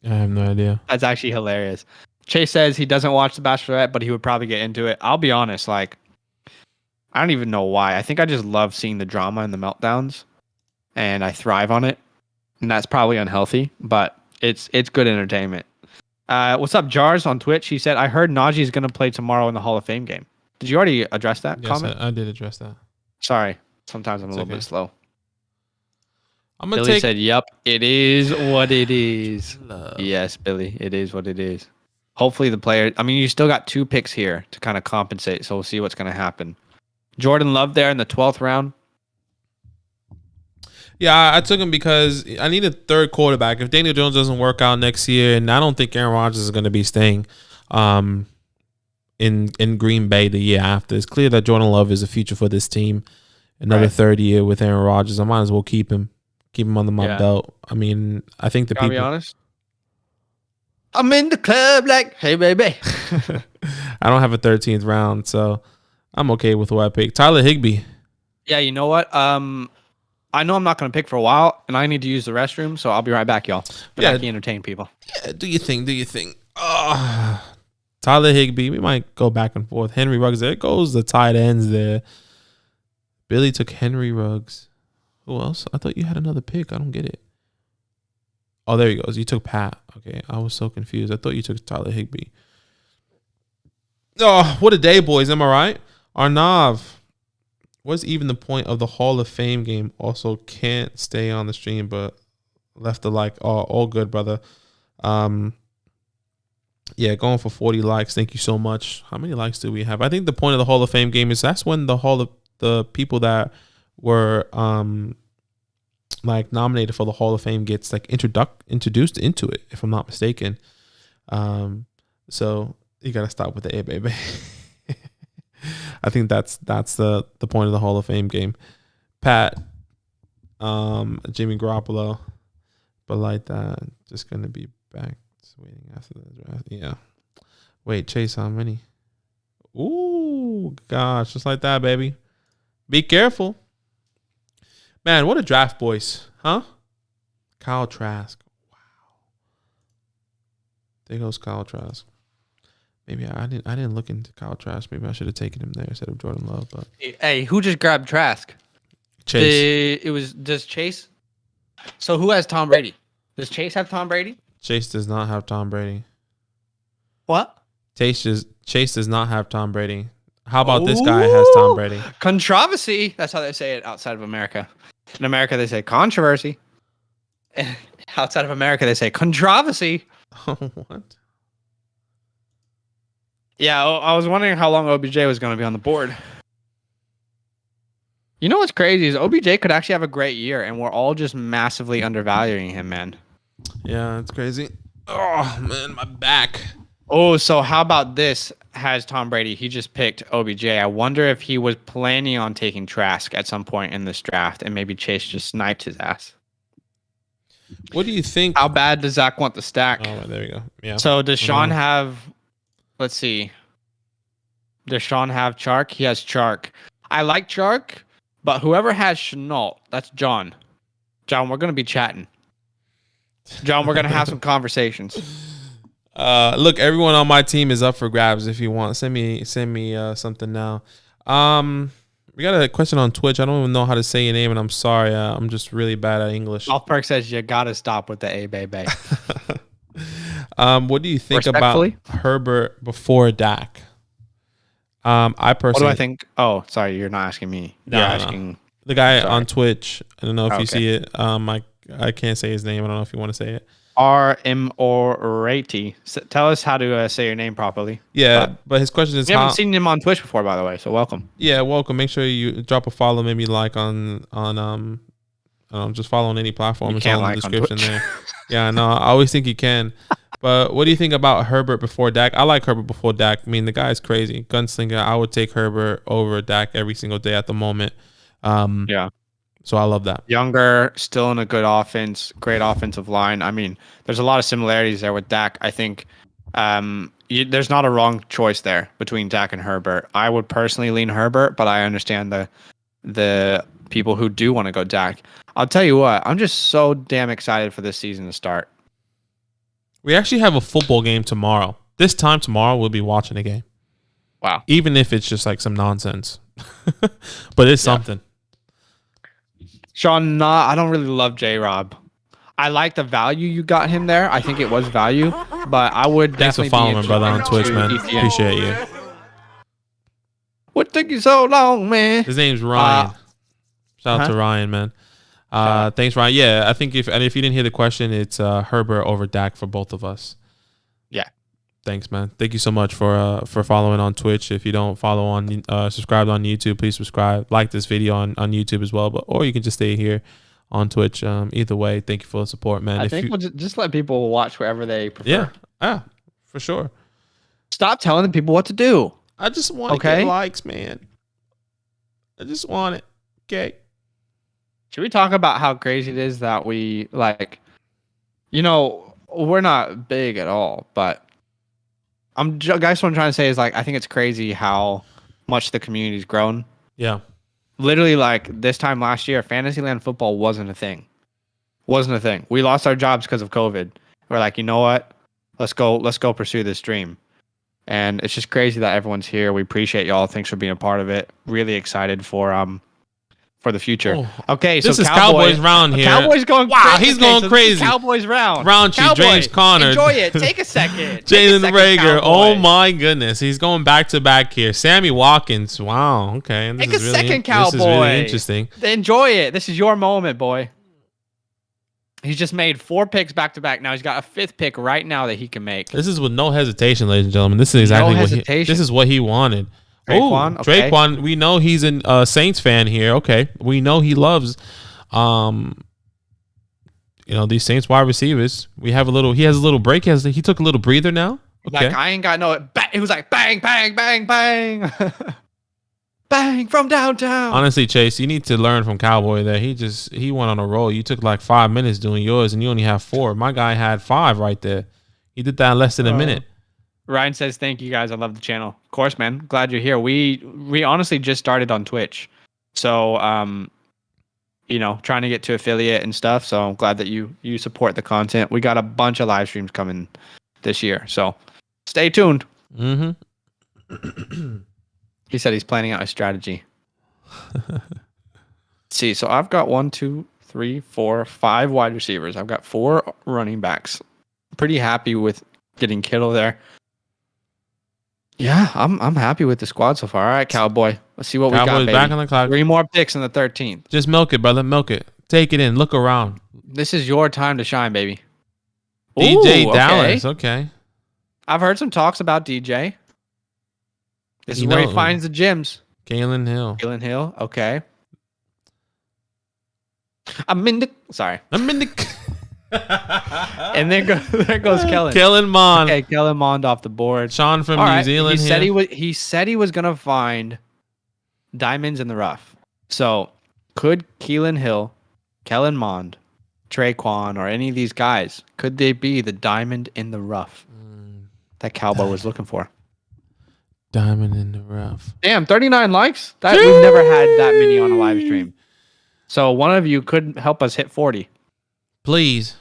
I have no idea. That's actually hilarious. Chase says he doesn't watch The Bachelorette, but he would probably get into it. I'll be honest, I don't even know why. I think I just love seeing the drama and the meltdowns, and I thrive on it. And that's probably unhealthy, but it's good entertainment. What's up, Jars on Twitch? He said, I heard Najee's going to play tomorrow in the Hall of Fame game. Did you already address that comment? I did address that. Sorry. Sometimes I'm a little bit slow. Billy said, yep, it is what it is. Yes, Billy, it is what it is. Hopefully the player, you still got 2 picks here to kind of compensate, so we'll see what's going to happen. Jordan Love there in the 12th round. Yeah, I took him because I need a 3rd quarterback. If Daniel Jones doesn't work out next year, and I don't think Aaron Rodgers is going to be staying in Green Bay the year after, it's clear that Jordan Love is a future for this team. Another 3rd year with Aaron Rodgers. I might as well keep him under my belt. I think the people. Be honest. I'm in the club like, hey, baby. I don't have a 13th round, so I'm okay with what I picked. Tyler Higbee. Yeah, you know what? I know I'm not going to pick for a while, and I need to use the restroom, so I'll be right back, y'all. But I can entertain people. Yeah, do your thing. Tyler Higbee. We might go back and forth. Henry Ruggs. There goes the tight ends there. Billy took Henry Ruggs. Who else? I thought you had another pick. I don't get it. Oh, there he goes. You took Pat. Okay, I was so confused. I thought you took Tyler Higbee. Oh, what a day, boys. Am I right? Arnav. What's even the point of the Hall of Fame game? Also can't stay on the stream, but left a like. Oh, all good, brother. Yeah, going for 40 likes. Thank you so much. How many likes do we have? I think the point of the Hall of Fame game is that's when the people that were nominated for the Hall of Fame gets introduced into it, if I'm not mistaken. So you gotta stop with the A, baby. I think that's the point of the Hall of Fame game. Pat, Jimmy Garoppolo, but like that, just gonna be back waiting after the draft. Yeah. Wait, Chase, how many? Ooh, gosh, just like that, baby. Be careful. Man, what a draft, boys. Huh? Kyle Trask. Wow. There goes Kyle Trask. Maybe I didn't look into Kyle Trask. Maybe I should have taken him there instead of Jordan Love. But hey, who just grabbed Trask? Chase. Does Chase? So who has Tom Brady? Does Chase have Tom Brady? Chase does not have Tom Brady. What? Chase does not have Tom Brady. How about this guy has Tom Brady? Controversy. That's how they say it outside of America. In America, they say controversy. Outside of America, they say controversy. What? Yeah, I was wondering how long OBJ was going to be on the board. You know what's crazy is OBJ could actually have a great year, and we're all just massively undervaluing him, man. Yeah, it's crazy. Oh, man, my back. Oh, so how about this? Has Tom Brady? He just picked OBJ. I wonder if he was planning on taking Trask at some point in this draft, and maybe Chase just sniped his ass. What do you think? How bad does Zach want the stack? Oh, there we go. Yeah. So does Sean have? Let's see. Does Sean have Chark? He has Chark. I like Chark, but whoever has Chenault, that's John. John, we're gonna be chatting. John, we're gonna have some conversations. Look, everyone on my team is up for grabs. If you want, send me something now. We got a question on Twitch. I don't even know how to say your name, and I'm sorry. I'm just really bad at English. Golf Perk says you gotta stop with the A baby. What do you think about Herbert before Dak? I personally. What do I think? Oh, sorry, you're not asking me. You're asking the guy on Twitch. I don't know if you see it. I can't say his name. I don't know if you want to say it. RM Orati. Tell us how to say your name properly. Yeah, but his question is, we haven't seen him on Twitch before, by the way. So welcome. Yeah, welcome. Make sure you drop a follow, maybe like on just follow on any platform. It's all in the description there. Yeah, no, I always think you can. But what do you think about Herbert before Dak? I like Herbert before Dak. I mean, the guy's crazy. Gunslinger. I would take Herbert over Dak every single day at the moment. Yeah. So I love that. Younger, still in a good offense, great offensive line. I mean, there's a lot of similarities there with Dak. I think there's not a wrong choice there between Dak and Herbert. I would personally lean Herbert, but I understand the people who do want to go Dak. I'll tell you what, I'm just so damn excited for this season to start. We actually have a football game tomorrow. This time tomorrow, we'll be watching a game. Wow. Even if it's just like some nonsense. But it's something. Sean, I don't really love J-Rob. I like the value you got him there. I think it was value, but I would definitely. Thanks for following, brother, on Twitch, man. Appreciate you. What took you so long, man? His name's Ryan. Shout out to Ryan, man. Thanks, Ryan. Yeah, I think if you didn't hear the question, it's Herbert over Dak for both of us. Yeah. Thanks, man. Thank you so much for following on Twitch. If you don't follow on subscribe on YouTube, please subscribe. Like this video on YouTube as well, or you can just stay here on Twitch. Either way, thank you for the support, man. I think we'll just let people watch wherever they prefer. Yeah, for sure. Stop telling the people what to do. I just want to get likes, man. I just want it. Okay. Should we talk about how crazy it is that we we're not big at all, but guys, what I'm trying to say is I think it's crazy how much the community's grown. Yeah. Literally, this time last year, Fantasyland football wasn't a thing. We lost our jobs because of COVID. We're like, you know what? Let's go pursue this dream. And it's just crazy that everyone's here. We appreciate y'all. Thanks for being a part of it. Really excited for the future. Oh, okay, so this is Cowboys round here. Cowboys going wow, crazy. He's going crazy. Cowboys round. Raunchy, James Conner. Enjoy it. Take a second. Jalen Rager. Oh my goodness. He's going back to back here. Sammy Watkins. Wow. Okay. Take a second, Cowboy. This is really interesting. Enjoy it. This is your moment, boy. He's just made 4 picks back to back. Now he's got a 5th pick right now that he can make. This is with no hesitation, ladies and gentlemen. This is exactly this is what he wanted. Draquan, okay. Draquan, we know he's a Saints fan here. Okay, we know he loves, these Saints wide receivers. He has a little break. He took a little breather now. Okay. I ain't got no. It was like bang, bang, bang, bang, bang from downtown. Honestly, Chase, you need to learn from Cowboy that he went on a roll. You took 5 minutes doing yours, and you only have 4. My guy had 5 right there. He did that in less than a minute. Ryan says, thank you guys. I love the channel. Of course, man. Glad you're here. We honestly just started on Twitch. So trying to get to affiliate and stuff. So I'm glad that you support the content. We got a bunch of live streams coming this year. So stay tuned. Mm-hmm. He said he's planning out a strategy. See, so I've got 1, 2, 3, 4, 5 wide receivers. I've got 4 running backs. Pretty happy with getting Kittle there. Yeah, I'm happy with the squad so far. All right, Cowboy. Let's see what we got, baby. Back on the clock. 3 more picks in the 13th. Just milk it, brother. Milk it. Take it in. Look around. This is your time to shine, baby. DJ Ooh, Dallas. Okay. I've heard some talks about DJ. This is where he finds the gyms. Kalen Hill. Okay. Sorry. And there goes Kellen. Kellen Mond. Okay, Kellen Mond off the board. Sean from New Zealand. He said he was gonna find diamonds in the rough. So could Keelan Hill, Kellen Mond, Traquan, or any of these guys, could they be the diamond in the rough that Cowboy was looking for? Diamond in the rough. Damn, 39 likes? We've never had that many on a live stream. So one of you could help us hit 40. Please.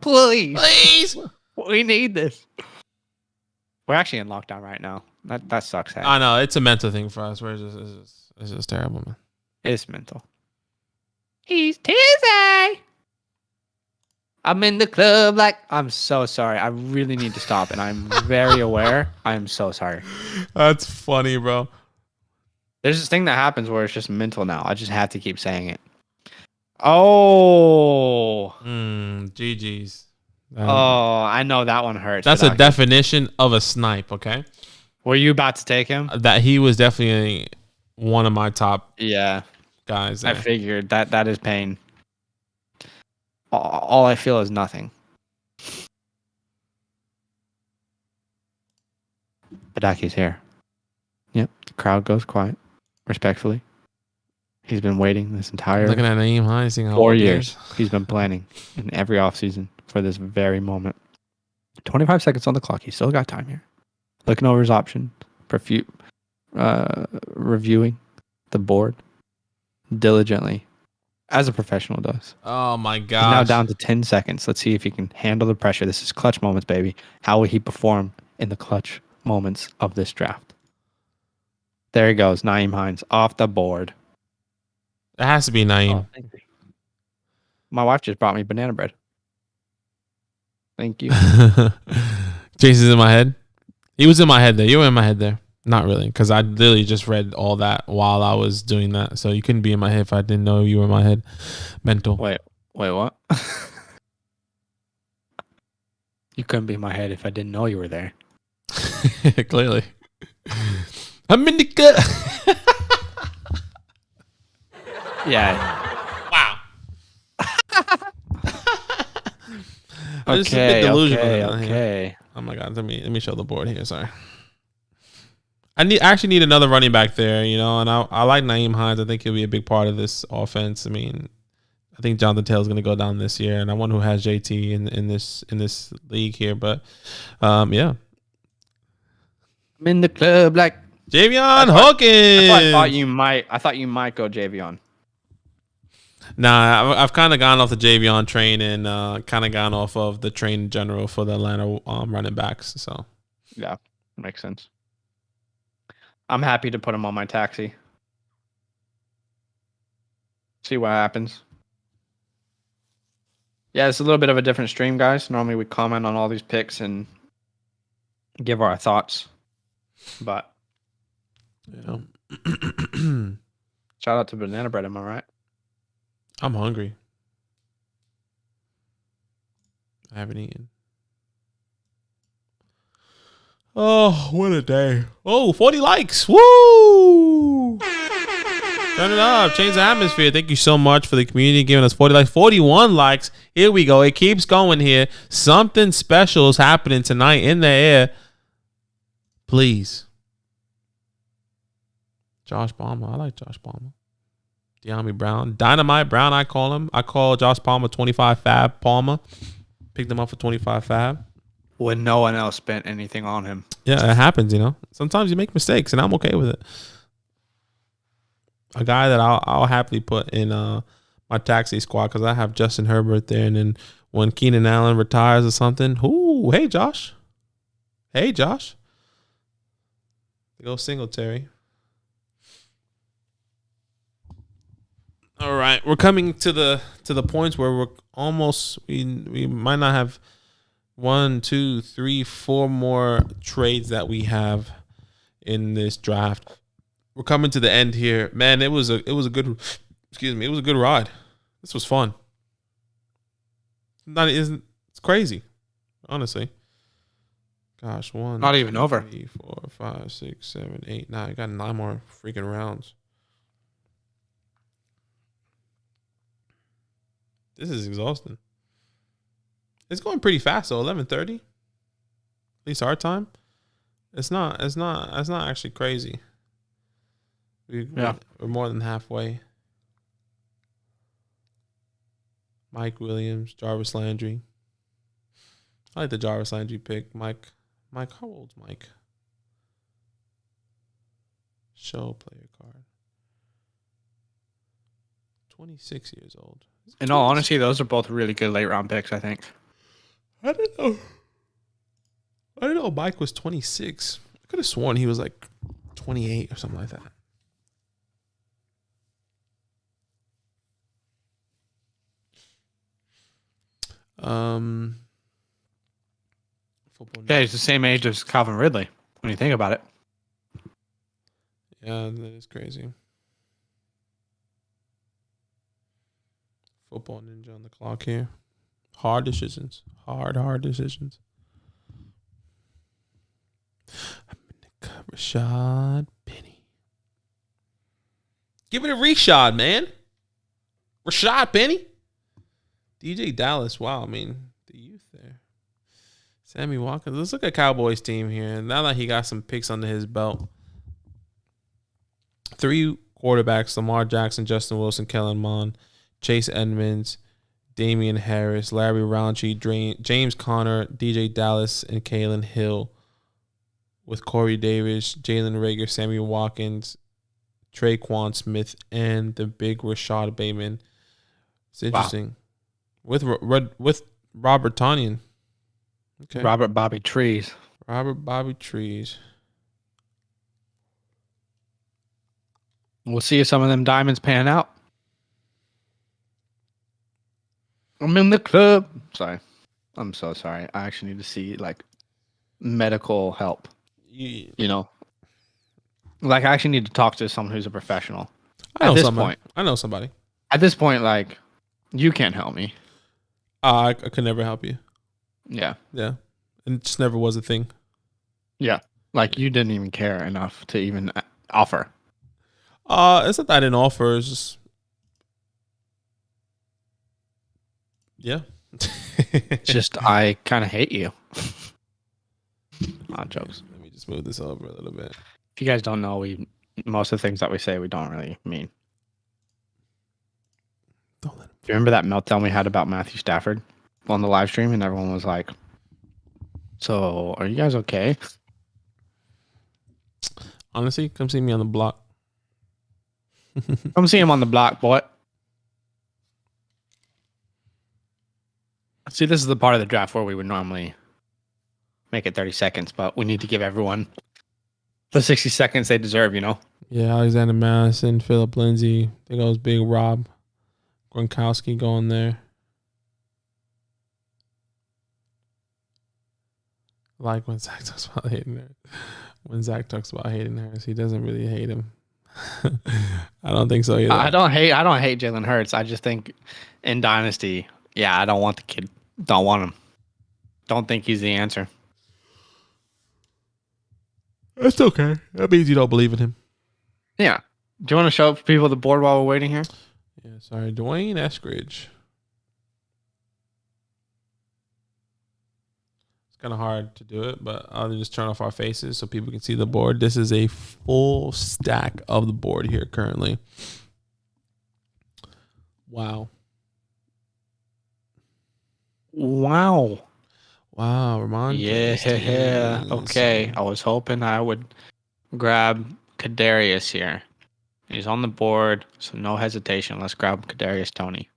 Please. We need this. We're actually in lockdown right now. That sucks. Hey? I know. It's a mental thing for us. It's just terrible, man. It's mental. He's Tizzy. I'm in the club like... I'm so sorry. I really need to stop, and I'm very aware. I'm so sorry. That's funny, bro. There's this thing that happens where it's just mental now. I just have to keep saying it. Oh. GG's. I know that one hurts. That's a definition of a snipe, okay? Were you about to take him? That he was definitely one of my top guys there. I figured that is pain. All I feel is nothing. Badaki's here. Yep. The crowd goes quiet. Respectfully. He's been waiting this entire looking at Naeem Hines 4 years. He's been planning in every offseason for this very moment. 25 seconds on the clock. He's still got time here. Looking over his option. Reviewing the board diligently, as a professional does. Oh my gosh. He's now down to 10 seconds. Let's see if he can handle the pressure. This is clutch moments, baby. How will he perform in the clutch moments of this draft? There he goes. Naeem Hines off the board. It has to be Naeem. Oh, my wife just brought me banana bread. Thank you. Jason's in my head. He was in my head there. You were in my head there. Not really, because I literally just read all that while I was doing that. So you couldn't be in my head if I didn't know you were in my head. Mental. Wait, what? You couldn't be in my head if I didn't know you were there. Clearly. I'm in the gut. Yeah. Wow. Okay. Oh my god, let me show the board here. Sorry. I actually need another running back there, and I like Naeem Hines. I think he'll be a big part of this offense. I mean, I think Jonathan Taylor's going to go down this year, and I wonder who has JT in this league here. But yeah, I'm in the club like Javion Hawkins. I thought you might go Javion. Nah, I've kind of gone off the Javion train and kind of gone off of the train in general for the Atlanta running backs. So yeah, makes sense. I'm happy to put him on my taxi. See what happens. Yeah, it's a little bit of a different stream, guys. Normally we comment on all these picks and give our thoughts. But shout out to Banana Bread, am I right? I'm hungry. I haven't eaten. Oh, what a day. Oh, 40 likes. Woo! Turn it up. Change the atmosphere. Thank you so much for the community giving us 40 likes. 41 likes. Here we go. It keeps going here. Something special is happening tonight in the air. Please. Josh Palmer. I like Josh Palmer. De'Ami Brown. Dynamite Brown, I call him. I call Josh Palmer 25 Fab Palmer. Picked him up for 25 Fab. When no one else spent anything on him. Yeah, it happens, Sometimes you make mistakes, and I'm okay with it. a guy that I'll happily put in my taxi squad because I have Justin Herbert there, and then when Keenan Allen retires or something, hey Josh, go Singletary. All right, we're coming to the points where we're almost we might not have 1, 2, 3, 4 more trades that we have in this draft. We're coming to the end here, man. It was a good, it was a good ride. This was fun. It's crazy, honestly. Gosh, Not even over. 3, 4, 5, 6, 7, 8, 9. I got 9 more freaking rounds. This is exhausting. It's going pretty fast though. 11:30, at least our time. It's not actually crazy. We're more than halfway. Mike Williams, Jarvis Landry. I like the Jarvis Landry pick. Mike, how old's Mike? Show player card. 26 years old. In all honesty, those are both really good late round picks, I think. I didn't know Mike was 26. I could have sworn he was like 28 or something like that. Yeah, he's the same age as Calvin Ridley when you think about it. Yeah, that is crazy. Football Ninja on the clock here. Hard decisions. Hard decisions. Rashad Penny. Give it a Rashad, man. Rashad Penny. DJ Dallas. Wow, I mean, the youth there. Sammy Watkins. Let's look at Cowboys team here. Now that he got some picks under his belt. 3 quarterbacks, Lamar Jackson, Justin Wilson, Kellen Mond, Chase Edmonds, Damian Harris, Larry Roundtree, James Conner, DJ Dallas, and Kalen Hill. With Corey Davis, Jalen Reagor, Sammy Watkins, Traquan Smith, and the big Rashad Bateman. It's interesting. Wow. With Robert Tonyan. Okay. Robert Bobby Trees. We'll see if some of them diamonds pan out. I'm in the club. Sorry. I'm so sorry. I actually need to see like medical help. You know? Like I actually need to talk to someone who's a professional. I know somebody. At this point, like, you can't help me. I could never help you. Yeah. Yeah. It just never was a thing. Yeah. Like you didn't even care enough to even offer. It's not that I didn't offer. It's just, yeah. Just I kind of hate you. Not jokes. Let me just move this over a little bit. If you guys don't know, most of the things that we say we don't really mean. Don't let him. Do you remember that meltdown we had about Matthew Stafford on the live stream, and everyone was like, "So, are you guys okay?" Honestly, come see me on the block. Come see him on the block, boy. See, this is the part of the draft where we would normally make it 30 seconds, but we need to give everyone the 60 seconds they deserve, you know? Yeah, Alexander Madison, Philip Lindsay. There goes Big Rob. Gronkowski going there. Like when Zach talks about hating Harris. When Zach talks about hating Harris, he doesn't really hate him. I don't think so either. I don't hate Jalen Hurts. I just think in Dynasty, yeah, I don't want the kid. Don't want him. Don't think he's the answer. That's okay. That means you don't believe in him. Yeah. Do you want to show people the board while we're waiting here? Yeah, sorry. Dwayne Eskridge. It's kind of hard to do it, but I'll just turn off our faces so people can see the board. This is a full stack of the board here currently. Wow. Ramon. Yeah. Okay. I was hoping I would grab Kadarius here He's on the board, so no hesitation. Let's grab Kadarius Toney.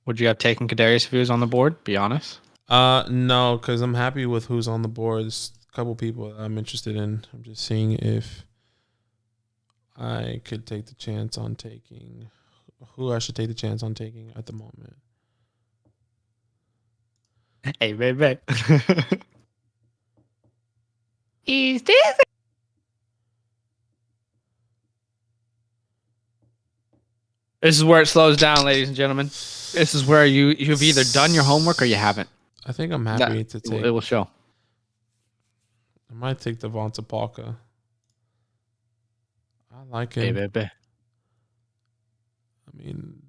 Would you have taken Kadarius if he was on the board? Be honest. No, because I'm happy with who's on the board. There's a couple people I'm interested in. I'm just seeing if I could take the chance on taking who I should take the chance on taking at the moment. Hey, baby. Is this? This is where it slows down, ladies and gentlemen. This is where you've either done your homework or you haven't. I think I'm happy to take. It will show. I might take Devonta Parker. I like him. Hey, baby. I mean,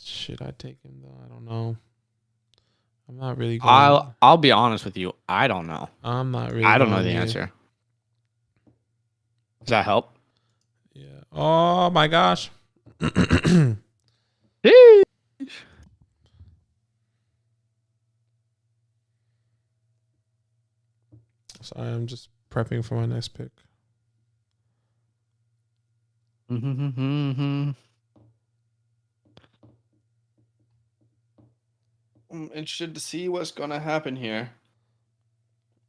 should I take him though? I don't know. I'm not really going. I'll be honest with you. I don't know. I'm not really. I don't know the answer. Does that help? Yeah. Oh my gosh. Sorry, I'm just prepping for my next pick. I'm interested to see what's going to happen here.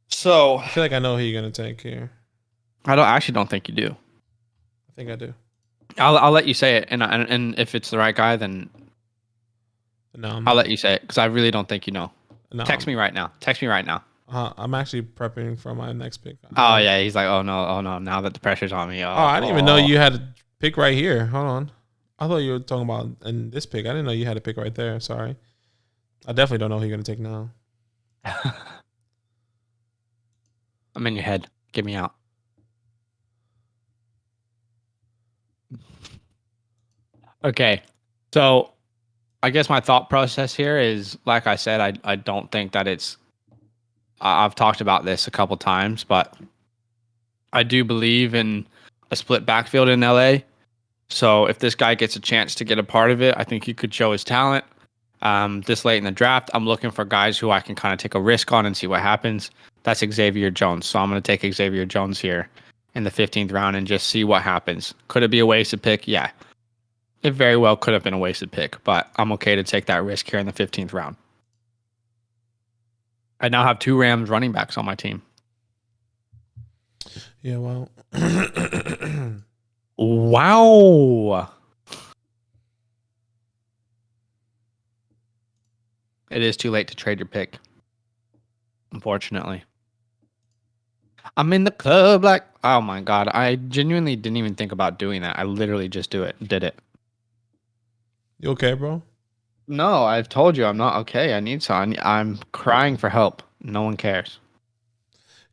So I feel like I know who you're gonna take here. I actually don't think you do. I think I do. I'll let you say it, and if it's the right guy, then No, I'll let you say it because I really don't think you know. No, Text me right now. Text me right now. I'm actually prepping for my next pick. Oh yeah, he's like, oh no. Now that the pressure's on me. I didn't even know you had a pick right here. Hold on. I thought you were talking about in this pick. I didn't know you had a pick right there. Sorry. I definitely don't know who you're gonna take now. I'm in your head. Get me out. Okay. So I guess my thought process here is, like I said, I don't think that it's, I've talked about this a couple times, but I do believe in a split backfield in LA. So if this guy gets a chance to get a part of it, I think he could show his talent. This late in the draft, I'm looking for guys who I can kind of take a risk on and see what happens. That's Xavier Jones. So I'm going to take Xavier Jones here in the 15th round and just see what happens. Could it be a wasted pick? Yeah. It very well could have been a wasted pick, but I'm okay to take that risk here in the 15th round. I now have 2 Rams running backs on my team. Yeah, well. Wow. It is too late to trade your pick. Unfortunately. I'm in the club like, oh my God. I genuinely didn't even think about doing that. I literally just did it. You okay, bro? No, I've told you I'm not okay. I need some. I'm crying for help. No one cares.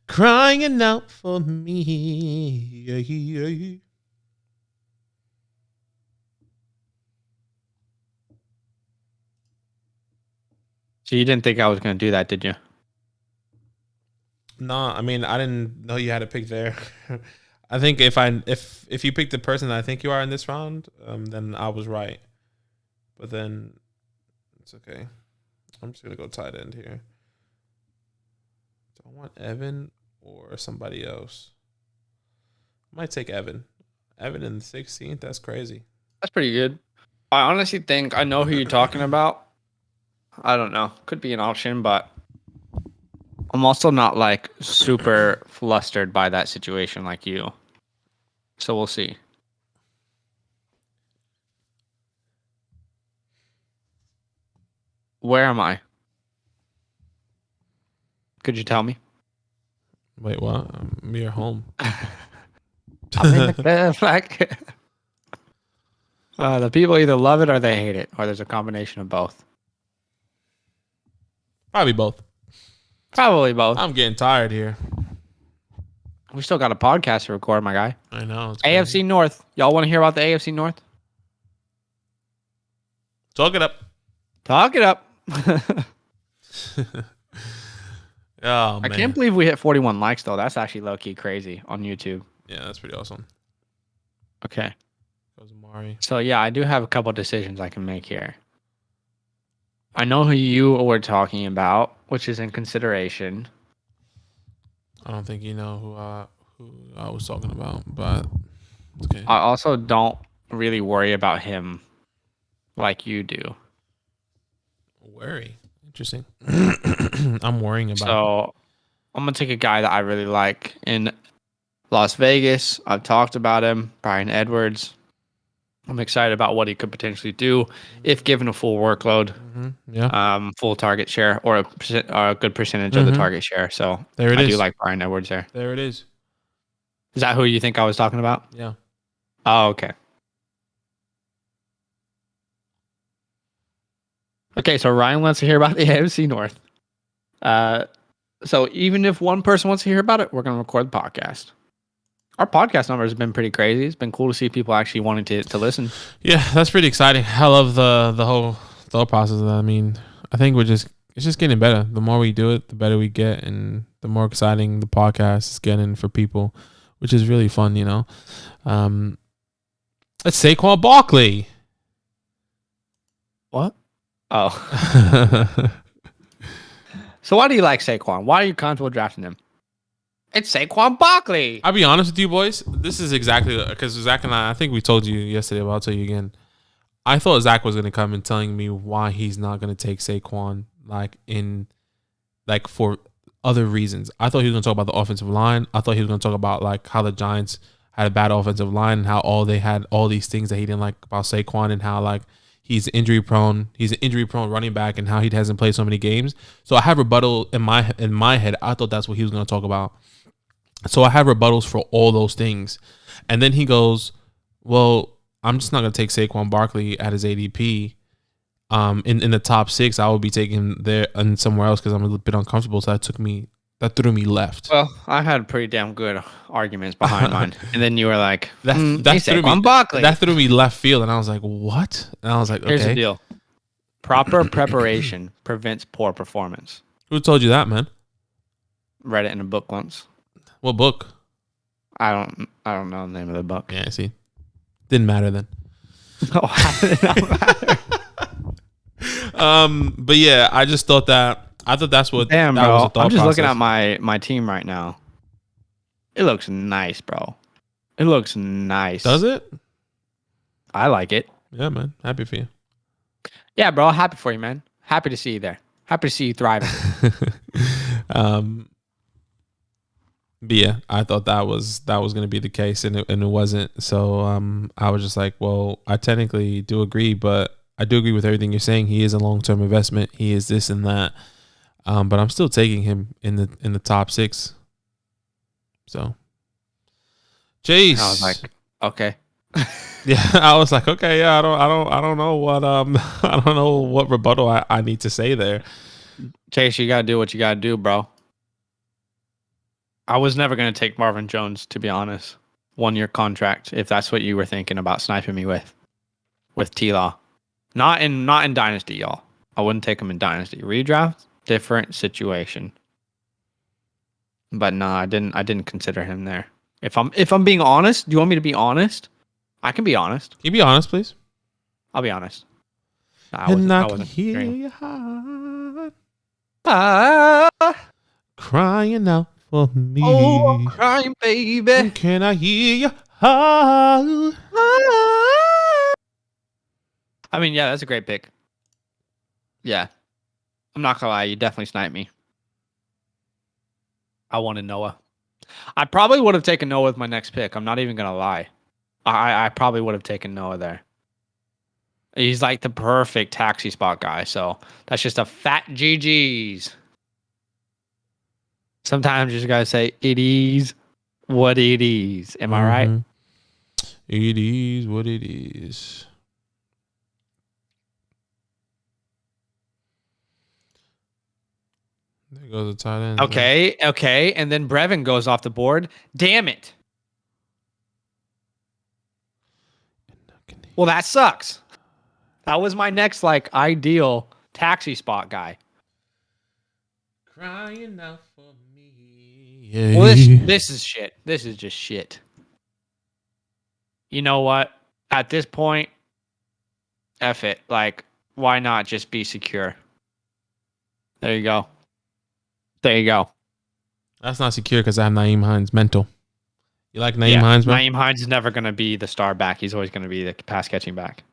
Crying out for me. So you didn't think I was going to do that, did you? No, I mean, I didn't know you had a pick there. I think if you pick the person that I think you are in this round, then I was right. But then it's okay. I'm just gonna go tight end here. Do I want Evan or somebody else? I might take Evan. Evan in the 16th. That's crazy. That's pretty good. I honestly think I know who you're talking about. I don't know. Could be an option, but I'm also not like super flustered by that situation like you. So we'll see. Where am I? Could you tell me? Wait, what? You're home. I'm in the club, like the people either love it or they hate it, or there's a combination of both. Probably both. Probably both. I'm getting tired here. We still got a podcast to record, my guy. I know. AFC North. Y'all want to hear about the AFC North? Talk it up. Talk it up. Oh, man. I can't believe we hit 41 likes, though. That's actually low-key crazy on YouTube. Yeah, that's pretty awesome. Okay. Goes Amari. So, yeah, I do have a couple decisions I can make here. I know who you were talking about, which is in consideration. I don't think you know who I was talking about, but okay. I also don't really worry about him like you do. Worry. Interesting. I'm worrying about. So I'm gonna take a guy that I really like in Las Vegas. I've talked about him, Brian Edwards. I'm excited about what he could potentially do if given a full workload, full target share, or a good percentage of the target share. So there it I is. do like Brian Edwards there. There it is. Is that who you think I was talking about? Yeah. Oh, okay. Okay, so Ryan wants to hear about the AFC North. So even if one person wants to hear about it, we're going to record the podcast. Our podcast numbers have been pretty crazy. It's been cool to see people actually wanting to listen. Yeah, that's pretty exciting. I love the whole process of that. I mean, I think it's just getting better. The more we do it, the better we get, and the more exciting the podcast is getting for people, which is really fun, you know. It's Saquon Barkley. What? Oh. So why do you like Saquon? Why are you comfortable drafting him? It's Saquon Barkley. I'll be honest with you, boys. This is exactly because Zach and I think we told you yesterday, but I'll tell you again. I thought Zach was going to come and telling me why he's not going to take Saquon, for other reasons. I thought he was going to talk about the offensive line. I thought he was going to talk about like how the Giants had a bad offensive line and how they had all these things that he didn't like about Saquon, and how like he's injury prone. He's an injury prone running back, and how he hasn't played so many games. So I have rebuttal in my head. I thought that's what he was going to talk about. So I have rebuttals for all those things. And then he goes, well, I'm just not going to take Saquon Barkley at his ADP. In the top 6, I would be taking him there and somewhere else because I'm a little bit uncomfortable. So that threw me left. Well, I had pretty damn good arguments behind mine. And then you were like, that threw Saquon Barkley. That threw me left field. And I was like, what? And I was like, okay. Here's the deal. Proper preparation prevents poor performance. Who told you that, man? Read it in a book once. What book? I don't know the name of the book. Yeah, I see. Didn't matter then. No, how did it not matter? But yeah, I just thought that's what. Damn, that bro. was I'm just process. looking at my team right now. It looks nice, bro. It looks nice. Does it? I like it. Yeah, man. Happy for you. Yeah, bro. Happy for you, man. Happy to see you there. Happy to see you thriving. But yeah, I thought that was going to be the case, and it wasn't. So I was just like, well, I technically do agree, but I do agree with everything you're saying. He is a long-term investment. He is this and that, but I'm still taking him in the top 6. So, Chase, I was like, okay. Yeah, I was like, okay, yeah, I don't know what I don't know what rebuttal I need to say there. Chase, you gotta do what you gotta do, bro. I was never gonna take Marvin Jones, to be honest. 1-year contract, if that's what you were thinking about sniping me with T-Law. Not in Dynasty, y'all. I wouldn't take him in Dynasty. Redraft, different situation. But no, I didn't consider him there. If I'm being honest, do you want me to be honest? I can be honest. Can you be honest, please? I'll be honest. No, I wasn't hear your heart crying out for me. Oh, I'm crying, baby. Can I hear your heart? I mean, yeah, that's a great pick. Yeah. I'm not gonna lie, you definitely sniped me. I wanted Noah. I probably would have taken Noah with my next pick. I'm not even gonna lie. I probably would have taken Noah there. He's like the perfect taxi spot guy, so that's just a fat GG's. Sometimes you just gotta say it is what it is. Am I right? It is what it is. There goes the tight end. Okay. And then Brevin goes off the board. Damn it. Well, that sucks. That was my next ideal taxi spot guy. Crying out for me. Yeah. Well, this is shit. This is just shit. You know what? At this point, F it. Why not just be secure? There you go. That's not secure because I have Naeem Hines mental. You like Naeem Hines, bro? Naeem Hines is never going to be the star back. He's always going to be the pass catching back.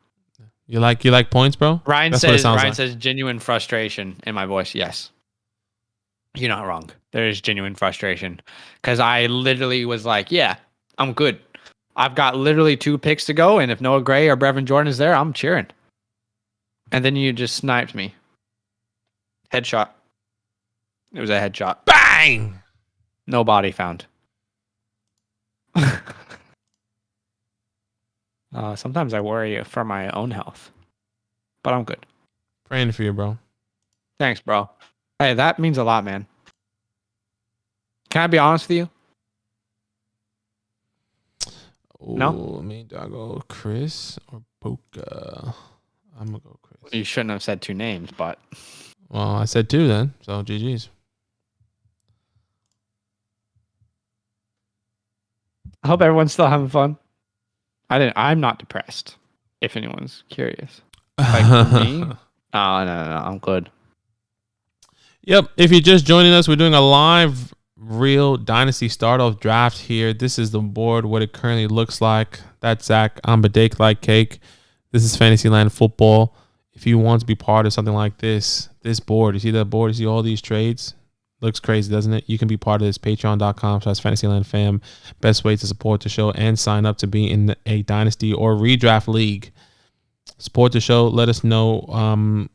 You like points, bro? Ryan That's what it sounds like. says genuine frustration in my voice. Yes. You're not wrong. There is genuine frustration because I literally was like, yeah, I'm good. I've got literally 2 picks to go, and if Noah Gray or Brevin Jordan is there, I'm cheering. And then you just sniped me. Headshot. It was a headshot. Bang! No body found. Sometimes I worry for my own health, but I'm good. Praying for you, bro. Thanks, bro. Hey, that means a lot, man. Can I be honest with you? No? I mean, do I go Chris or Boca? I'm gonna go Chris. You shouldn't have said 2 names, but Well, I said 2 then, so GG's. I hope everyone's still having fun. I'm not depressed. If anyone's curious, like me. No, I'm good. Yep. If you're just joining us, we're doing a live real Dynasty start-off draft here. This is the board, what it currently looks like. That's Zach. I'm Badake like cake. This is Fantasyland football. If you want to be part of something like this board, you see that board? You see all these trades? Looks crazy, doesn't it? You can be part of this. Patreon.com/FantasylandFam. Best way to support the show and sign up to be in a Dynasty or redraft league. Support the show. Let us know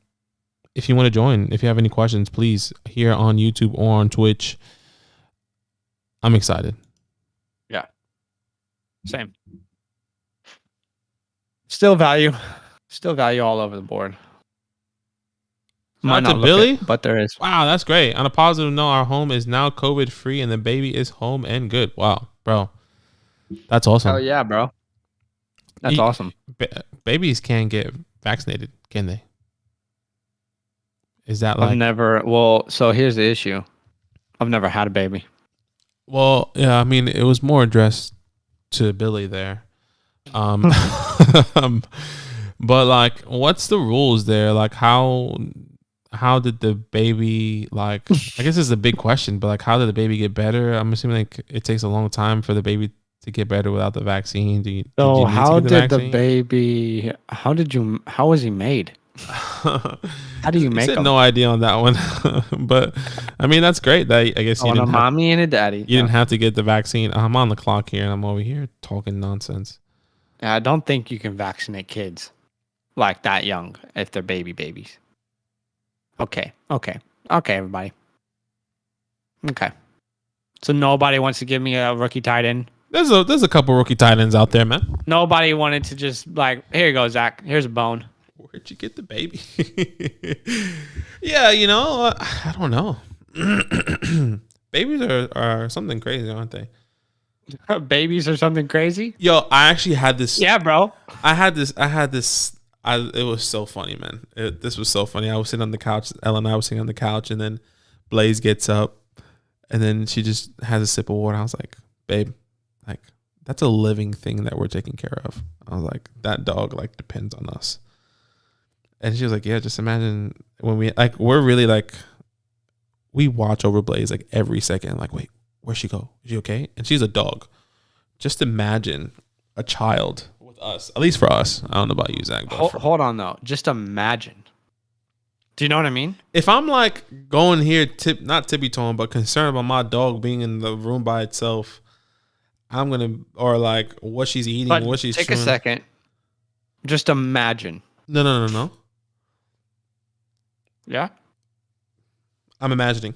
if you want to join. If you have any questions, please, here on YouTube or on Twitch. I'm excited. Yeah. Same. Still value all over the board. Shout out to Billy, but there is. Wow, that's great. On a positive note, our home is now COVID free and the baby is home and good. Wow, bro, that's awesome. Oh yeah, bro, that's awesome. Babies can't get vaccinated, can they? Is that like I've never? Well, so here's the issue. I've never had a baby. Well, yeah, I mean, it was more addressed to Billy there. But like, what's the rules there? Like, how did the baby, like, I guess it's a big question, but like, how did the baby get better? I'm assuming like it takes a long time for the baby to get better without the vaccine. How was he made? How do you make him? No idea on that one. But I mean, that's great that I guess you didn't have a mommy and a daddy. You didn't have to get the vaccine. I'm on the clock here and I'm over here talking nonsense. I don't think you can vaccinate kids like that young if they're babies. Okay, everybody. Okay. So nobody wants to give me a rookie tight end? There's a couple rookie tight ends out there, man. Nobody wanted to just like, here you go, Zach. Here's a bone. Where'd you get the baby? Yeah, I don't know. Babies are something crazy, aren't they? Babies are something crazy? Yo, I actually had this. Yeah, bro. I had this. It was so funny, man. This was so funny. I was sitting on the couch. Ella and I was sitting on the couch, and then Blaze gets up, and then she just has a sip of water. I was like, babe, like, that's a living thing that we're taking care of. I was like, that dog, like, depends on us. And she was like, yeah, just imagine when we're really like, we watch over Blaze like every second. Like, wait, where'd she go? Is she okay? And she's a dog. Just imagine a child with us, at least for us. I don't know about you, Zach. But hold on, though. Just imagine. Do you know what I mean? If I'm like going here, not tippy-toeing, but concerned about my dog being in the room by itself, or like what she's eating, but what she's take chewing. A second. Just imagine. No. Yeah? I'm imagining.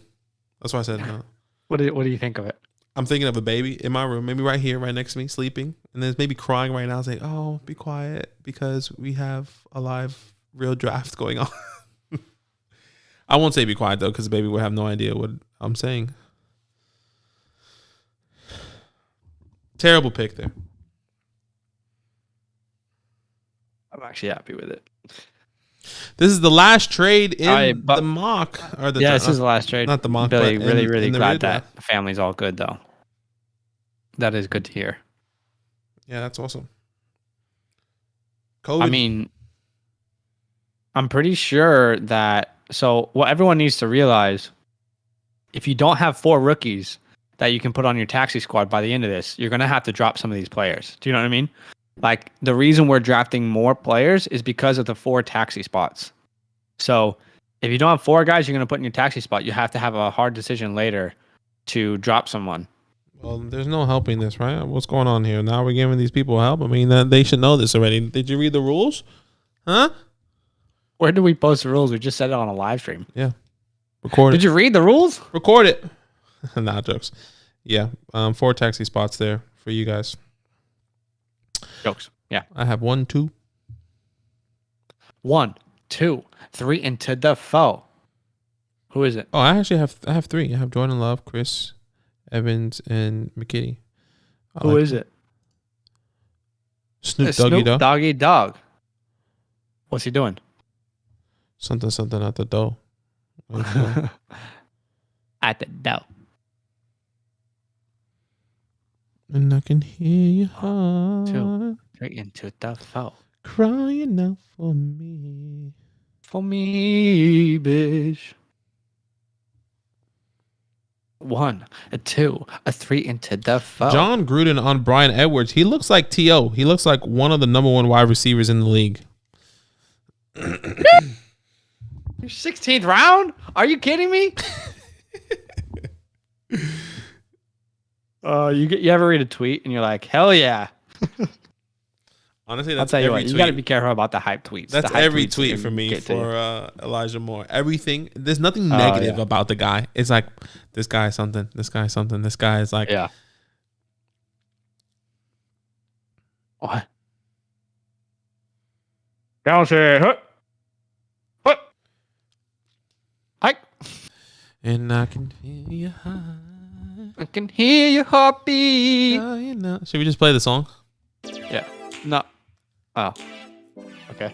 That's why I said no. What do you think of it? I'm thinking of a baby in my room, maybe right here, right next to me, sleeping. And then maybe crying right now. I was like, oh, be quiet because we have a live real draft going on. I won't say be quiet, though, because the baby would have no idea what I'm saying. Terrible pick there. I'm actually happy with it. This is the last trade in the mock. This is the last trade. Not the mock, Billy, but really glad that draft. the family's all good, though. That is good to hear. Yeah, that's awesome. COVID. I mean, I'm pretty sure that... So what everyone needs to realize, if you don't have 4 rookies that you can put on your taxi squad by the end of this, you're going to have to drop some of these players. Do you know what I mean? Like, the reason we're drafting more players is because of the 4 taxi spots. So if you don't have 4 guys you're going to put in your taxi spot, you have to have a hard decision later to drop someone. Well, there's no helping this, right? What's going on here? Now we're giving these people help. I mean, they should know this already. Did you read the rules? Huh? Where did we post the rules? We just said it on a live stream. Yeah. Record it. Did you read the rules? Record it. Nah, jokes. Yeah. 4 taxi spots there for you guys. Jokes. Yeah. I have 1, 2. 1, 2, 3 into the foe. Who is it? Oh, I have 3. I have Jordan Love, Chris Evans, and McKitty. Who is it? Snoop Doggy Dog. Doggy Dog. What's he doing? Something at the door. At the door. And I can hear your heart 2, 3 into the foe. crying out for me. For me, bitch. 1, 2, 3 into the foe. John Gruden on Brian Edwards. He looks like T.O. He looks like one of the number 1 wide receivers in the league. Your 16th round? Are you kidding me? You ever read a tweet and you're like, hell yeah. Honestly, I'll that's tell you every what, you tweet. got to be careful about the hype tweets. That's hype every tweets tweet for me for Elijah Moore. Everything. There's nothing negative about the guy. It's like, this guy is something. This guy is something. This guy is like. Yeah. What? Down say, hut. Hike. And I can hear your heart. I can hear your heartbeat. Should we just play the song? Yeah. No. Oh. Okay.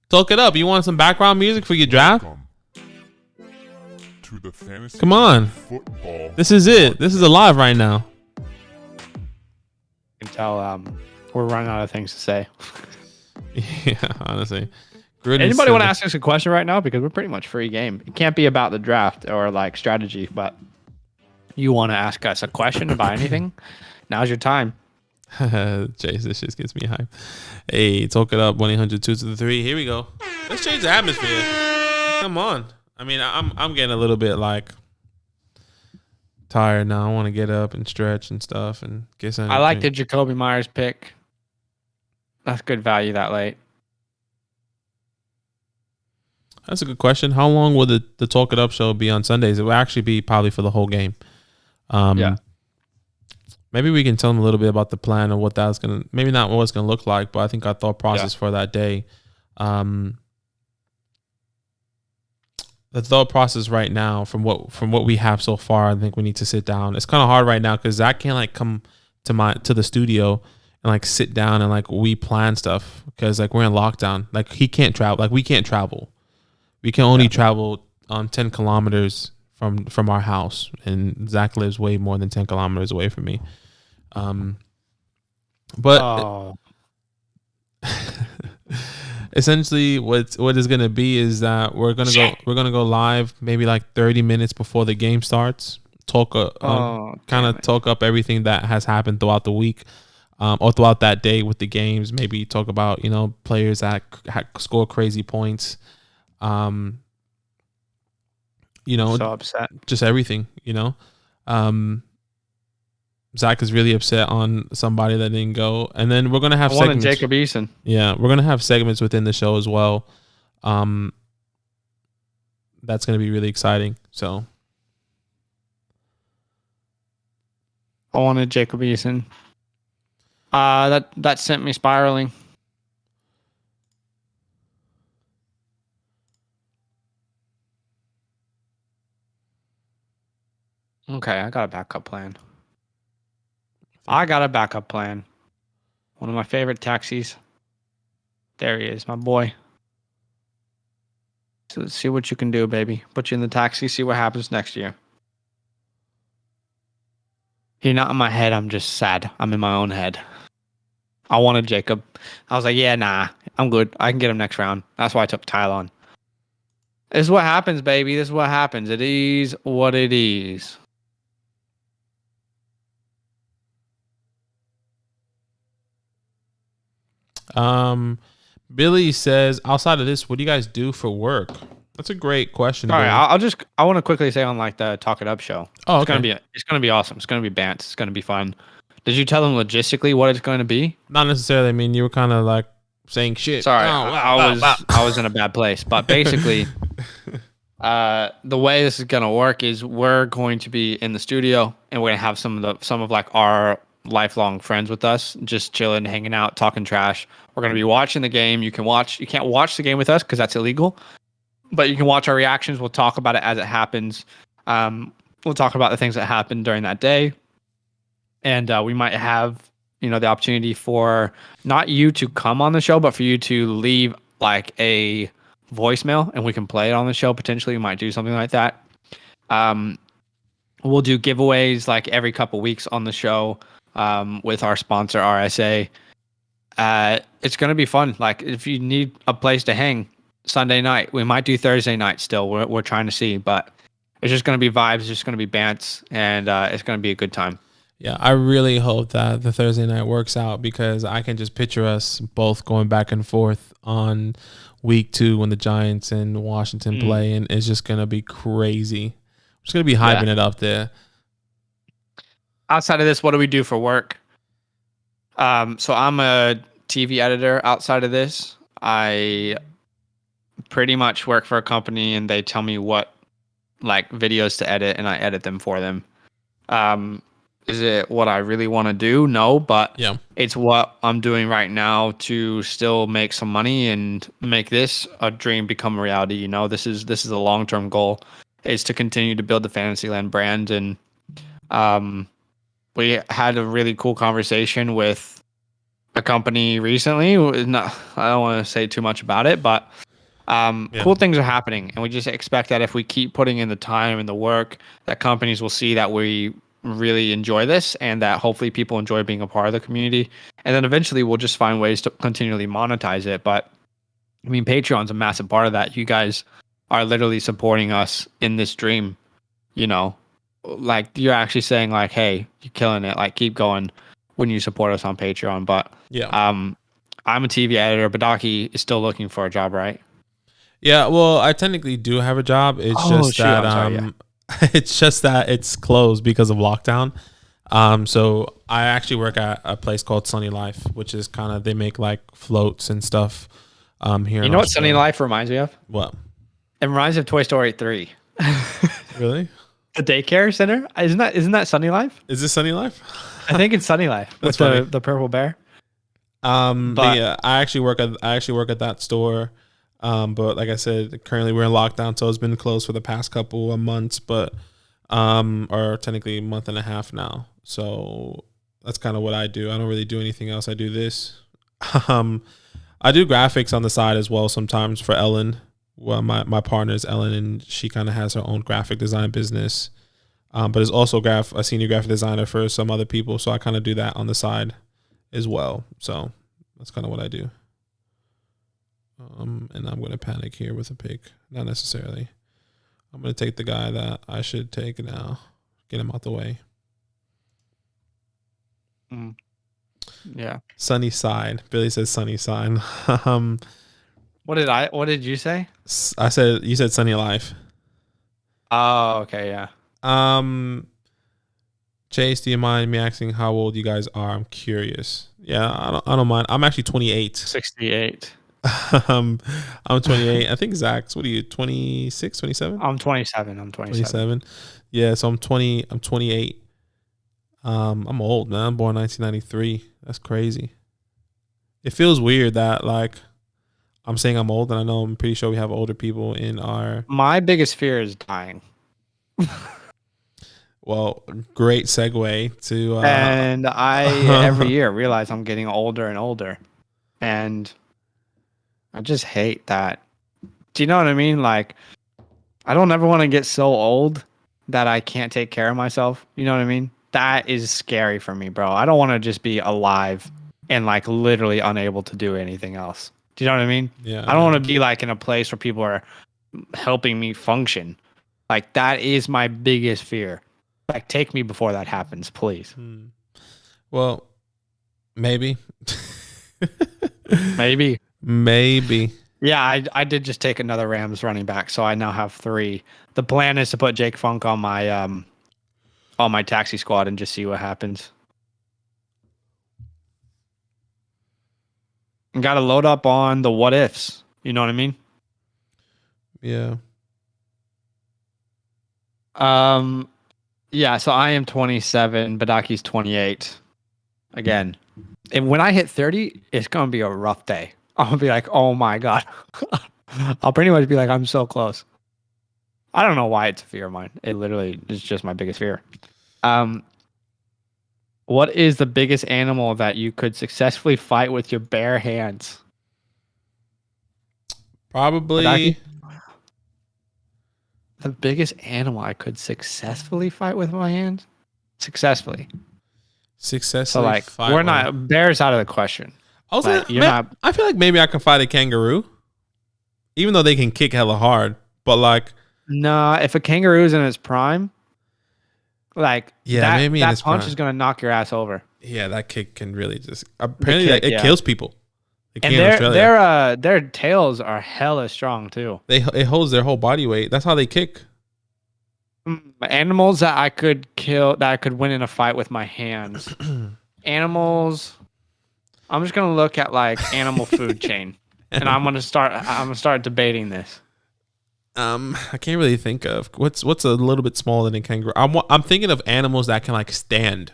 Talk it up. You want some background music for your draft? Welcome to the fantasy Come on. football. This is it. This is alive right now. You can tell we're running out of things to say. Yeah, honestly. Anybody want to ask us a question right now? Because we're pretty much free game. It can't be about the draft or like strategy, but you want to ask us a question about anything? Now's your time. Chase, this just gets me hyped. Hey, talk it up. 1-800-223. Here we go. Let's change the atmosphere. Come on. I mean, I'm getting a little bit like tired now. I want to get up and stretch and stuff and get something. I like the Jacoby Myers pick. That's good value that late. That's a good question. How long will the Talk It Up show be on Sundays? It will actually be probably for the whole game. Yeah. Maybe we can tell them a little bit about the plan and what that's going to, maybe not what it's going to look like, but I think our thought process for that day. The thought process right now from what we have so far, I think we need to sit down. It's kind of hard right now because Zach can't like come to the studio and like sit down and like we plan stuff because like we're in lockdown. Like he can't travel. Like we can't travel. We can only travel 10 kilometers from our house, and Zach lives way more than 10 kilometers away from me. Essentially what is going to be is that we're going to go live maybe like 30 minutes before the game starts. Talk up everything that has happened throughout the week. Or throughout that day with the games, maybe talk about, players that score crazy points. So upset. Just everything, Zach is really upset on somebody that didn't go. And then we're going to have segments. Jacob Eason. Yeah, we're going to have segments within the show as well. That's going to be really exciting. So I wanted Jacob Eason. That sent me spiraling. Okay, I got a backup plan. One of my favorite taxis. There he is, my boy. So let's see what you can do, baby. Put you in the taxi, see what happens next year. You're not in my head, I'm just sad. I'm in my own head. I wanted Jacob. I was like, yeah, nah, I'm good. I can get him next round. That's why I took Tylon. This is what happens, baby. This is what happens. It is what it is. Billy says, outside of this, what do you guys do for work? That's a great question. All right, Billy. I want to quickly say on like the Talk It Up show. Oh, It's okay. gonna be awesome. It's gonna be Bants. It's gonna be fun. Did you tell them logistically what it's going to be? Not necessarily. I mean, you were kind of like saying shit. Sorry, Oh, wow. I was in a bad place. But basically, the way this is gonna work is we're going to be in the studio and we're gonna have some of like our lifelong friends with us, just chilling, hanging out, talking trash. We're gonna be watching the game. You can't watch the game with us because that's illegal, but you can watch our reactions. We'll talk about it as it happens. We'll talk about the things that happened during that day, and we might have the opportunity for not you to come on the show, but for you to leave like a voicemail and we can play it on the show. Potentially we might do something like that. We'll do giveaways like every couple weeks on the show with our sponsor RSA. It's going to be fun. Like if you need a place to hang Sunday night, we might do Thursday night still. We're trying to see, but it's just going to be vibes. It's just going to be bants, and it's going to be a good time. Yeah, I really hope that the Thursday night works out because I can just picture us both going back and forth on week 2 when the Giants and Washington play, and it's just going to be crazy. I'm just going to be hyping it up there. Outside of this, what do we do for work? So I'm a TV editor. Outside of this, I pretty much work for a company and they tell me what like videos to edit and I edit them for them. Is it what I really want to do? No, but it's what I'm doing right now to still make some money and make this a dream become a reality. This is a long-term goal, is to continue to build the Fantasyland brand. And we had a really cool conversation with a company recently. I don't want to say too much about it, but cool things are happening. And we just expect that if we keep putting in the time and the work, that companies will see that we really enjoy this and that hopefully people enjoy being a part of the community. And then eventually we'll just find ways to continually monetize it. But I mean, Patreon's a massive part of that. You guys are literally supporting us in this dream, like you're actually saying like, hey, you're killing it. Like keep going when you support us on Patreon. But I'm a TV editor. Badaki is still looking for a job, right? Yeah, well, I technically do have a job. It's it's just that it's closed because of lockdown. So I actually work at a place called Sunny Life, which is kind of, they make like floats and stuff here. You know what Sunny Life reminds me of? What? It reminds me of Toy Story 3. Really? The daycare center? Isn't that Sunny Life? Is this Sunny Life? I think it's Sunny Life with the purple bear. But yeah, I actually work at that store. But like I said, currently we're in lockdown, so it's been closed for the past couple of months, but or technically a month and a half now. So that's kind of what I do. I don't really do anything else. I do this. I do graphics on the side as well sometimes for Ellen. Well, my partner is Ellen, and she kind of has her own graphic design business. But is also a senior graphic designer for some other people. So I kind of do that on the side as well. So that's kind of what I do. And I'm going to panic here with a pick. Not necessarily. I'm going to take the guy that I should take now. Get him out the way. Yeah. Sunny side. Billy says sunny side. What did you say? You said Sunny Life. Oh, okay, yeah. Chase, do you mind me asking how old you guys are? I'm curious. Yeah, I don't mind. I'm actually 28. 68. I'm 28. I think Zach's, what are you, 26, 27? I'm 27. 27. Yeah, so I'm 28. I'm old, man. I'm born 1993. That's crazy. It feels weird that like I'm saying I'm old, and I know I'm pretty sure we have older people in our... My biggest fear is dying. Well, great segue to... and I, every year, realize I'm getting older and older. And I just hate that. Do you know what I mean? Like, I don't ever want to get so old that I can't take care of myself. You know what I mean? That is scary for me, bro. I don't want to just be alive and like literally unable to do anything else. Do you know what I mean? Yeah. I don't want to be like in a place where people are helping me function. Like, that is my biggest fear. Like, take me before that happens, please. Well, maybe. Maybe. Maybe. Yeah, I did just take another Rams running back, so I now have 3. The plan is to put Jake Funk on my taxi squad and just see what happens. And got to load up on the what ifs. You know what I mean? Yeah. Yeah, so I am 27, Badaki's 28. Again, and when I hit 30, it's going to be a rough day. I'm going to be like, oh my God. I'll pretty much be like, I'm so close. I don't know why it's a fear of mine. It literally is just my biggest fear. What is the biggest animal that you could successfully fight with your bare hands? Probably. Badaki? The biggest animal I could successfully fight with my hands? Successfully. So like, we're not, bears out of the question. I feel like maybe I can fight a kangaroo, even though they can kick hella hard. But like, nah, if a kangaroo is in its prime, like, yeah, maybe that punch is gonna knock your ass over. Yeah, that kick can really just apparently it kills people. And their tails are hella strong too. It holds their whole body weight. That's how they kick. Animals that I could kill, that I could win in a fight with my hands. Animals. I'm just gonna look at like animal food chain, and I'm gonna start debating this. I can't really think of what's a little bit smaller than a kangaroo. I'm thinking of animals that can like stand.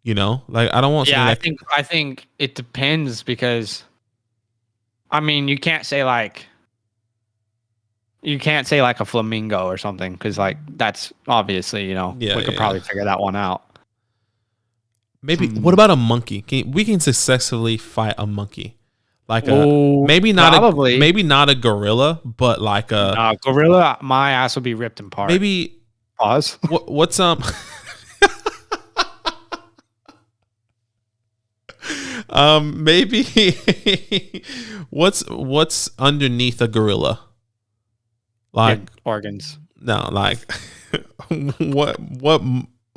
You know, like I don't want. Yeah, I think it depends because, I mean, you can't say like a flamingo or something because like that's obviously, you know, we could probably figure that one out. Maybe what about a monkey? We can successfully fight a monkey, like maybe not a gorilla, but like a gorilla. My ass would be ripped apart. Maybe pause. What's maybe what's underneath a gorilla? Like organs. No, like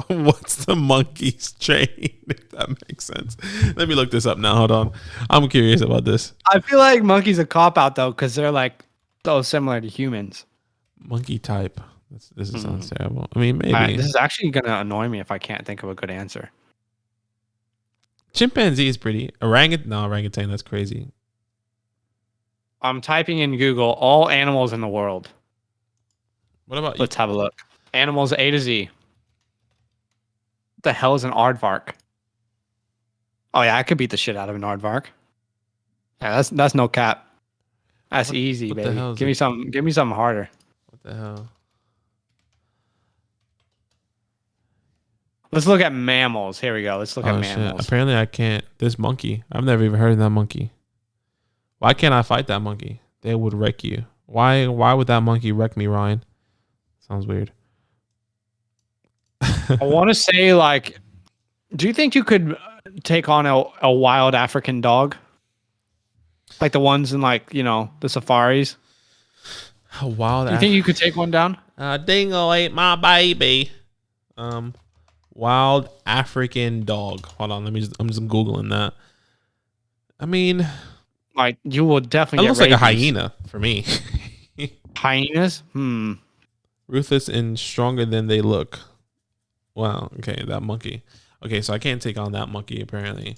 what's the monkey's chain, if that makes sense. Let me look this up now. Hold on. I'm curious about this. I feel like monkey's a cop out though, because they're like so similar to humans. Monkey type. This sounds terrible. I mean, maybe this is actually gonna annoy me if I can't think of a good answer. Chimpanzee is pretty. Orangutan, that's crazy. I'm typing in Google all animals in the world. What about you? Let's have a look. Animals A to Z. What the hell is an aardvark? Oh yeah, I could beat the shit out of an aardvark. Yeah, that's no cap. That's easy, baby. Give me something harder. What the hell? Let's look at mammals. Here we go. Let's look at mammals. Shit. Apparently I can't. This monkey. I've never even heard of that monkey. Why can't I fight that monkey? They would wreck you. Why would that monkey wreck me, Ryan? Sounds weird. I want to say, like, do you think you could take on a wild African dog? Like the ones in, like, you know, the safaris? A wild Do you think you could take one down? Dingo ate my baby. Wild African dog. Hold on, I'm just Googling that. I mean, like, you will definitely it looks like a hyena for me. Hyenas? Ruthless and stronger than they look. Wow. Okay, that monkey. Okay, so I can't take on that monkey apparently.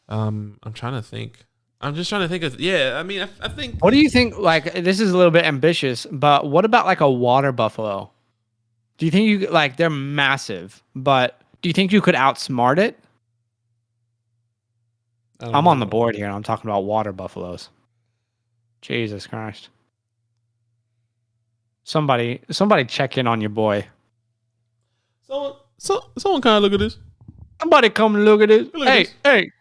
I'm trying to think. I'm just trying to think of. Yeah, I mean, I think. What do you think? Like, this is a little bit ambitious, but what about like a water buffalo? Do you think you like? They're massive, but do you think you could outsmart it? I'm on the board here, and I'm talking about water buffaloes. Jesus Christ! Somebody check in on your boy. Someone kind of look at this. Somebody come look at this. Hey.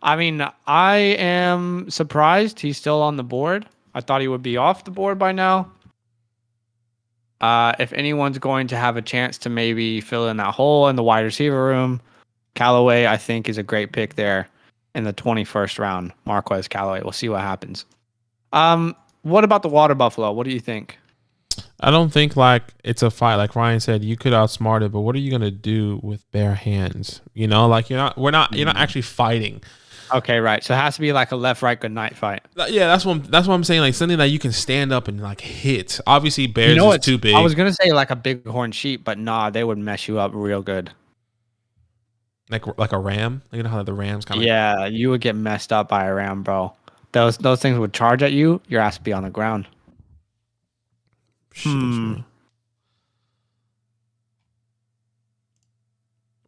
I mean, I am surprised he's still on the board. I thought he would be off the board by now. If anyone's going to have a chance to maybe fill in that hole in the wide receiver room, Callaway, I think, is a great pick there in the 21st round. Marquez Callaway. We'll see what happens. What about the water buffalo? What do you think? I don't think like it's a fight. Like Ryan said, you could outsmart it, but what are you gonna do with bare hands? You know, like you're not actually fighting. Okay, right. So it has to be like a left, right, good night fight. Yeah, that's what I'm saying. Like something that you can stand up and like hit. Obviously, bears is too big. I was gonna say like a bighorn sheep, but nah, they would mess you up real good. Like a ram. You know how the rams kind of. Yeah, you would get messed up by a ram, bro. Those things would charge at you. Your ass would be on the ground. Shit, Hmm.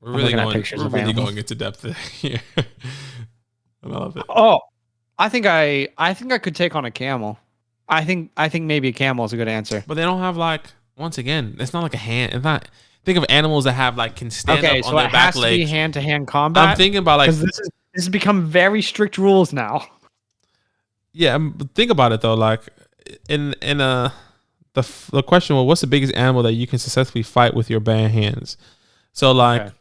We're I'm really looking at going. pictures We're of really animals. going into depth here. I love it. Oh, I think I could take on a camel. I think maybe a camel is a good answer. But they don't have like. Once again, it's not like a hand. It's not. Think of animals that have like can stand Okay, up on so their it back has to be legs. hand-to-hand combat. I'm thinking about like. Because this has become very strict rules now. Yeah, think about it though. Like in the question was, what's the biggest animal that you can successfully fight with your bare hands? So like, Okay.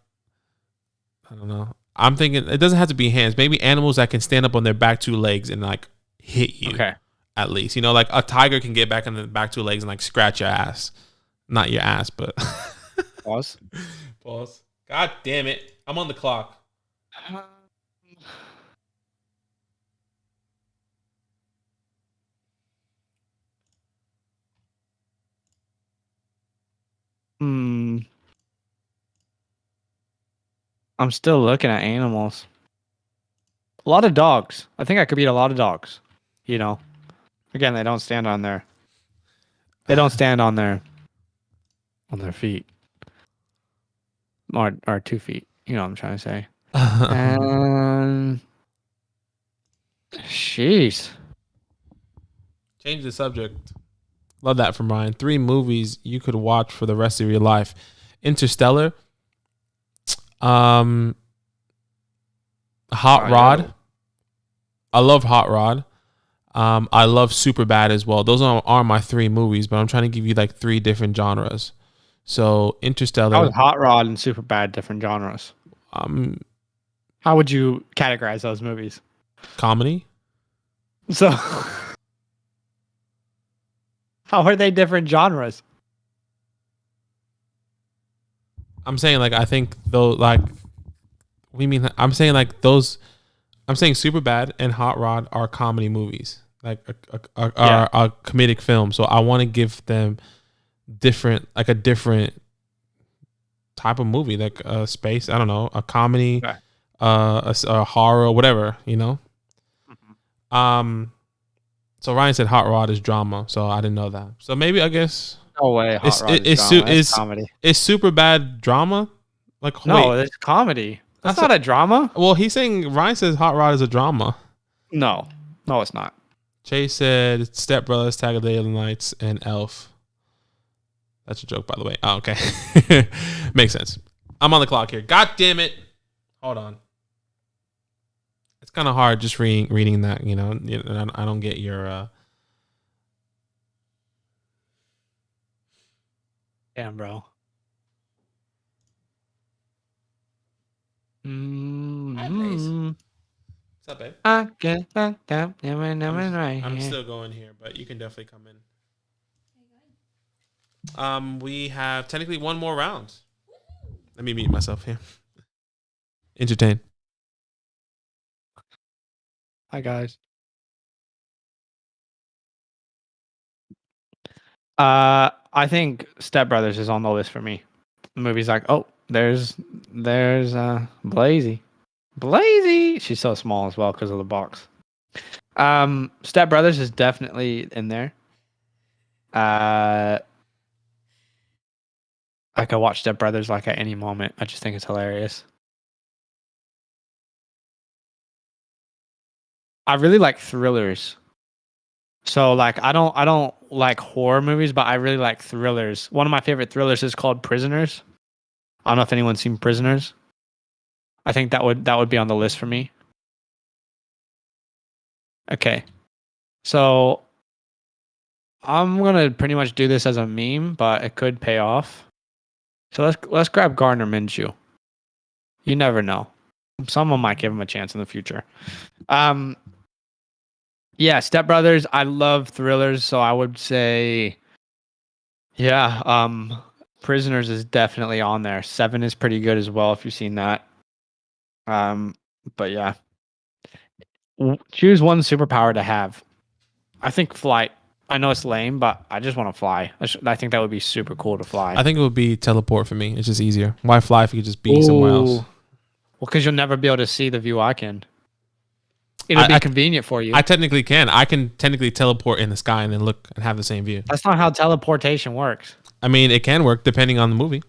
I don't know. I'm thinking it doesn't have to be hands. Maybe animals that can stand up on their back two legs and like hit you. Okay. At least, you know, like a tiger can get back on the back two legs and like scratch your ass, not your ass, but Pause. pause. God damn it! I'm on the clock. Hmm. I'm still looking at animals. A lot of dogs. I think I could beat a lot of dogs. You know, again, they don't stand on their. They don't stand on their feet. Or 2 feet. You know what I'm trying to say. Jeez. Change the subject. Love that from Ryan. 3 movies you could watch for the rest of your life. Interstellar. Hot Rod. I love Hot Rod. I love Superbad as well. Those are my 3 movies, but I'm trying to give you like 3 different genres. So Interstellar. How is Hot Rod and Superbad different genres? How would you categorize those movies? Comedy. So, how are they different genres? I'm saying like I think though like we mean I'm saying like those. I'm saying Superbad and Hot Rod are comedy movies, like a comedic film. So I want to give them a different type of movie, like a space. I don't know, a comedy, Okay. a horror, whatever, you know. Mm-hmm. So Ryan said Hot Rod is drama, so I didn't know that. So maybe I guess No way. Hot Rod it's is comedy. Is Superbad drama? Like No, wait, it's comedy. That's not a drama. well, he's saying Ryan says Hot Rod is a drama. No, it's not. Chase said Step Brothers, Talladega Nights, and Elf. That's a joke, by the way. Oh, okay. Makes sense. I'm on the clock here. God damn it. Hold on. It's kind of hard just reading that, you know. I don't get your... Damn, bro. What's up, babe? I get back down, right I'm here. still going here, but you can definitely come in. We have technically 1 more round. Let me mute myself here. Entertain. Hi, guys. I think Step Brothers is on the list for me. The movie's like, oh, there's Blazy. Blazy. She's so small as well because of the box. Step Brothers is definitely in there. I could watch Step Brothers like at any moment. I just think it's hilarious. I really like thrillers. So like I don't like horror movies, but I really like thrillers. One of my favorite thrillers is called Prisoners. I don't know if anyone's seen Prisoners. I think that would be on the list for me. Okay. So I'm gonna pretty much do this as a meme, but it could pay off. So let's grab Gardner Minshew. You never know. Someone might give him a chance in the future. Yeah, Step Brothers. I love thrillers, so I would say, yeah, Prisoners is definitely on there. 7 is pretty good as well if you've seen that. But yeah, Choose one superpower to have. I think flight. I know it's lame, but I just want to fly. I think that would be super cool to fly. I think it would be teleport for me. It's just easier. Why fly if you could just be somewhere else? Well, because you'll never be able to see the view I can. It'll be convenient for you. I technically can. I can technically teleport in the sky and then look and have the same view. That's not how teleportation works. I mean, it can work depending on the movie.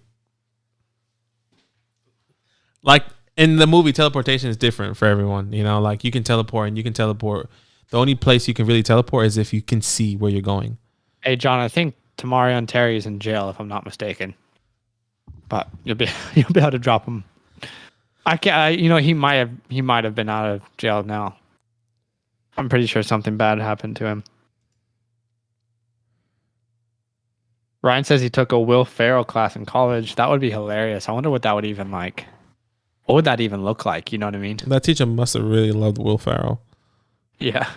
Like in the movie, teleportation is different for everyone. You know, like you can teleport and you can teleport. The only place you can really teleport is if you can see where you're going. Hey, John, I think Tamarion Terry is in jail, if I'm not mistaken. But you'll be able to drop him. I can't. He might have been out of jail now. I'm pretty sure something bad happened to him. Ryan says he took a Will Ferrell class in college. That would be hilarious. I wonder what that would even like. What would that even look like? You know what I mean? That teacher must have really loved Will Ferrell. Yeah.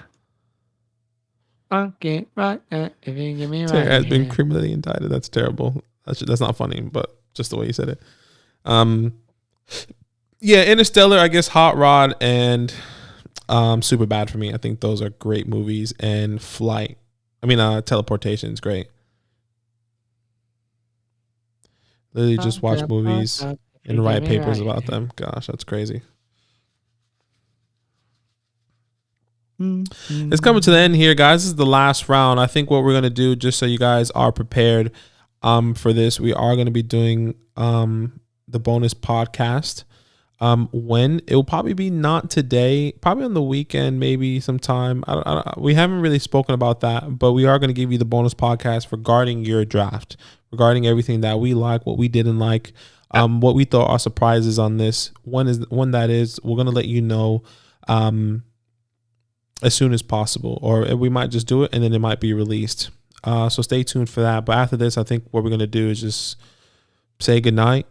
Okay, right. If you give me Terry right has been criminally indicted. That's terrible. That's not funny, but just the way you said it. Yeah, Interstellar, I guess Hot Rod and Super Bad for me. I think those are great movies. And Teleportation is great. Literally just watch movies and write papers about them. Gosh, that's crazy. It's coming to the end here, guys. This is the last round. I think what we're going to do, just so you guys are prepared for this, we are going to be doing the bonus podcast. When it will probably be not today, probably on the weekend, maybe sometime. We haven't really spoken about that, but we are going to give you the bonus podcast regarding your draft, regarding everything that we like, what we didn't like, what we thought are surprises on this. When that is, we're going to let you know as soon as possible, or we might just do it and then it might be released. So stay tuned for that. But after this, I think what we're going to do is just say goodnight.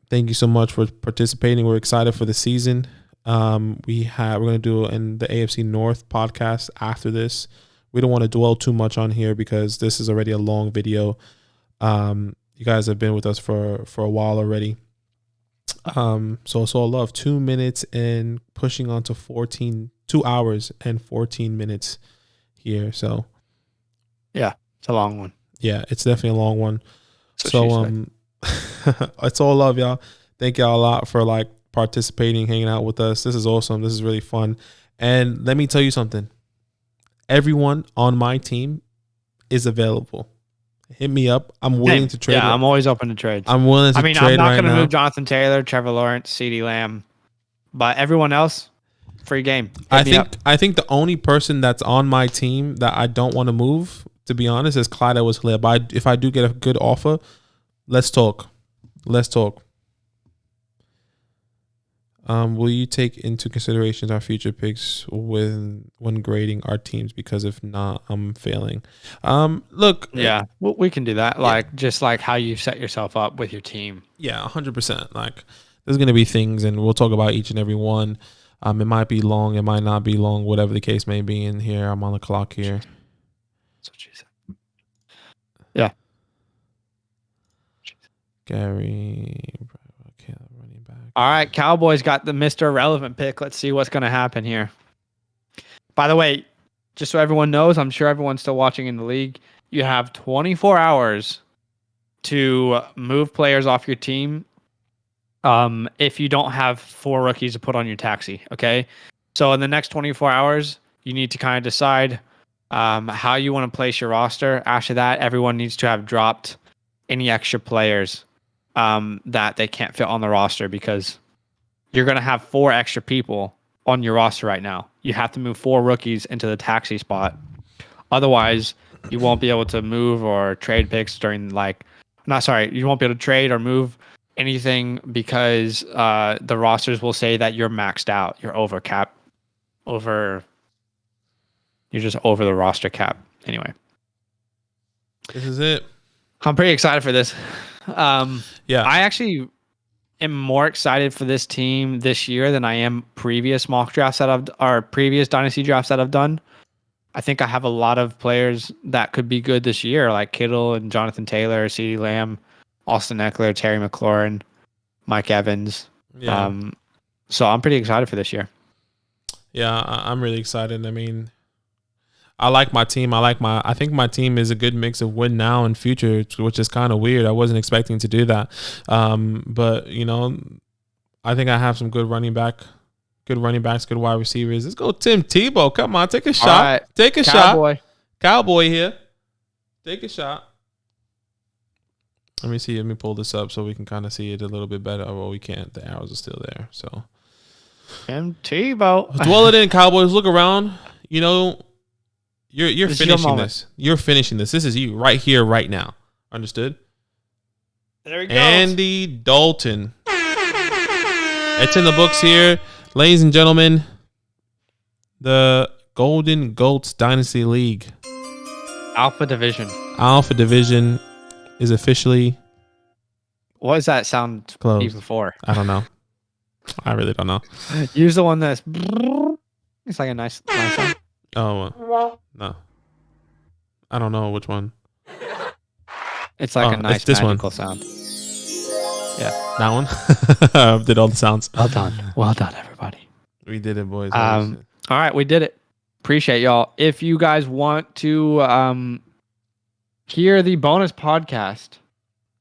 Thank you so much for participating. We're excited for the season. We're going to do in the AFC North podcast after this. We don't want to dwell too much on here because this is already a long video. You guys have been with us for a while already. So I love 2 minutes and pushing on to 2 hours and 14 minutes here. So yeah, it's a long one. Yeah, it's definitely a long one. So it's all love, y'all. Thank y'all a lot for participating, hanging out with us. This is awesome. This is really fun. And let me tell you something. Everyone on my team is available. Hit me up. I'm willing to trade. Yeah, I'm always open to trades. I'm willing to trade right now. I'm not going to move Jonathan Taylor, Trevor Lawrence, CeeDee Lamb, but everyone else, free game. I think the only person that's on my team that I don't want to move, to be honest, is Clyde Edwards-Helaire. But if I do get a good offer, let's talk. Will you take into consideration our future picks when grading our teams? Because if not, I'm failing. Look. Yeah, we can do that. Just how you set yourself up with your team. Yeah, 100%. There's going to be things, and we'll talk about each and every one. It might be long. It might not be long, whatever the case may be. In here, I'm on the clock here. That's what she said. Yeah. Gary, running back. All right, Cowboys got the Mr. Irrelevant pick. Let's see what's going to happen here. By the way, just so everyone knows, I'm sure everyone's still watching in the league. You have 24 hours to move players off your team if you don't have 4 rookies to put on your taxi, okay? So in the next 24 hours, you need to kind of decide how you want to place your roster. After that, everyone needs to have dropped any extra players that they can't fit on the roster, because you're going to have 4 extra people on your roster right now. You have to move 4 rookies into the taxi spot. Otherwise, you won't be able to move or trade picks during you won't be able to trade or move anything because the rosters will say that you're maxed out. You're over cap. You're just over the roster cap. Anyway. This is it. I'm pretty excited for this. Yeah, I actually am more excited for this team this year than I am previous previous dynasty drafts that I've done. I think I have a lot of players that could be good this year, like Kittle and Jonathan Taylor, CeeDee Lamb, Austin Eckler, Terry McLaurin, Mike Evans. Yeah. So I'm pretty excited for this year. Yeah, I'm really excited. I mean, I like my team. I think my team is a good mix of win now and future, which is kind of weird. I wasn't expecting to do that. But I think I have some good running backs, good wide receivers. Let's go, Tim Tebow. Come on, take a shot. Right. Take a Cowboy. shot. Cowboy here. Take a shot. Let me see. Let me pull this up so we can kind of see it a little bit better. Well, we can't. The arrows are still there. So, Tim Tebow. dwell it in, Cowboys. Look around. You're This is your finishing moment. this. You're finishing this. This is you right here, right now. Understood? There he goes. Andy Dalton. It's in the books here. Ladies and gentlemen, the Golden Goats Dynasty League Alpha Division. Alpha Division is officially What does that sound closed. even for? I don't know. I really don't know. Use the one that's. It's like a nice sound. Oh, no. I don't know which one. It's like Oh, a it's nice this one. magical sound. Yeah. That one? Did all the sounds. Well done. Well done, everybody. We did it, boys. All right, we did it. Appreciate y'all. If you guys want to hear the bonus podcast,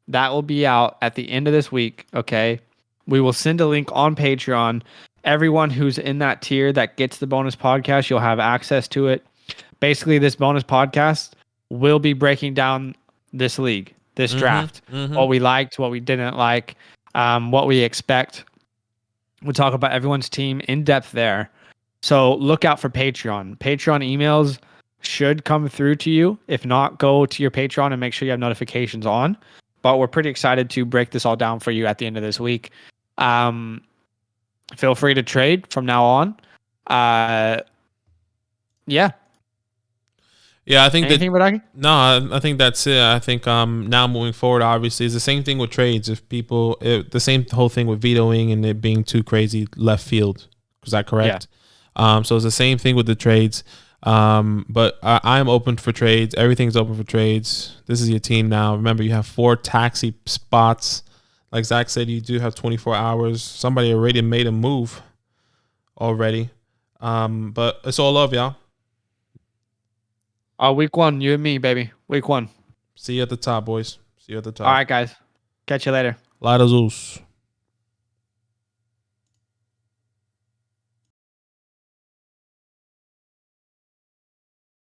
that will be out at the end of this week. Okay. We will send a link on Patreon. Everyone who's in that tier that gets the bonus podcast, you'll have access to it. Basically, this bonus podcast will be breaking down this league, this draft, what we liked, what we didn't like, what we expect. We'll talk about everyone's team in depth there. So look out for Patreon. Patreon emails should come through to you. If not, go to your Patreon and make sure you have notifications on. But we're pretty excited to break this all down for you at the end of this week. Feel free to trade from now on. Yeah. Yeah, I think Anything, Badaki? I think that's it. I think now moving forward, obviously, it's the same thing with trades. If people, the same whole thing with vetoing and it being too crazy left field. Is that correct? Yeah. So it's the same thing with the trades. But I'm open for trades. Everything's open for trades. This is your team now. Remember, you have 4 taxi spots. Like Zach said, you do have 24 hours. Somebody already made a move already. But it's all love, y'all. Week 1, you and me, baby. Week 1. See you at the top, boys. See you at the top. All right, guys. Catch you later. Later, Zeus.